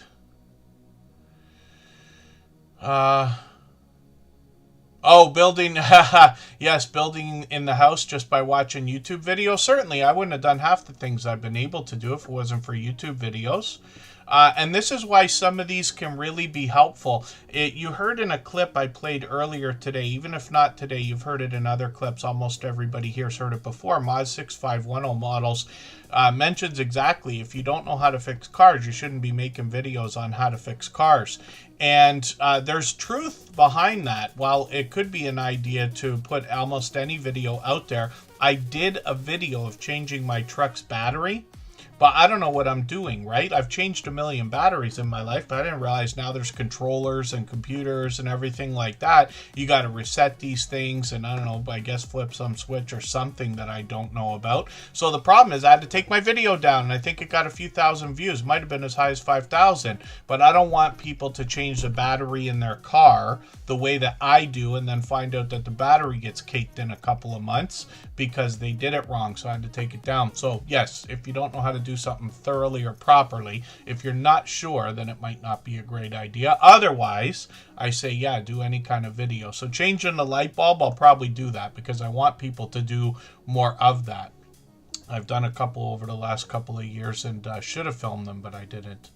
oh, building, yes, building in the house just by watching YouTube videos. Certainly, I wouldn't have done half the things I've been able to do if it wasn't for YouTube videos. And this is why some of these can really be helpful. You heard in a clip I played earlier today, even if not today, you've heard it in other clips. Almost everybody here's heard it before. Mod6510 Models mentions exactly, if you don't know how to fix cars, you shouldn't be making videos on how to fix cars. And there's truth behind that. While it could be an idea to put almost any video out there, I did a video of changing my truck's battery. But I don't know what I'm doing, right? I've changed 1 million batteries in my life, but I didn't realize now there's controllers and computers and everything like that. You got to reset these things and, I don't know, I guess flip some switch or something that I don't know about. So the problem is I had to take my video down, and I think it got a few thousand views. Might have been as high as 5,000. But I don't want people to change the battery in their car the way that I do and then find out that the battery gets caked in a couple of months because they did it wrong. So I had to take it down. So yes, if you don't know how to do something thoroughly or properly, if you're not sure, then it might not be a great idea. Otherwise, I say, yeah, do any kind of video. So changing the light bulb, I'll probably do that because I want people to do more of that. I've done a couple over the last couple of years and should have filmed them, but I didn't.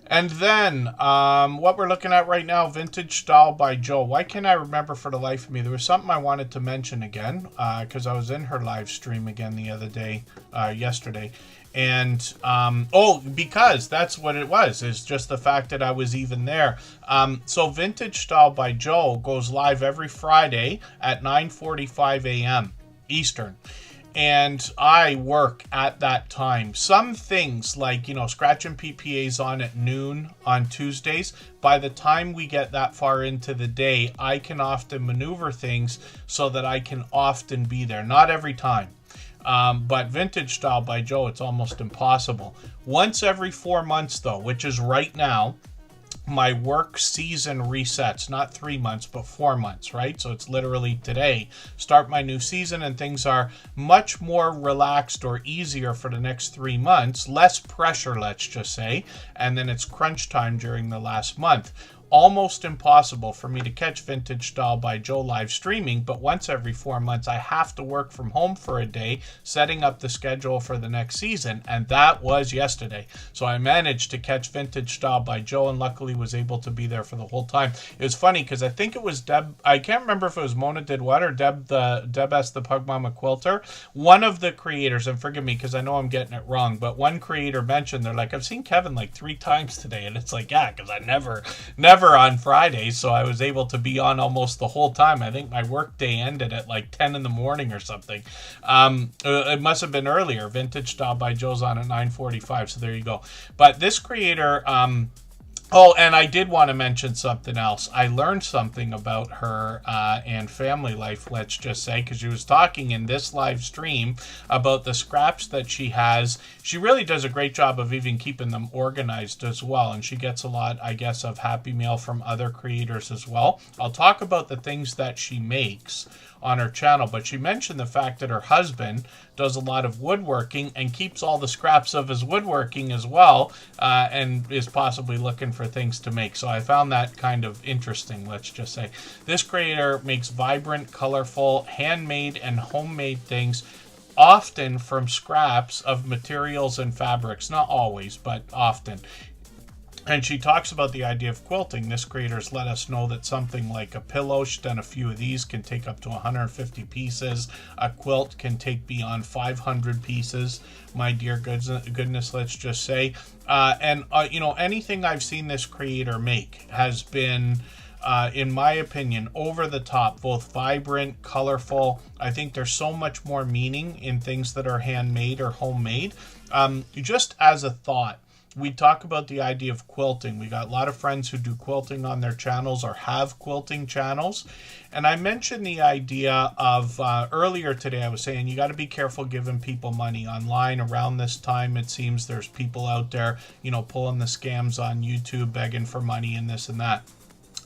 And then, what we're looking at right now, Vintage Style by Joe. Why can't I remember for the life of me? There was something I wanted to mention again, because I was in her live stream again the other day, yesterday. And, because that's what it was. It's just the fact that I was even there. So Vintage Style by Joe goes live every Friday at 9:45 a.m. Eastern. And I work at that time. Some things like, scratching PPAs on at noon on Tuesdays, by the time we get that far into the day, I can often maneuver things so that I can often be there. Not every time. But Vintage Style by Joe, it's almost impossible. Once every 4 months, though, which is right now, my work season resets. Not 3 months, but 4 months, right? So it's literally today. Start my new season, and things are much more relaxed or easier for the next 3 months. Less pressure, let's just say. And then it's crunch time during the last month. almost impossible for me to catch Vintage Style by Joe live streaming, but once every 4 months I have to work from home for a day, setting up the schedule for the next season, and that was yesterday. So I managed to catch Vintage Style by Joe and luckily was able to be there for the whole time. It was funny because I think it was Deb, I can't remember if it was Mona Did What or Deb S. the Pug Mama Quilter. One of the creators, and forgive me because I know I'm getting it wrong, but one creator mentioned, they're like, I've seen Kevin like 3 times today, and it's like, yeah, because I never on Fridays, so I was able to be on almost the whole time. I think my work day ended at like 10 in the morning or something. It must have been earlier. Vintage Style by Joe's on at 9:45, so there you go. But this creator, oh, and I did want to mention something else. I learned something about her and family life, let's just say, because she was talking in this live stream about the scraps that she has. She really does a great job of even keeping them organized as well, and she gets a lot, I guess, of happy mail from other creators as well. I'll talk about the things that she makes on her channel, but she mentioned the fact that her husband does a lot of woodworking and keeps all the scraps of his woodworking as well, and is possibly looking for things to make. So I found that kind of interesting, let's just say. This creator makes vibrant, colorful, handmade and homemade things, often from scraps of materials and fabrics. Not always, but often. And she talks about the idea of quilting. This creator's let us know that something like a pillow, she's done a few of these, can take up to 150 pieces. A quilt can take beyond 500 pieces. My dear goodness, let's just say. You know, anything I've seen this creator make has been, in my opinion, over the top, both vibrant, colorful. I think there's so much more meaning in things that are handmade or homemade. Just as a thought, we talk about the idea of quilting. We got a lot of friends who do quilting on their channels or have quilting channels. And I mentioned the idea of, earlier today I was saying you got to be careful giving people money online. Around this time, it seems there's people out there, you know, pulling the scams on YouTube, begging for money and this and that.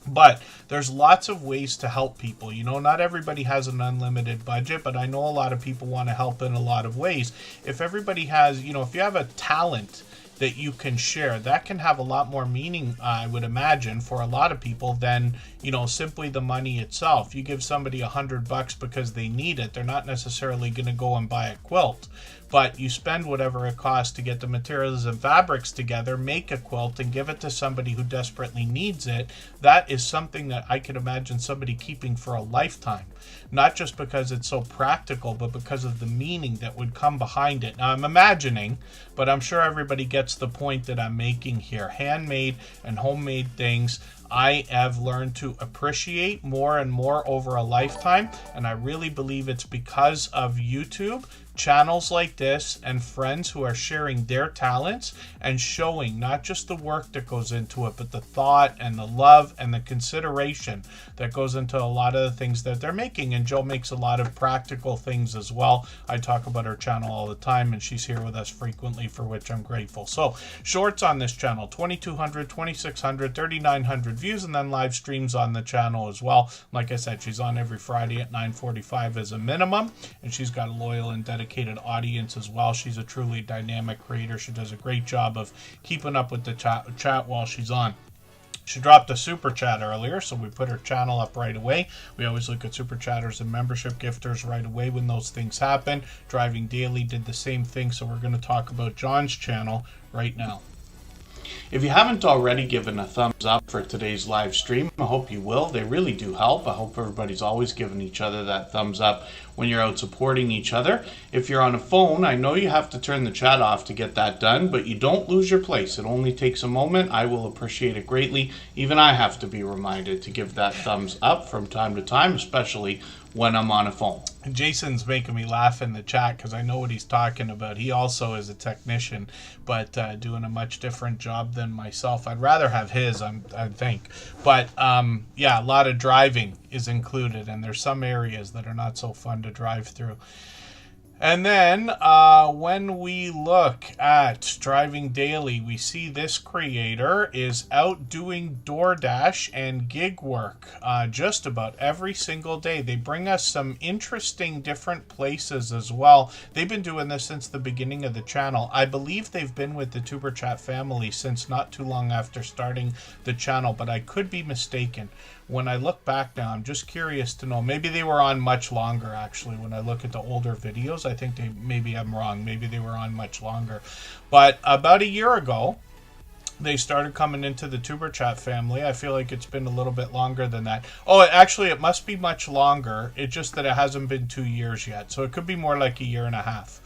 But there's lots of ways to help people. You know, not everybody has an unlimited budget, but I know a lot of people want to help in a lot of ways. If everybody has, you know, if you have a talent that you can share, that can have a lot more meaning, I would imagine, for a lot of people than, you know, simply the money itself. You give somebody $100 because they need it, they're not necessarily going to go and buy a quilt. But you spend whatever it costs to get the materials and fabrics together, make a quilt, and give it to somebody who desperately needs it. That is something that I could imagine somebody keeping for a lifetime. Not just because it's so practical, but because of the meaning that would come behind it. Now, I'm imagining, but I'm sure everybody gets the point that I'm making here. Handmade and homemade things, I have learned to appreciate more and more over a lifetime, and I really believe it's because of YouTube, channels like this, and friends who are sharing their talents and showing not just the work that goes into it, but the thought and the love and the consideration that goes into a lot of the things that they're making. And Jill makes a lot of practical things as well. I talk about her channel all the time, and she's here with us frequently, for which I'm grateful. So shorts on this channel, 2,200, 2,600, 3,900 views, and then live streams on the channel as well. Like I said, she's on every Friday at 9:45 as a minimum, and she's got a loyal and dedicated audience as well. She's a truly dynamic creator. She does a great job of keeping up with the chat while she's on. She dropped a super chat earlier, so we put her channel up right away. We always look at super chatters and membership gifters right away when those things happen. Driving Daily did the same thing, so we're going to talk about John's channel right now. If you haven't already given a thumbs up for today's live stream, I hope you will. They really do help. I hope everybody's always giving each other that thumbs up when you're out supporting each other. If you're on a phone, I know you have to turn the chat off to get that done, but you don't lose your place. It only takes a moment. I will appreciate it greatly. Even I have to be reminded to give that thumbs up from time to time, especially when I'm on a phone. Jason's making me laugh in the chat because I know what he's talking about. He also is a technician, but doing a much different job than myself. I'd rather have his, I think. But yeah, a lot of driving is included, and there's some areas that are not so fun to drive through. And then when we look at Driving Daily, we see this creator is out doing DoorDash and gig work just about every single day. They bring us some interesting different places as well. They've been doing this since the beginning of the channel. I believe they've been with the Superchat family since not too long after starting the channel, but I could be mistaken. When I look back now, I'm just curious to know. Maybe they were on much longer, actually. When I look at the older videos, I think maybe I'm wrong. Maybe they were on much longer. But about a year ago, they started coming into the Tuber Chat family. I feel like it's been a little bit longer than that. Oh, actually, it must be much longer. It's just that it hasn't been 2 years yet. So it could be more like a year and a half.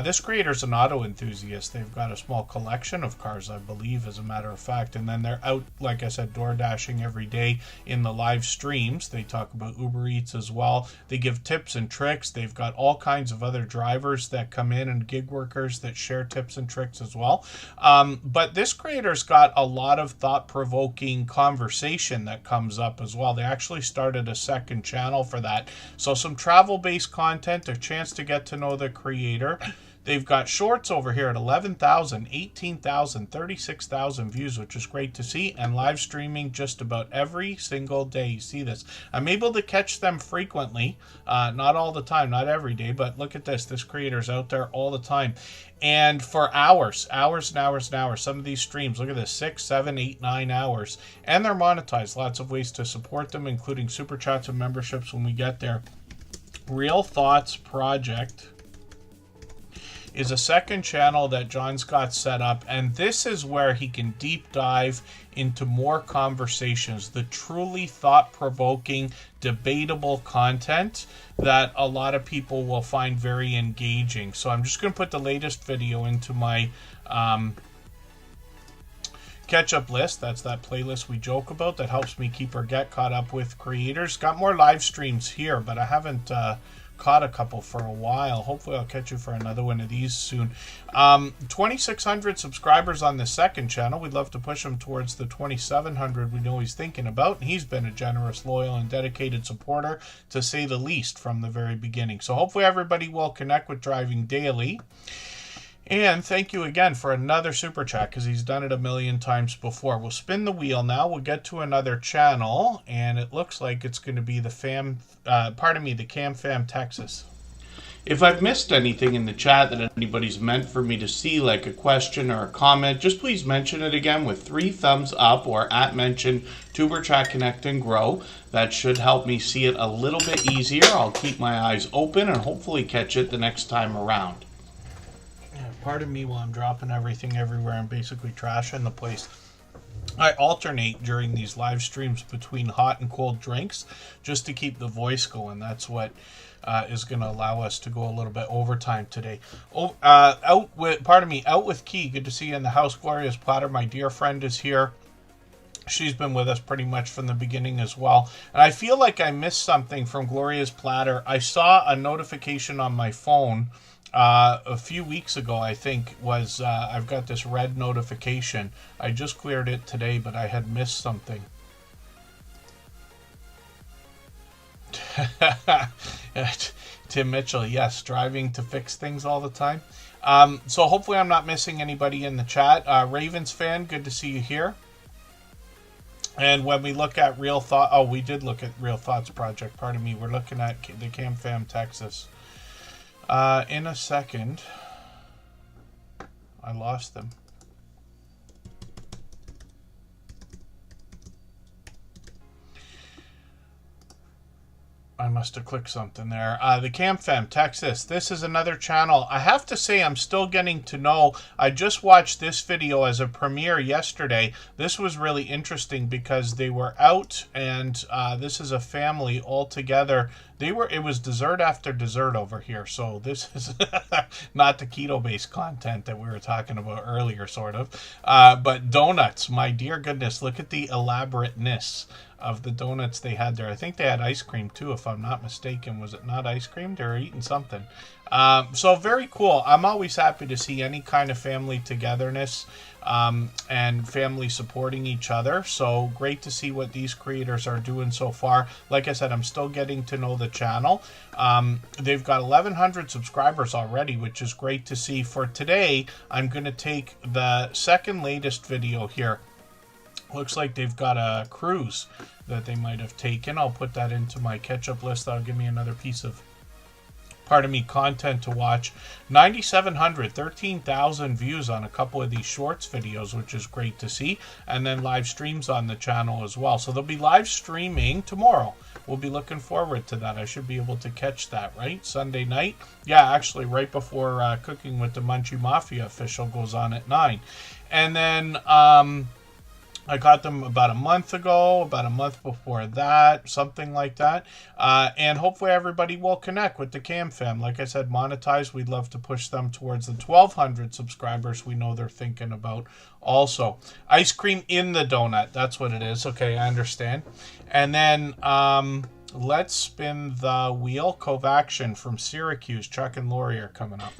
This creator's an auto enthusiast. They've got a small collection of cars, I believe, as a matter of fact. And then they're out, like I said, door dashing every day in the live streams. They talk about Uber Eats as well. They give tips and tricks. They've got all kinds of other drivers that come in and gig workers that share tips and tricks as well. But this creator's got a lot of thought-provoking conversation that comes up as well. They actually started a second channel for that. So some travel-based content, a chance to get to know the creator. They've got shorts over here at 11,000, 18,000, 36,000 views, which is great to see, and live streaming just about every single day. You see this. I'm able to catch them frequently, not all the time, not every day, but look at this. This creator's out there all the time. And for hours and hours and hours, some of these streams, look at this, 6, 7, 8, 9 hours. And they're monetized. Lots of ways to support them, including super chats and memberships when we get there. Real Thoughts Project is a second channel that John's got set up, and this is where he can deep dive into more conversations, the truly thought-provoking, debatable content that a lot of people will find very engaging. So I'm just going to put the latest video into my catch-up list. That's that playlist we joke about that helps me keep or get caught up with creators. Got more live streams here, but I haven't caught a couple for a while. Hopefully I'll catch you for another one of these soon. 2,600 subscribers on the second channel. We'd love to push him towards the 2,700 we know he's thinking about. And he's been a generous, loyal, and dedicated supporter, to say the least, from the very beginning. So hopefully everybody will connect with Driving Daily. And thank you again for another super chat, because he's done it a million times before. We'll spin the wheel now. We'll get to another channel, and it looks like it's going to be the the Cam Fam Texas. If I've missed anything in the chat that anybody's meant for me to see, like a question or a comment, just please mention it again with 3 thumbs up or @mention Tuber Chat Connect and Grow. That should help me see it a little bit easier. I'll keep my eyes open and hopefully catch it the next time around. Pardon me while I'm dropping everything everywhere and basically trashing the place. I alternate during these live streams between hot and cold drinks just to keep the voice going. That's what is going to allow us to go a little bit overtime today. Out with Key. Good to see you in the house. Gloria's Platter, my dear friend, is here. She's been with us pretty much from the beginning as well. And I feel like I missed something from Gloria's Platter. I saw a notification on my phone a few weeks ago, I think, was I've got this red notification. I just cleared it today, but I had missed something. Tim Mitchell, yes, driving to fix things all the time. So hopefully I'm not missing anybody in the chat. Ravens fan, good to see you here. And when we look at Real Thought, oh, we did look at Real Thoughts Project, pardon me. We're looking at the Cam Fam Texas. In a second, I lost them. I must have clicked something there. The Cam Fam Texas. This is another channel. I have to say I'm still getting to know. I just watched this video as a premiere yesterday. This was really interesting because they were out, and this is a family all together. It was dessert after dessert over here. So this is not the keto-based content that we were talking about earlier, sort of. But donuts, my dear goodness, look at the elaborateness of the donuts they had there. I think they had ice cream too, if I'm not mistaken. Was it not ice cream? They were eating something. So very cool. I'm always happy to see any kind of family togetherness and family supporting each other. So great to see what these creators are doing so far. Like I said, I'm still getting to know the channel. They've got 1,100 subscribers already, which is great to see. For today, I'm going to take the second latest video here. Looks like they've got a cruise that they might have taken. I'll put that into my catch-up list. That'll give me another piece of, pardon me, content to watch. 9,700, 13,000 views on a couple of these shorts videos, which is great to see. And then live streams on the channel as well. So they'll be live streaming tomorrow. We'll be looking forward to that. I should be able to catch that, right? Sunday night. Yeah, actually right before Cooking with the Munchie Mafia official goes on at 9. And then I got them about a month ago, about a month before that, something like that. And hopefully everybody will connect with the Cam Fam. Like I said, monetize. We'd love to push them towards the 1,200 subscribers we know they're thinking about also. Ice cream in the donut. That's what it is. Okay, I understand. And then let's spin the wheel. Covaction from Syracuse. Chuck and Lori are coming up.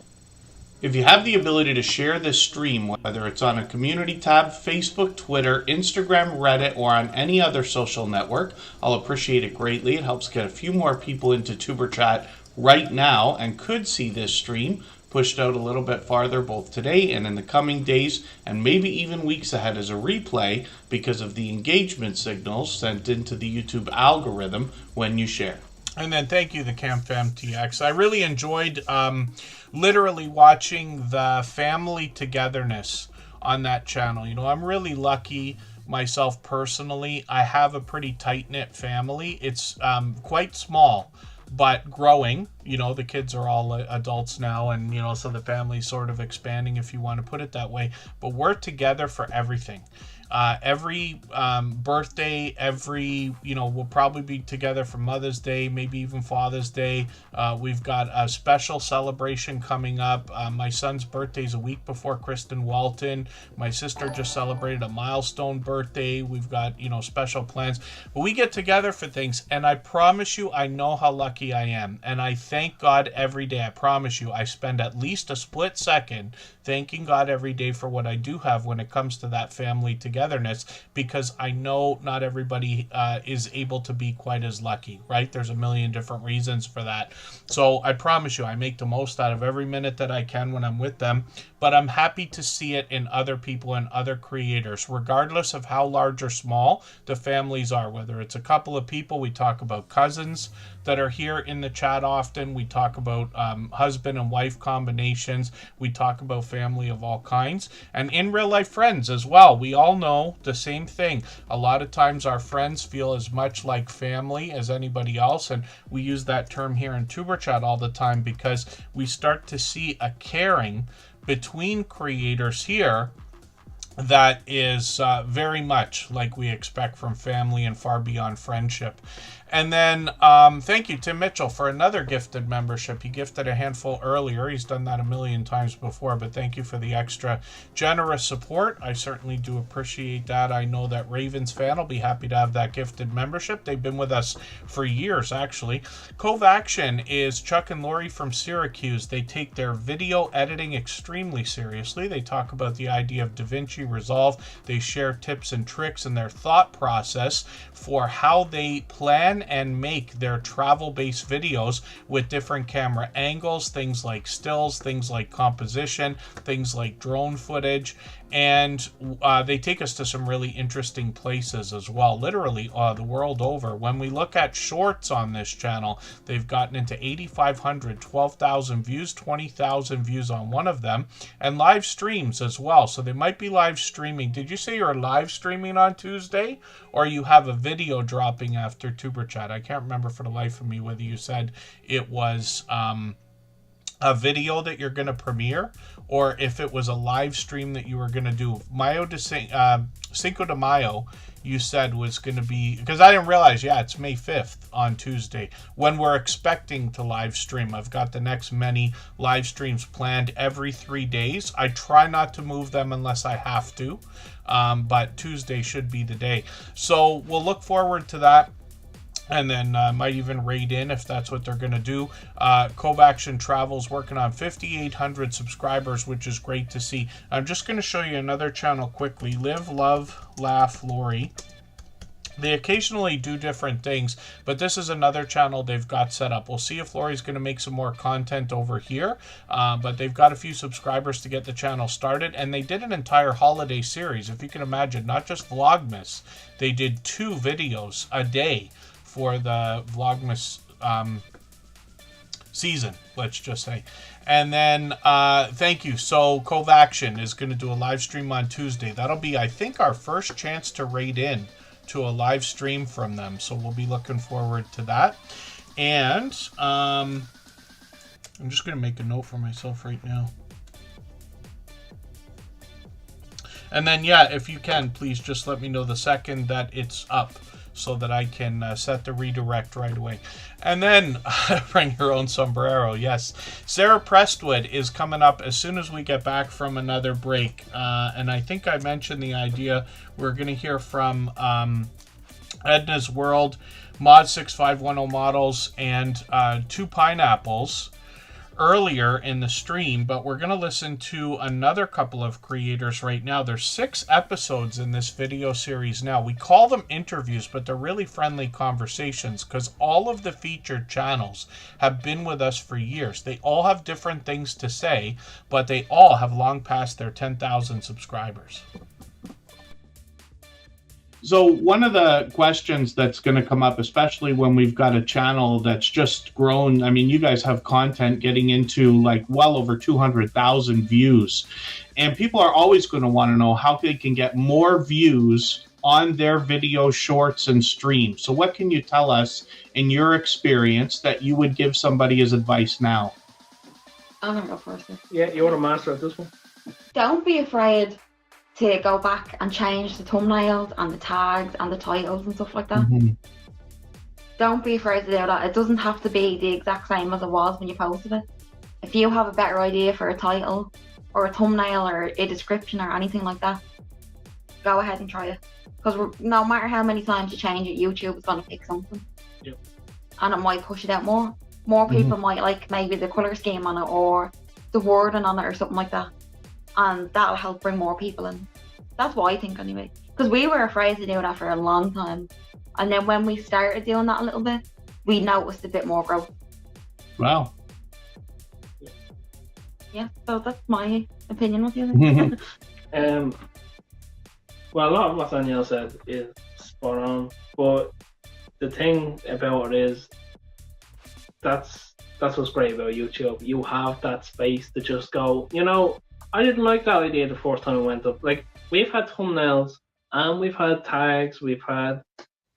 If you have the ability to share this stream, whether it's on a community tab, Facebook, Twitter, Instagram, Reddit, or on any other social network, I'll appreciate it greatly. It helps get a few more people into Tuber Chat right now and could see this stream pushed out a little bit farther both today and in the coming days and maybe even weeks ahead as a replay because of the engagement signals sent into the YouTube algorithm when you share. And then thank you, the Cam Fam TX. I really enjoyed literally watching the family togetherness on that channel. You know, I'm really lucky myself personally. I have a pretty tight-knit family. It's quite small, but growing. You know, the kids are all adults now, and, you know, so the family's sort of expanding, if you want to put it that way. But we're together for everything. Every birthday, we'll probably be together for Mother's Day, maybe even Father's Day. We've got a special celebration coming up. My son's birthday is a week before Kristen Walton. My sister just celebrated a milestone birthday. We've got, you know, special plans. But we get together for things, and I promise you, I know how lucky I am. And I thank God every day. I promise you, I spend at least a split second thanking God every day for what I do have when it comes to that family togetherness, because I know not everybody is able to be quite as lucky, right? There's a million different reasons for that. So I promise you, I make the most out of every minute that I can when I'm with them, but I'm happy to see it in other people and other creators, regardless of how large or small the families are, whether it's a couple of people. We talk about cousins that are here in the chat often. We talk about husband and wife combinations. We talk about family of all kinds, and in real life friends as well. We all know the same thing. A lot of times our friends feel as much like family as anybody else, and we use that term here in Tuber Chat all the time because we start to see a caring between creators here that is very much like we expect from family and far beyond friendship. And then thank you, Tim Mitchell, for another gifted membership. He gifted a handful earlier. He's done that a million times before, but thank you for the extra generous support. I certainly do appreciate that. I know that Ravens fan will be happy to have that gifted membership. They've been with us for years, actually. Covaction is Chuck and Lori from Syracuse. They take their video editing extremely seriously. They talk about the idea of DaVinci Resolve. They share tips and tricks and their thought process for how they plan and make their travel-based videos with different camera angles, things like stills, things like composition, things like drone footage, and they take us to some really interesting places as well, literally the world over. When we look at shorts on this channel, they've gotten into 8,500, 12,000 views, 20,000 views on one of them, and live streams as well. So they might be live streaming. Did you say you're live streaming on Tuesday, or you have a video dropping after Tuber Chat? I can't remember for the life of me whether you said it was a video that you're going to premiere, or if it was a live stream that you were going to do. Cinco de Mayo, you said was going to be, because I didn't realize, it's May 5th on Tuesday, when we're expecting to live stream. I've got the next many live streams planned every 3 days. I try not to move them unless I have to, but Tuesday should be the day. So we'll look forward to that. And then might even raid in if that's what they're going to do. Cove Action Travel's working on 5,800 subscribers, which is great to see. I'm just going to show you another channel quickly. Live, Love, Laugh, Lori. They occasionally do different things, but this is another channel they've got set up. We'll see if Lori's going to make some more content over here, but they've got a few subscribers to get the channel started, and they did an entire holiday series. If you can imagine, not just Vlogmas. They did 2 videos a day for the Vlogmas season, let's just say. And then, thank you. So, Cove Action is going to do a live stream on Tuesday. That'll be, I think, our first chance to raid in to a live stream from them. So, we'll be looking forward to that. And I'm just going to make a note for myself right now. And then, if you can, please just let me know the second that it's up, so that I can set the redirect right away. And then, bring your own sombrero, yes. Sarah Prestwood is coming up as soon as we get back from another break. And I think I mentioned the idea. We're going to hear from Edna's World, Mod 6510 Models, and 2 Pineapples earlier in the stream, but we're going to listen to another couple of creators right now. There's 6 episodes in this video series now. We call them interviews, but they're really friendly conversations because all of the featured channels have been with us for years. They all have different things to say, but they all have long passed their 10,000 subscribers. So one of the questions that's going to come up, especially when we've got a channel that's just grown, I mean, you guys have content getting into like well over 200,000 views. And people are always going to want to know how they can get more views on their video shorts and streams. So what can you tell us in your experience that you would give somebody as advice now? I'm going to go first. Yeah, you're the master at this one. Don't be afraid to go back and change the thumbnails and the tags and the titles and stuff like that. Mm-hmm. Don't be afraid to do that. It doesn't have to be the exact same as it was when you posted it. If you have a better idea for a title or a thumbnail or a description or anything like that, go ahead and try it. Because no matter how many times you change it, YouTube is going to pick something. Yep. And it might push it out more. More people might like maybe the colour scheme on it or the wording on it or something like that. And that'll help bring more people in. That's what I think anyway. Because we were afraid to do that for a long time. And then when we started doing that a little bit, we noticed a bit more growth. Wow. Yeah, so that's my opinion with you. Well, a lot of what Danielle said is spot on. But the thing about it is, that's what's great about YouTube. You have that space to just go, you know, I didn't like that idea the first time it went up. Like, we've had thumbnails and we've had tags, we've had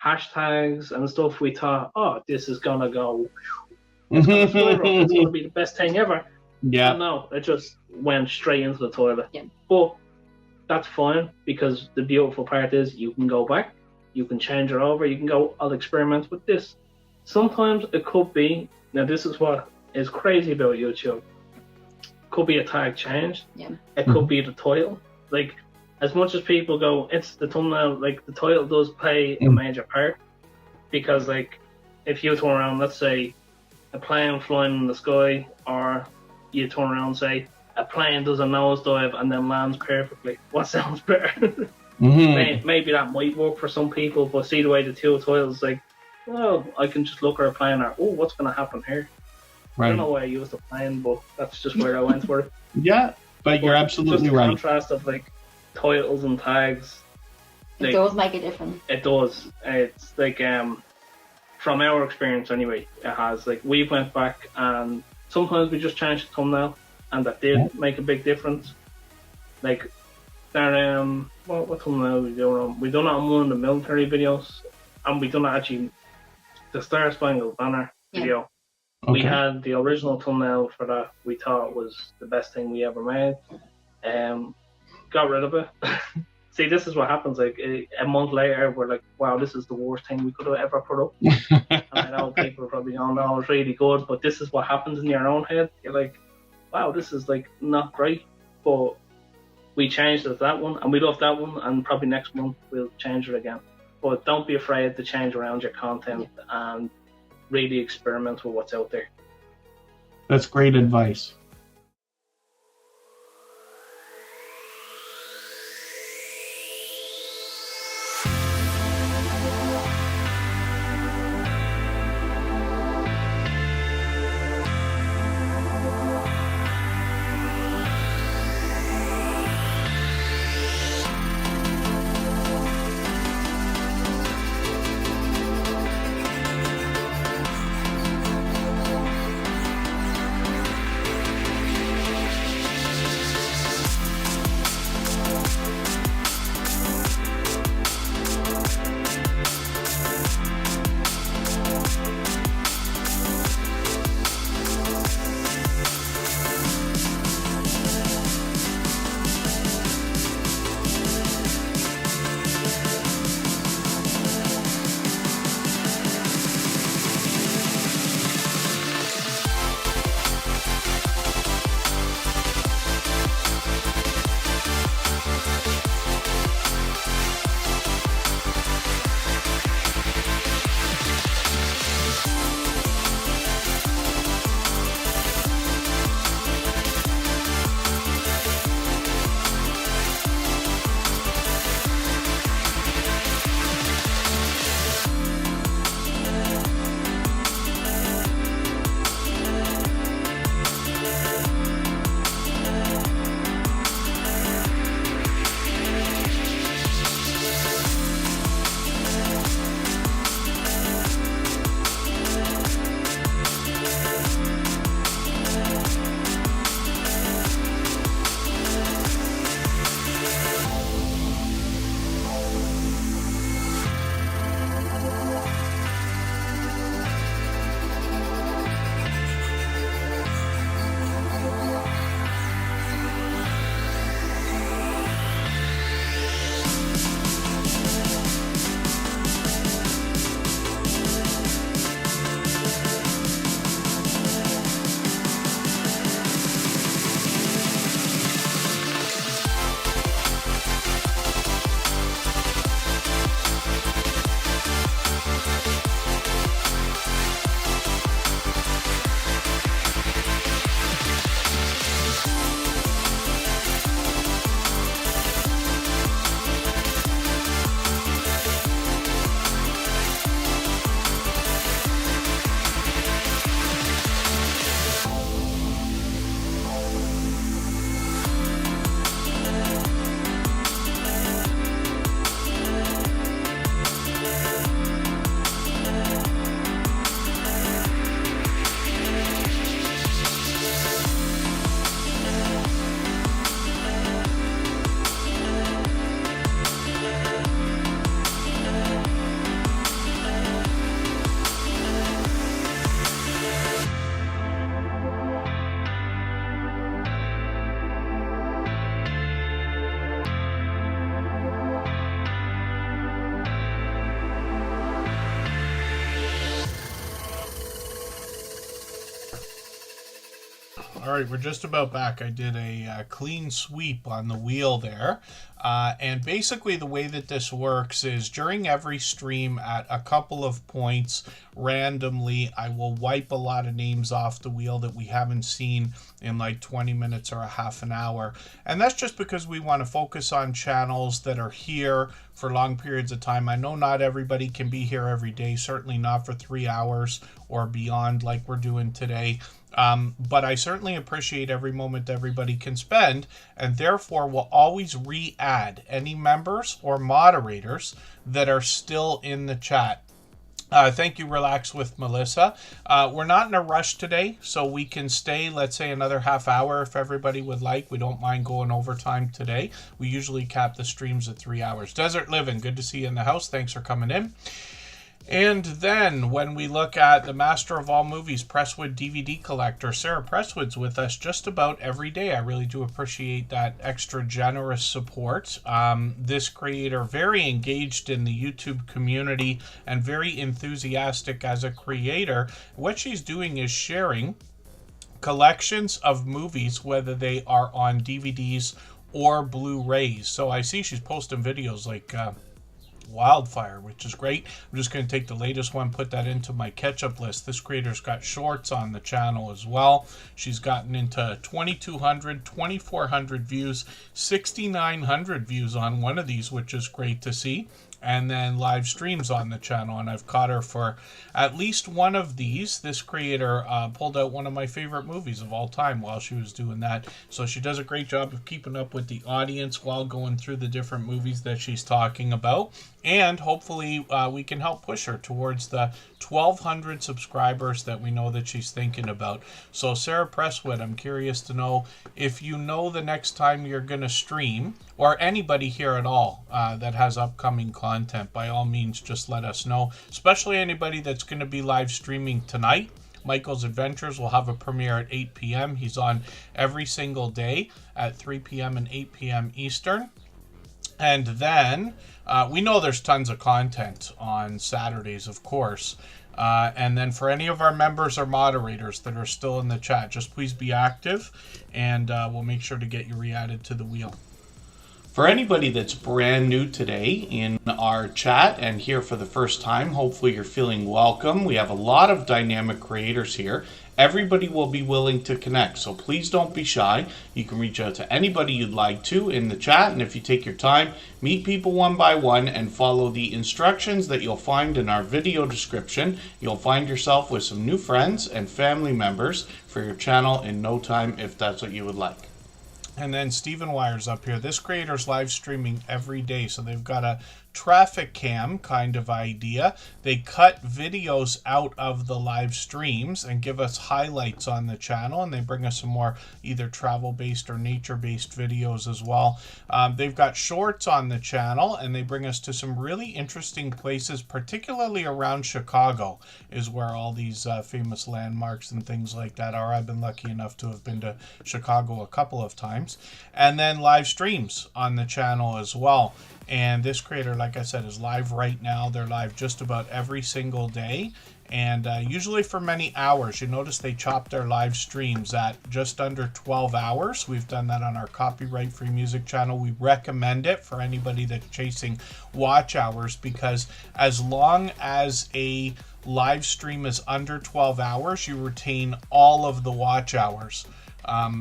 hashtags and stuff. We thought, oh, this is gonna go, it's gonna be the best thing ever. Yeah. And no, it just went straight into the toilet. Yeah. But that's fine, because the beautiful part is you can go back, you can change it over, you can go, I'll experiment with this. Sometimes it could be, now this is what is crazy about YouTube. Could be a tag change. Yeah. It could be the title. Like, as much as people go, it's the thumbnail, like the title does play a major part. Because like, if you turn around, let's say a plane flying in the sky, or you turn around and say a plane does a nosedive and then lands perfectly, what sounds better? Maybe that might work for some people, but see the way the two titles, like, well, I can just look at a plane and, oh, what's going to happen here? Right. I don't know why I used the plane, but that's just where I went for it. Yeah, but you're absolutely just the right. contrast of like titles and tags. It does make a difference. It does. It's like from our experience anyway, it has. Like, we went back and sometimes we just changed the thumbnail, and that did make a big difference. Like, there, what thumbnail we doing on? We done it on one of the military videos, and we done it actually the Star Spangled Banner video. We Okay. had the original thumbnail for that. We thought was the best thing we ever made. Got rid of it. See, this is what happens. Like a month later, we're like, "Wow, this is the worst thing we could have ever put up." And I know people are probably going, "No, it's really good," but this is what happens in your own head. You're like, "Wow, this is like not great," but we changed it to that one, and we love that one, and probably next month we'll change it again. But don't be afraid to change around your content and really experiment with what's out there. That's great advice. All right, we're just about back. I did a clean sweep on the wheel there. And basically the way that this works is during every stream at a couple of points, randomly, I will wipe a lot of names off the wheel that we haven't seen in like 20 minutes or a half an hour. And that's just because we want to focus on channels that are here for long periods of time. I know not everybody can be here every day, certainly not for 3 hours or beyond like we're doing today. But I certainly appreciate every moment everybody can spend, and therefore will always re-add any members or moderators that are still in the chat. Thank you, Relax with Melissa. We're not in a rush today, so we can stay, let's say, another half hour if everybody would like. We don't mind going overtime today. We usually cap the streams at 3 hours. Desert Living, good to see you in the house. Thanks for coming in. And then when we look at the master of all movies, Presswood DVD collector, Sarah Presswood's with us just about every day. I really do appreciate that extra generous support. This creator, very engaged in the YouTube community and very enthusiastic as a creator. What she's doing is sharing collections of movies, whether they are on DVDs or Blu-rays. So I see she's posting videos like wildfire, which is great. I'm just going to take the latest one, put that into my catch-up list. This creator's got shorts on the channel as well. She's gotten into 2,200, 2,400 views, 6,900 views on one of these, which is great to see. And then live streams on the channel, and I've caught her for at least one of these. This creator pulled out one of my favorite movies of all time while she was doing that. So she does a great job of keeping up with the audience while going through the different movies that she's talking about. And hopefully we can help push her towards the 1,200 subscribers that we know that she's thinking about. So Sarah Presswood, I'm curious to know if you know the next time you're going to stream, or anybody here at all that has upcoming content. By all means, just let us know, especially anybody that's going to be live streaming tonight. Michael's Adventures will have a premiere at 8 p.m. He's on every single day at 3 p.m. and 8 p.m. Eastern. And then we know there's tons of content on Saturdays, of course. And then for any of our members or moderators that are still in the chat, just please be active, and we'll make sure to get you re-added to the wheel. For anybody that's brand new today in our chat and here for the first time, hopefully you're feeling welcome. We have a lot of dynamic creators here. Everybody will be willing to connect, so please don't be shy. You can reach out to anybody you'd like to in the chat, and if you take your time, meet people one by one and follow the instructions that you'll find in our video description. You'll find yourself with some new friends and family members for your channel in no time, if that's what you would like. And then Stephen Wire's up here. This creator's live streaming every day, so they've got a traffic cam kind of idea. They cut videos out of the live streams and give us highlights on the channel, and they bring us some more either travel-based or nature-based videos as well. They've got shorts on the channel, and they bring us to some really interesting places, particularly around Chicago is where all these famous landmarks and things like that are. I've been lucky enough to have been to Chicago a couple of times. And then live streams on the channel as well. And this creator, like I said, is live right now. They're live just about every single day, and usually for many hours. You notice they chop their live streams at just under 12 hours. We've done that on our copyright-free music channel. We recommend it for anybody that's chasing watch hours, because as long as a live stream is under 12 hours, you retain all of the watch hours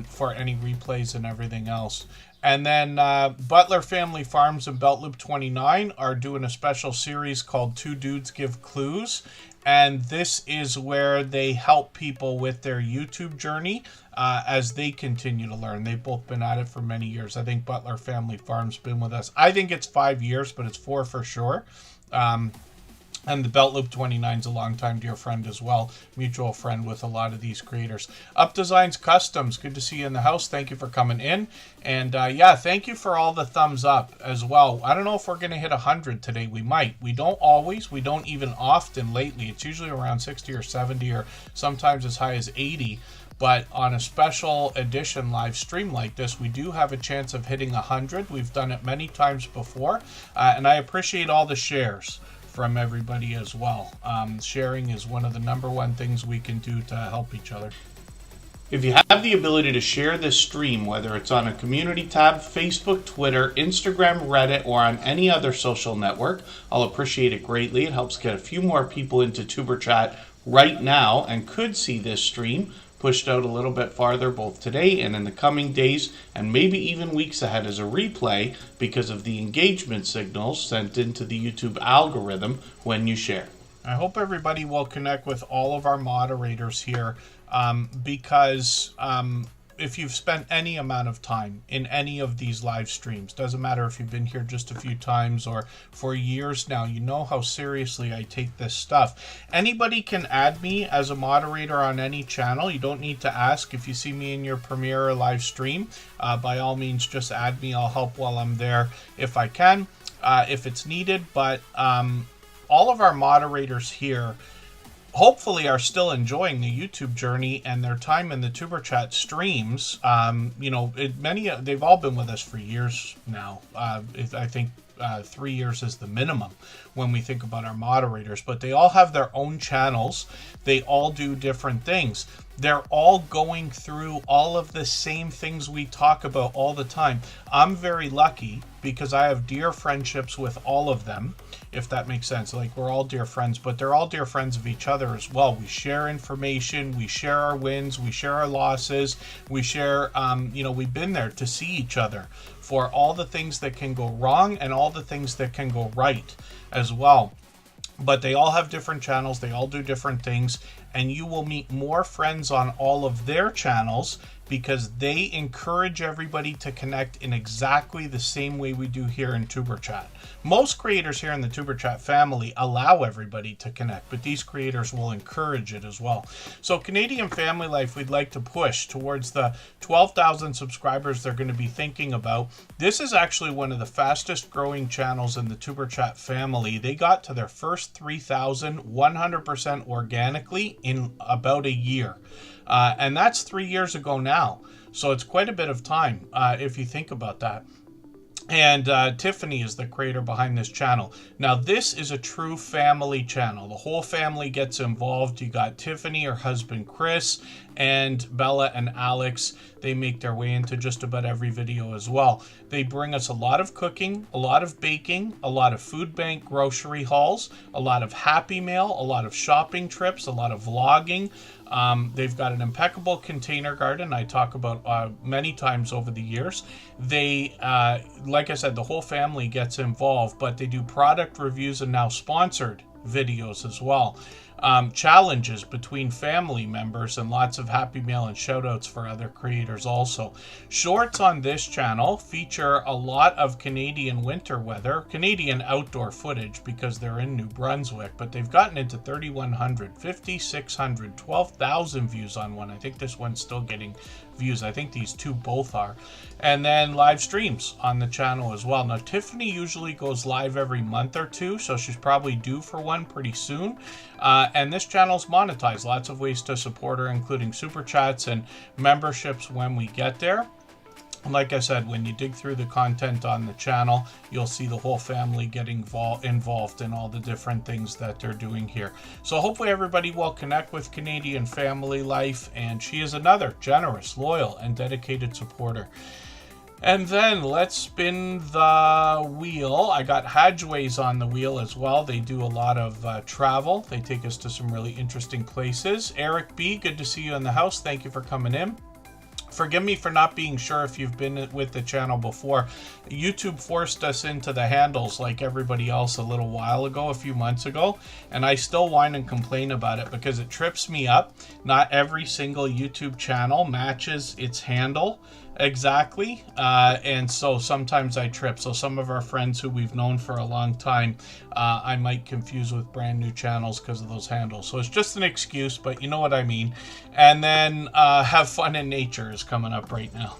for any replays and everything else. And then Butler Family Farms and Belt Loop 29 are doing a special series called Two Dudes Give Clues. And this is where they help people with their YouTube journey as they continue to learn. They've both been at it for many years. I think Butler Family Farms been with us. I think it's 5 years, but it's 4 for sure. And the Belt Loop 29 is a longtime dear friend as well, mutual friend with a lot of these creators. Up Designs Customs, good to see you in the house. Thank you for coming in. And yeah, thank you for all the thumbs up as well. I don't know if we're going to hit 100 today. We might. We don't always. We don't even often lately. It's usually around 60 or 70 or sometimes as high as 80. But on a special edition live stream like this, we do have a chance of hitting 100. We've done it many times before. And I appreciate all the shares from everybody as well. Sharing is one of the #1 things we can do to help each other. If you have the ability to share this stream, whether it's on a community tab, Facebook, Twitter, Instagram, Reddit, or on any other social network, I'll appreciate it greatly. It helps get a few more people into Tuber Chat right now and could see this stream pushed out a little bit farther both today and in the coming days and maybe even weeks ahead as a replay because of the engagement signals sent into the YouTube algorithm when you share. I hope everybody will connect with all of our moderators here because if you've spent any amount of time in any of these live streams, doesn't matter if you've been here just a few times or for years now, you know how seriously I take this stuff. Anybody can add me as a moderator on any channel. You don't need to ask. If you see me in your premiere or live stream, by all means, just add me. I'll help while I'm there if I can, if it's needed. But all of our moderators here hopefully are still enjoying the YouTube journey and their time in the Tuber Chat streams. They've all been with us for years now. I think 3 years is the minimum when we think about our moderators, but they all have their own channels. They all do different things. They're all going through all of the same things we talk about all the time. I'm very lucky because I have dear friendships with all of them, if that makes sense. Like, we're all dear friends, but they're all dear friends of each other as well. We share information, we share our wins, we share our losses, we share, we've been there to see each other for all the things that can go wrong and all the things that can go right as well. But they all have different channels, they all do different things, and you will meet more friends on all of their channels because they encourage everybody to connect in exactly the same way we do here in Tuber Chat. Most creators here in the Tuber Chat family allow everybody to connect, but these creators will encourage it as well. So Canadian Family Life, we'd like to push towards the 12,000 subscribers they're going to be thinking about. This is actually one of the fastest growing channels in the Tuber Chat family. They got to their first 3,000 100% organically in about a year. And that's 3 years ago now. So it's quite a bit of time if you think about that. And Tiffany is the creator behind this channel. Now, this is a true family channel. The whole family gets involved. You got Tiffany, her husband Chris, and Bella and Alex. They make their way into just about every video as well. They bring us a lot of cooking, a lot of baking, a lot of food bank grocery hauls, a lot of Happy Mail, a lot of shopping trips, a lot of vlogging. They've got an impeccable container garden I talk about many times over the years. They, like I said, the whole family gets involved, but they do product reviews and now sponsored videos as well. Challenges between family members and lots of Happy Mail and shout outs for other creators also. Shorts on this channel feature a lot of Canadian winter weather, Canadian outdoor footage because they're in New Brunswick, but they've gotten into 3,100, 5,600, 12,000 views on one. I think this one's still getting views. I think these two both are. And then live streams on the channel as well. Now, Tiffany usually goes live every month or two, so she's probably due for one pretty soon. And this channel's monetized. Lots of ways to support her, including super chats and memberships when we get there. Like I said, when you dig through the content on the channel, you'll see the whole family getting involved in all the different things that they're doing here. So hopefully everybody will connect with Canadian Family Life, and she is another generous, loyal, and dedicated supporter. And then let's spin the wheel. I got Hadgeways on the wheel as well. They do a lot of travel. They take us to some really interesting places. Eric B., good to see you in the house. Thank you for coming in. Forgive me for not being sure if you've been with the channel before. YouTube forced us into the handles like everybody else a little while ago, a few months ago, and I still whine and complain about it because it trips me up. Not every single YouTube channel matches its handle exactly, and so sometimes I trip. So some of our friends who we've known for a long time, I might confuse with brand new channels because of those handles. So it's just an excuse, but you know what I mean. And then Have Fun in Nature is coming up right now.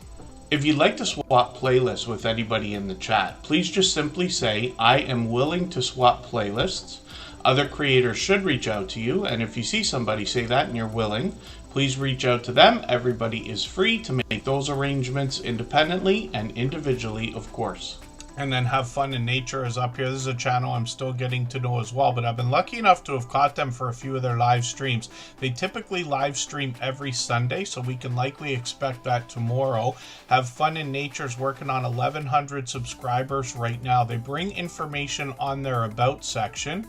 If you'd like to swap playlists with anybody in the chat, please just simply say, I am willing to swap playlists. Other creators should reach out to you, and if you see somebody say that and you're willing, please reach out to them. Everybody is free to make those arrangements independently and individually, of course. And then Have Fun in Nature is up here. This is a channel I'm still getting to know as well, but I've been lucky enough to have caught them for a few of their live streams. They typically live stream every Sunday, so we can likely expect that tomorrow. Have Fun in Nature is working on 1,100 subscribers right now. They bring information on their About section.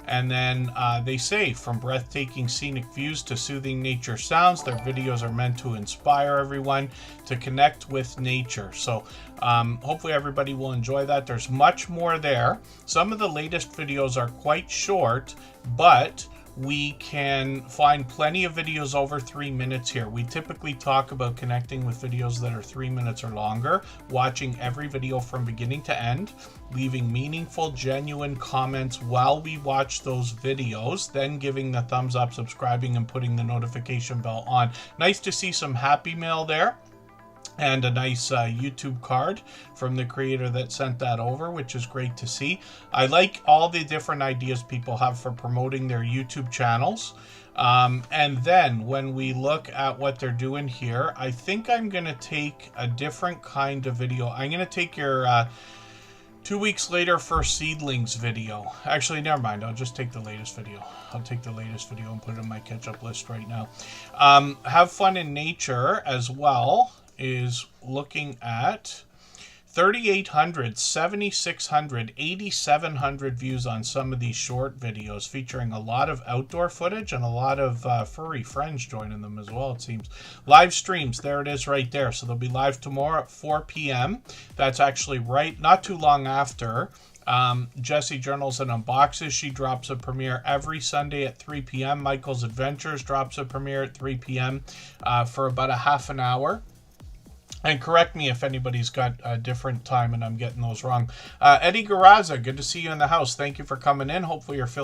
And then they say, from breathtaking scenic views to soothing nature sounds, their videos are meant to inspire everyone to connect with nature. So hopefully everybody will enjoy that. There's much more there. Some of the latest videos are quite short, but we can find plenty of videos over 3 minutes here. We typically talk about connecting with videos that are 3 minutes or longer, watching every video from beginning to end, leaving meaningful, genuine comments while we watch those videos, then giving the thumbs up, subscribing, and putting the notification bell on. Nice to see some Happy Mail there. and a nice YouTube card from the creator that sent that over, which is great to see. I like all the different ideas people have for promoting their YouTube channels. And then when we look at what they're doing here, I think I'm going to take a different kind of video. I'm going to take your 2 weeks later for seedlings video. Actually, never mind. I'll just take the latest video. I'll take the latest video and put it in my catch-up list right now. Have Fun in Nature as well is looking at 3,800, 7,600, 8,700 views on some of these short videos, featuring a lot of outdoor footage and a lot of furry friends joining them as well, it seems. Live streams, there it is right there. So they'll be live tomorrow at 4 p.m. That's actually right, not too long after Jessie Journals and Unboxes. She drops a premiere every Sunday at 3 p.m. Michael's Adventures drops a premiere at 3 p.m. For about a half an hour. And correct me if anybody's got a different time and I'm getting those wrong. Eddie Garraza, good to see you in the house. Thank you for coming in. Hopefully you're feeling